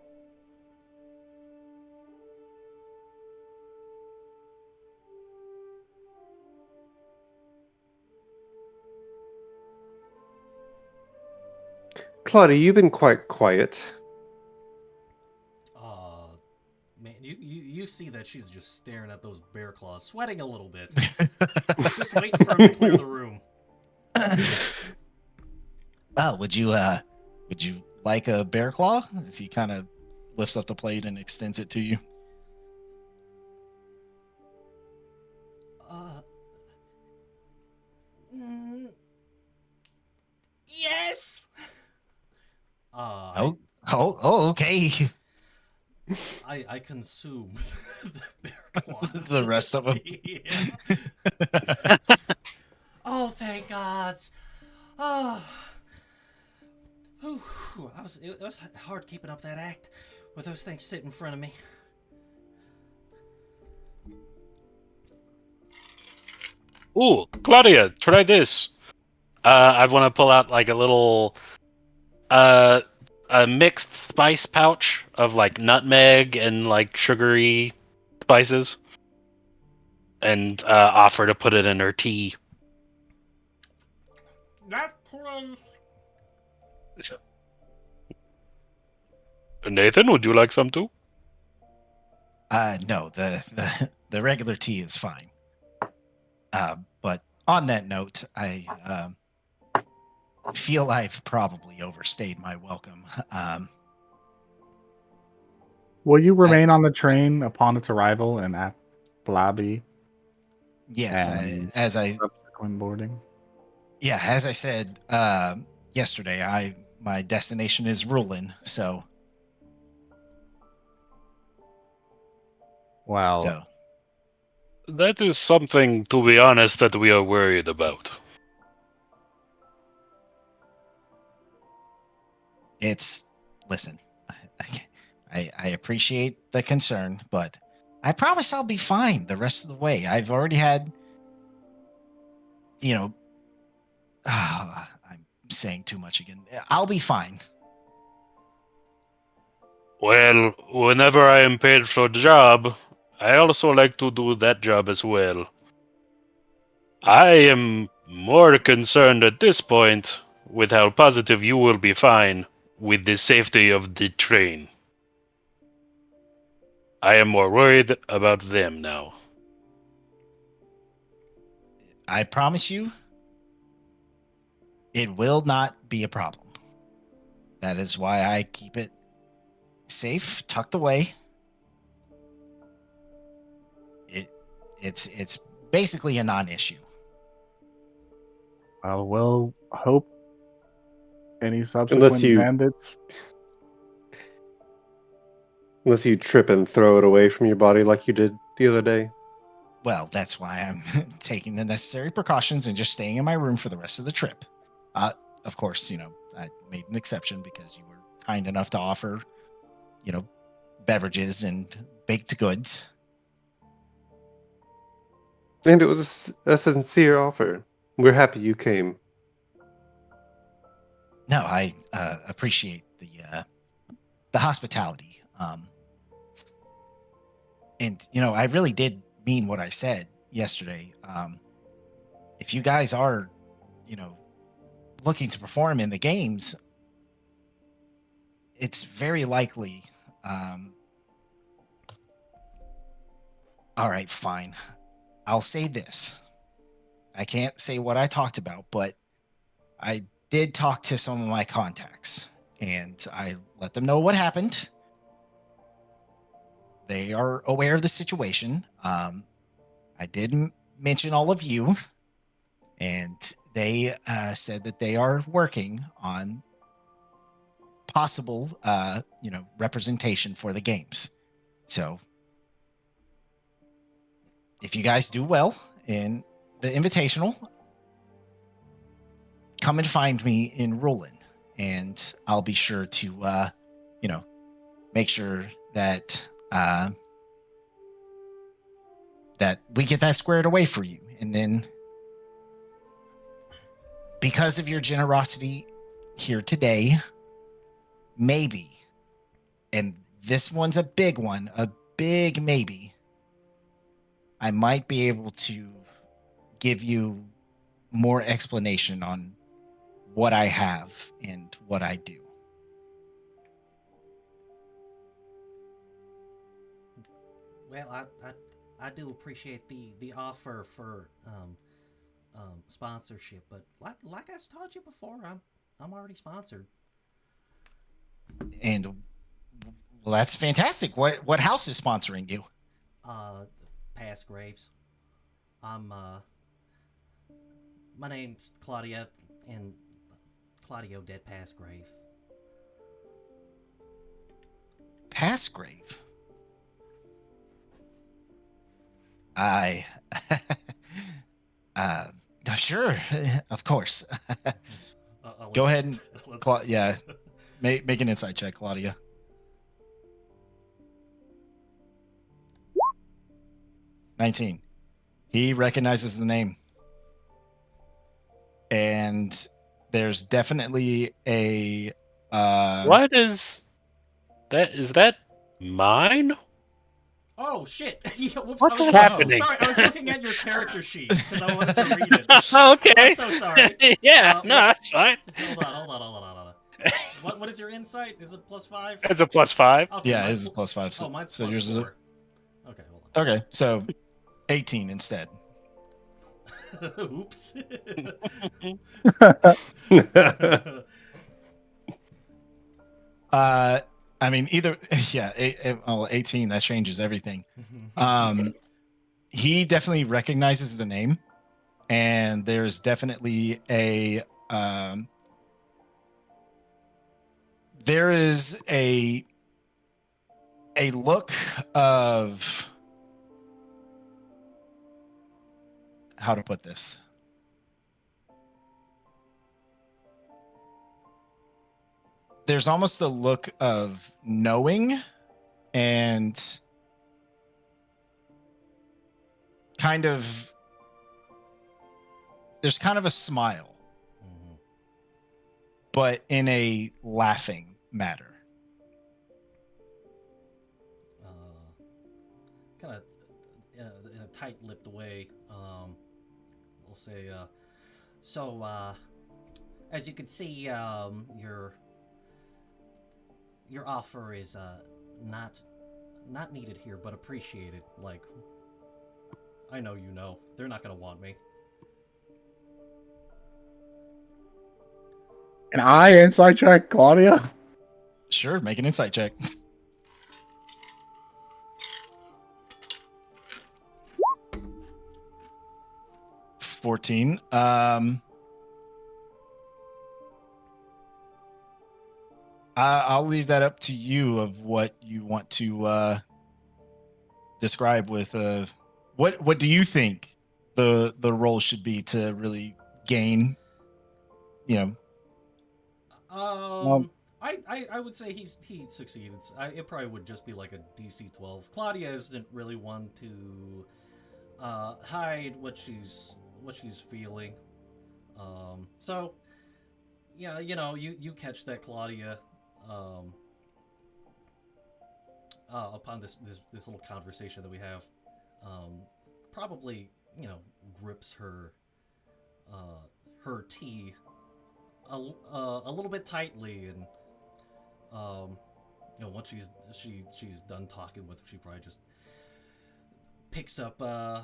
Claudia, you've been quite quiet. Man, you see that she's just staring at those bear claws, sweating a little bit, just waiting for him to clear the room. Well, would you like a bear claw? As he kind of lifts up the plate and extends it to you. Yes. Okay. I consume the bear claws. The rest of them. Yeah. Oh, thank God. Oh. Whew. It was hard keeping up that act with those things sitting in front of me. Ooh, Claudia, try this. I want to pull out like a little, a mixed spice pouch of like nutmeg and like sugary spices, and offer to put it in her tea. That place. Nathan, would you like some too? No, the regular tea is fine. But on that note, I feel I've probably overstayed my welcome. Will you remain on the train upon its arrival and at Blobby? Yes, as I subsequent boarding. Yeah, as I said yesterday, my destination is Rulin, so. Well, So. That is something, to be honest, that we are worried about. Listen, I appreciate the concern, but I promise I'll be fine the rest of the way. I've already had, I'm saying too much again. I'll be fine. Well, whenever I am paid for a job, I also like to do that job as well. I am more concerned at this point with how positive you will be fine with the safety of the train. I am more worried about them now. I promise you, It will not be a problem. That is why I keep it safe, tucked away. It's basically a non-issue. We'll hope any subsequent you- bandits. Unless you trip and throw it away from your body like you did the other day. Well, that's why I'm taking the necessary precautions and just staying in my room for the rest of the trip. Of course, I made an exception because you were kind enough to offer, beverages and baked goods. And it was a sincere offer. We're happy you came. No, I appreciate the hospitality. And I really did mean what I said yesterday. If you guys are, looking to perform in the games, it's very likely. All right, fine. I'll say this. I can't say what I talked about, but I did talk to some of my contacts and I let them know what happened. They are aware of the situation. I did mention all of you, and they said that they are working on possible, representation for the games. So, if you guys do well in the Invitational, come and find me in Roland, and I'll be sure to, make sure that that we get that squared away for you. And then, because of your generosity here today, maybe, and this one's a big one, a big maybe, I might be able to give you more explanation on what I have and what I do. Well, I do appreciate the offer for sponsorship, but like I told you before, I'm already sponsored. And well, that's fantastic. What house is sponsoring you? Past Graves. My name's Claudia, and Claudio Dead Passgrave. Passgrave. Sure, of course. Go ahead and make an insight check, Claudia. 19. He recognizes the name. And there's definitely a What is that? Is that mine? Oh shit! Yeah, whoops, What's I was, happening? Sorry, I was looking at your character sheet because I wanted to read it. Okay. I'm so sorry. Yeah, no, what's- that's fine. Hold on. What is your insight? Is it +5? It's a +5. Okay, yeah, mine's his is +5. So, mine's so +4. yours is Okay, hold on. okay. So 18 instead. Oops. I mean, either yeah, 18. That changes everything. He definitely recognizes the name, and there's definitely there is a look of, how to put this. There's almost a look of knowing and kind of, there's kind of a smile, but in a laughing manner. Kind of in a tight-lipped way. We'll say, so, as you can see, your offer is not needed here, but appreciated. Like, I know you know they're not gonna want me. Can I insight check Claudia? Sure, make an insight check. 14. I'll leave that up to you of what you want to describe with what do you think the role should be to really gain, you know. I would say he succeeded. It probably would just be like a DC 12. Claudia isn't really one to hide what she's feeling. So yeah, you catch that Claudia upon this little conversation that we have, probably grips her tea a little bit tightly, and once she's done talking with him, she probably just picks up a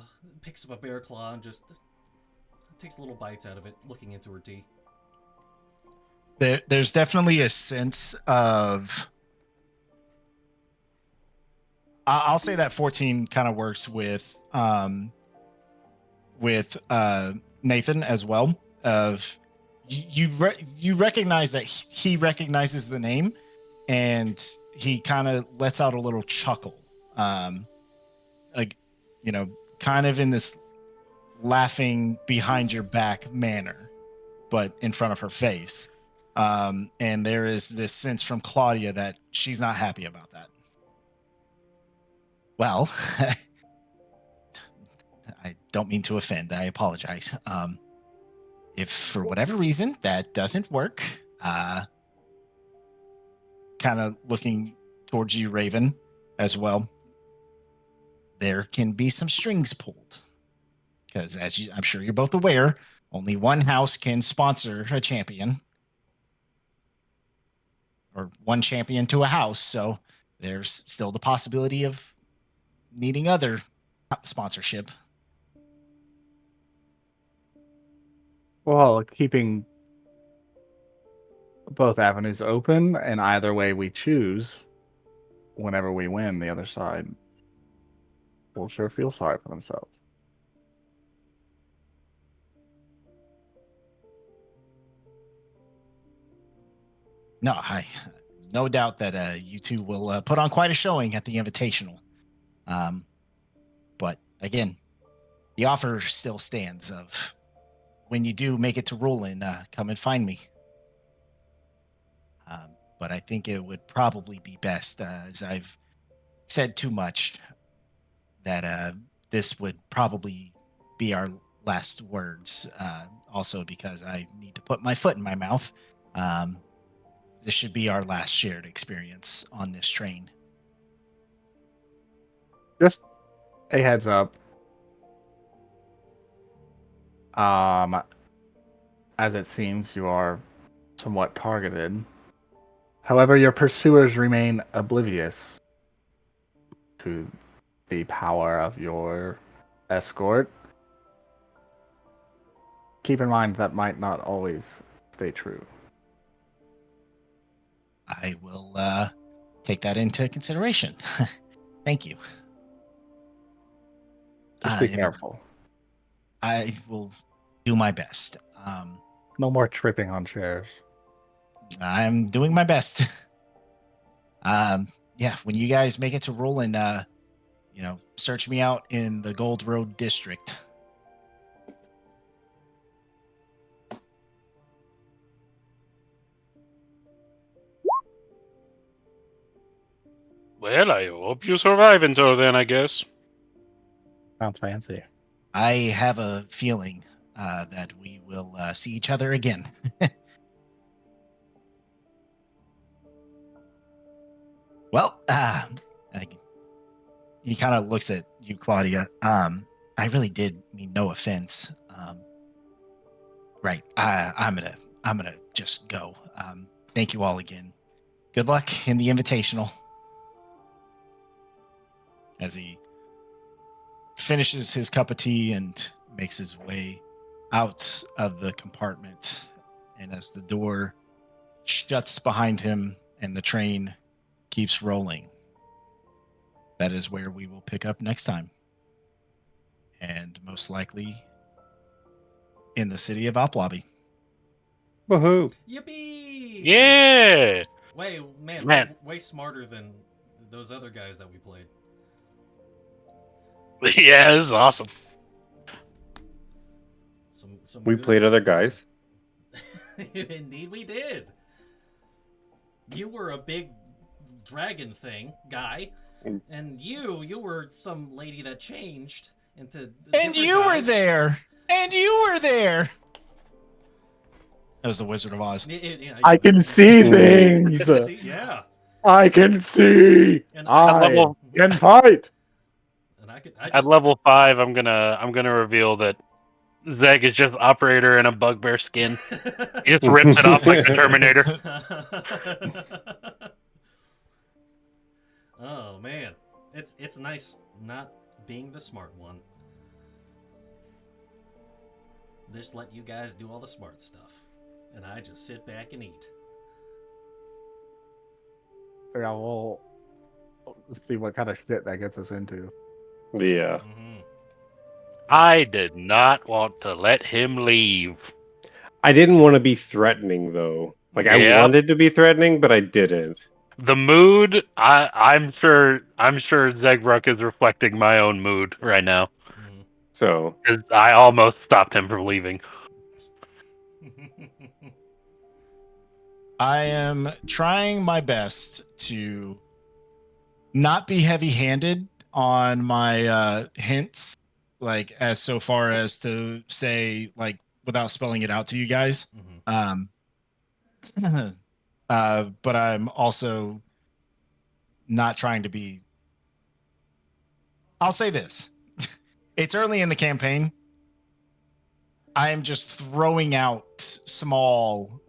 bear claw and just takes little bites out of it, looking into her tea. There's definitely a sense of. I'll say that 14 kind of works with Nathan as well. Of you recognize that he recognizes the name, and he kind of lets out a little chuckle, like kind of in this laughing behind your back manner, but in front of her face. And there is this sense from Claudia that she's not happy about that. Well, I don't mean to offend. I apologize. If for whatever reason that doesn't work, kind of looking towards you, Raven, as well, there can be some strings pulled. Because I'm sure you're both aware, only one house can sponsor a champion. Or one champion to a house, so there's still the possibility of needing other sponsorship. Well, keeping both avenues open, and either way we choose, whenever we win, the other side will sure feel sorry for themselves. No doubt that you two will put on quite a showing at the Invitational. But again, the offer still stands of when you do make it to Roland, come and find me. But I think it would probably be best, as I've said too much, that this would probably be our last words. Also, because I need to put my foot in my mouth. This should be our last shared experience on this train. Just a heads up. As it seems, you are somewhat targeted. However, your pursuers remain oblivious to the power of your escort. Keep in mind that might not always stay true. I will take that into consideration. Thank you. Just be careful. I will do my best. No more tripping on chairs. I'm doing my best. Yeah, when you guys make it to Roland, search me out in the Gold Road district. Well, I hope you survive until then, I guess. Sounds fancy. I have a feeling that we will see each other again. Well, he kind of looks at you, Claudia. I really did mean no offense. Right. I'm gonna just go. Thank you all again. Good luck in the Invitational. As he finishes his cup of tea and makes his way out of the compartment, and as the door shuts behind him and the train keeps rolling. That is where we will pick up next time. And most likely in the city of Oplobby. Woohoo! Yippee! Yeah. Way, man, Man. way smarter than those other guys that we played. Yeah, this is awesome. Some We good- played other guys. Indeed, we did. You were a big dragon thing guy, Mm. and you were some lady that changed into. And different you were guys. there. And you were there. That was the Wizard of Oz. Yeah, I can see things. See, yeah, I can see. and I level- can fight. and I At just, level 5, I'm gonna reveal that Zeg is just operator in a bugbear skin. He just rips it off like the Terminator. Oh man, it's nice not being the smart one. Just let you guys do all the smart stuff, and I just sit back and eat. Yeah, well, let's see what kind of shit that gets us into. Yeah. Mm-hmm. I did not want to let him leave. I didn't want to be threatening though. Like I Yeah. wanted to be threatening, but I didn't. The mood, I'm sure Zegruk is reflecting my own mood right now. Mm-hmm. So 'Cause I almost stopped him from leaving. I am trying my best to not be heavy-handed on my hints, like as so far as to say, like, without spelling it out to you guys. Mm-hmm. But I'm also not trying to be. I'll say this: it's early in the campaign. I am just throwing out small,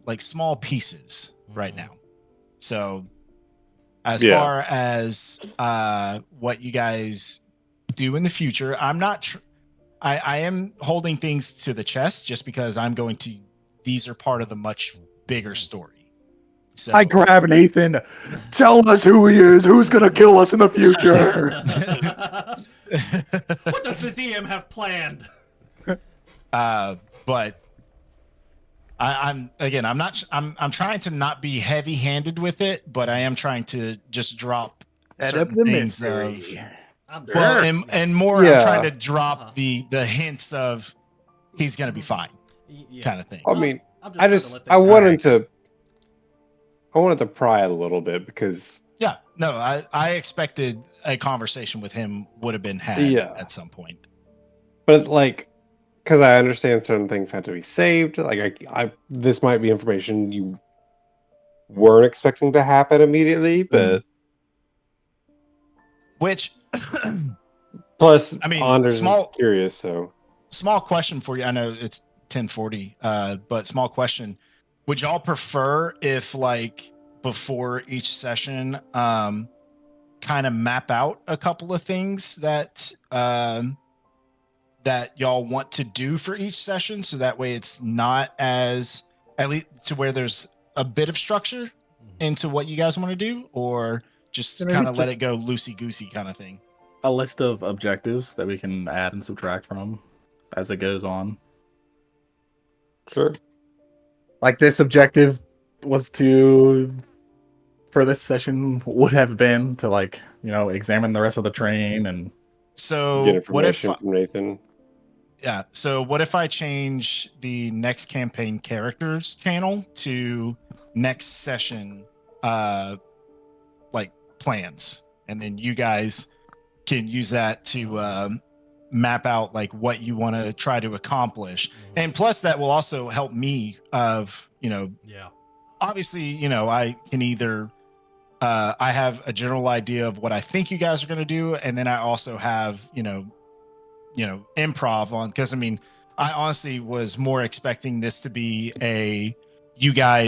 like small pieces right Mhm. now. So, as Yeah. far as what you guys do in the future, I'm not. I am holding things to the chest just because I'm going to. These are part of the much bigger story. So, I grab Nathan. Tell us who he is. Who's gonna kill us in the future? What does the DM have planned? But I'm not. I'm trying to not be heavy-handed with it, but I am trying to just drop Set up certain the things mystery. I'm well, and more. Yeah. I'm trying to drop Uh-huh. the hints of he's gonna be fine, yeah. kind of thing. I mean, I'm I trying to just let I things wanted to pry a little bit because Yeah, no, I expected a conversation with him would have been had Yeah. at some point. but like because I understand certain things had to be saved. Like I this might be information you weren't expecting to happen immediately, but Which plus I mean, Anders small- is curious, so small question for you. I know it's 10:40, but small question. Would y'all prefer if, like, before each session, kind of map out a couple of things that that y'all want to do for each session, so that way it's not as, at least to where there's a bit of structure Mhm. into what you guys want to do, or just Maybe kind of let just- it go loosey goosey kind of thing? A list of objectives that we can add and subtract from as it goes on. sure. Like this objective was to, for this session, would have been to examine the rest of the train and So Get what if information from Nathan. Yeah. So what if I change the next campaign characters channel to next session like plans, and then you guys can use that to map out like what you want to try to accomplish. And plus that will also help me of, Yeah. obviously, I can either I have a general idea of what I think you guys are going to do, and then I also have, improv on, because I mean, I honestly was more expecting this to be a you guys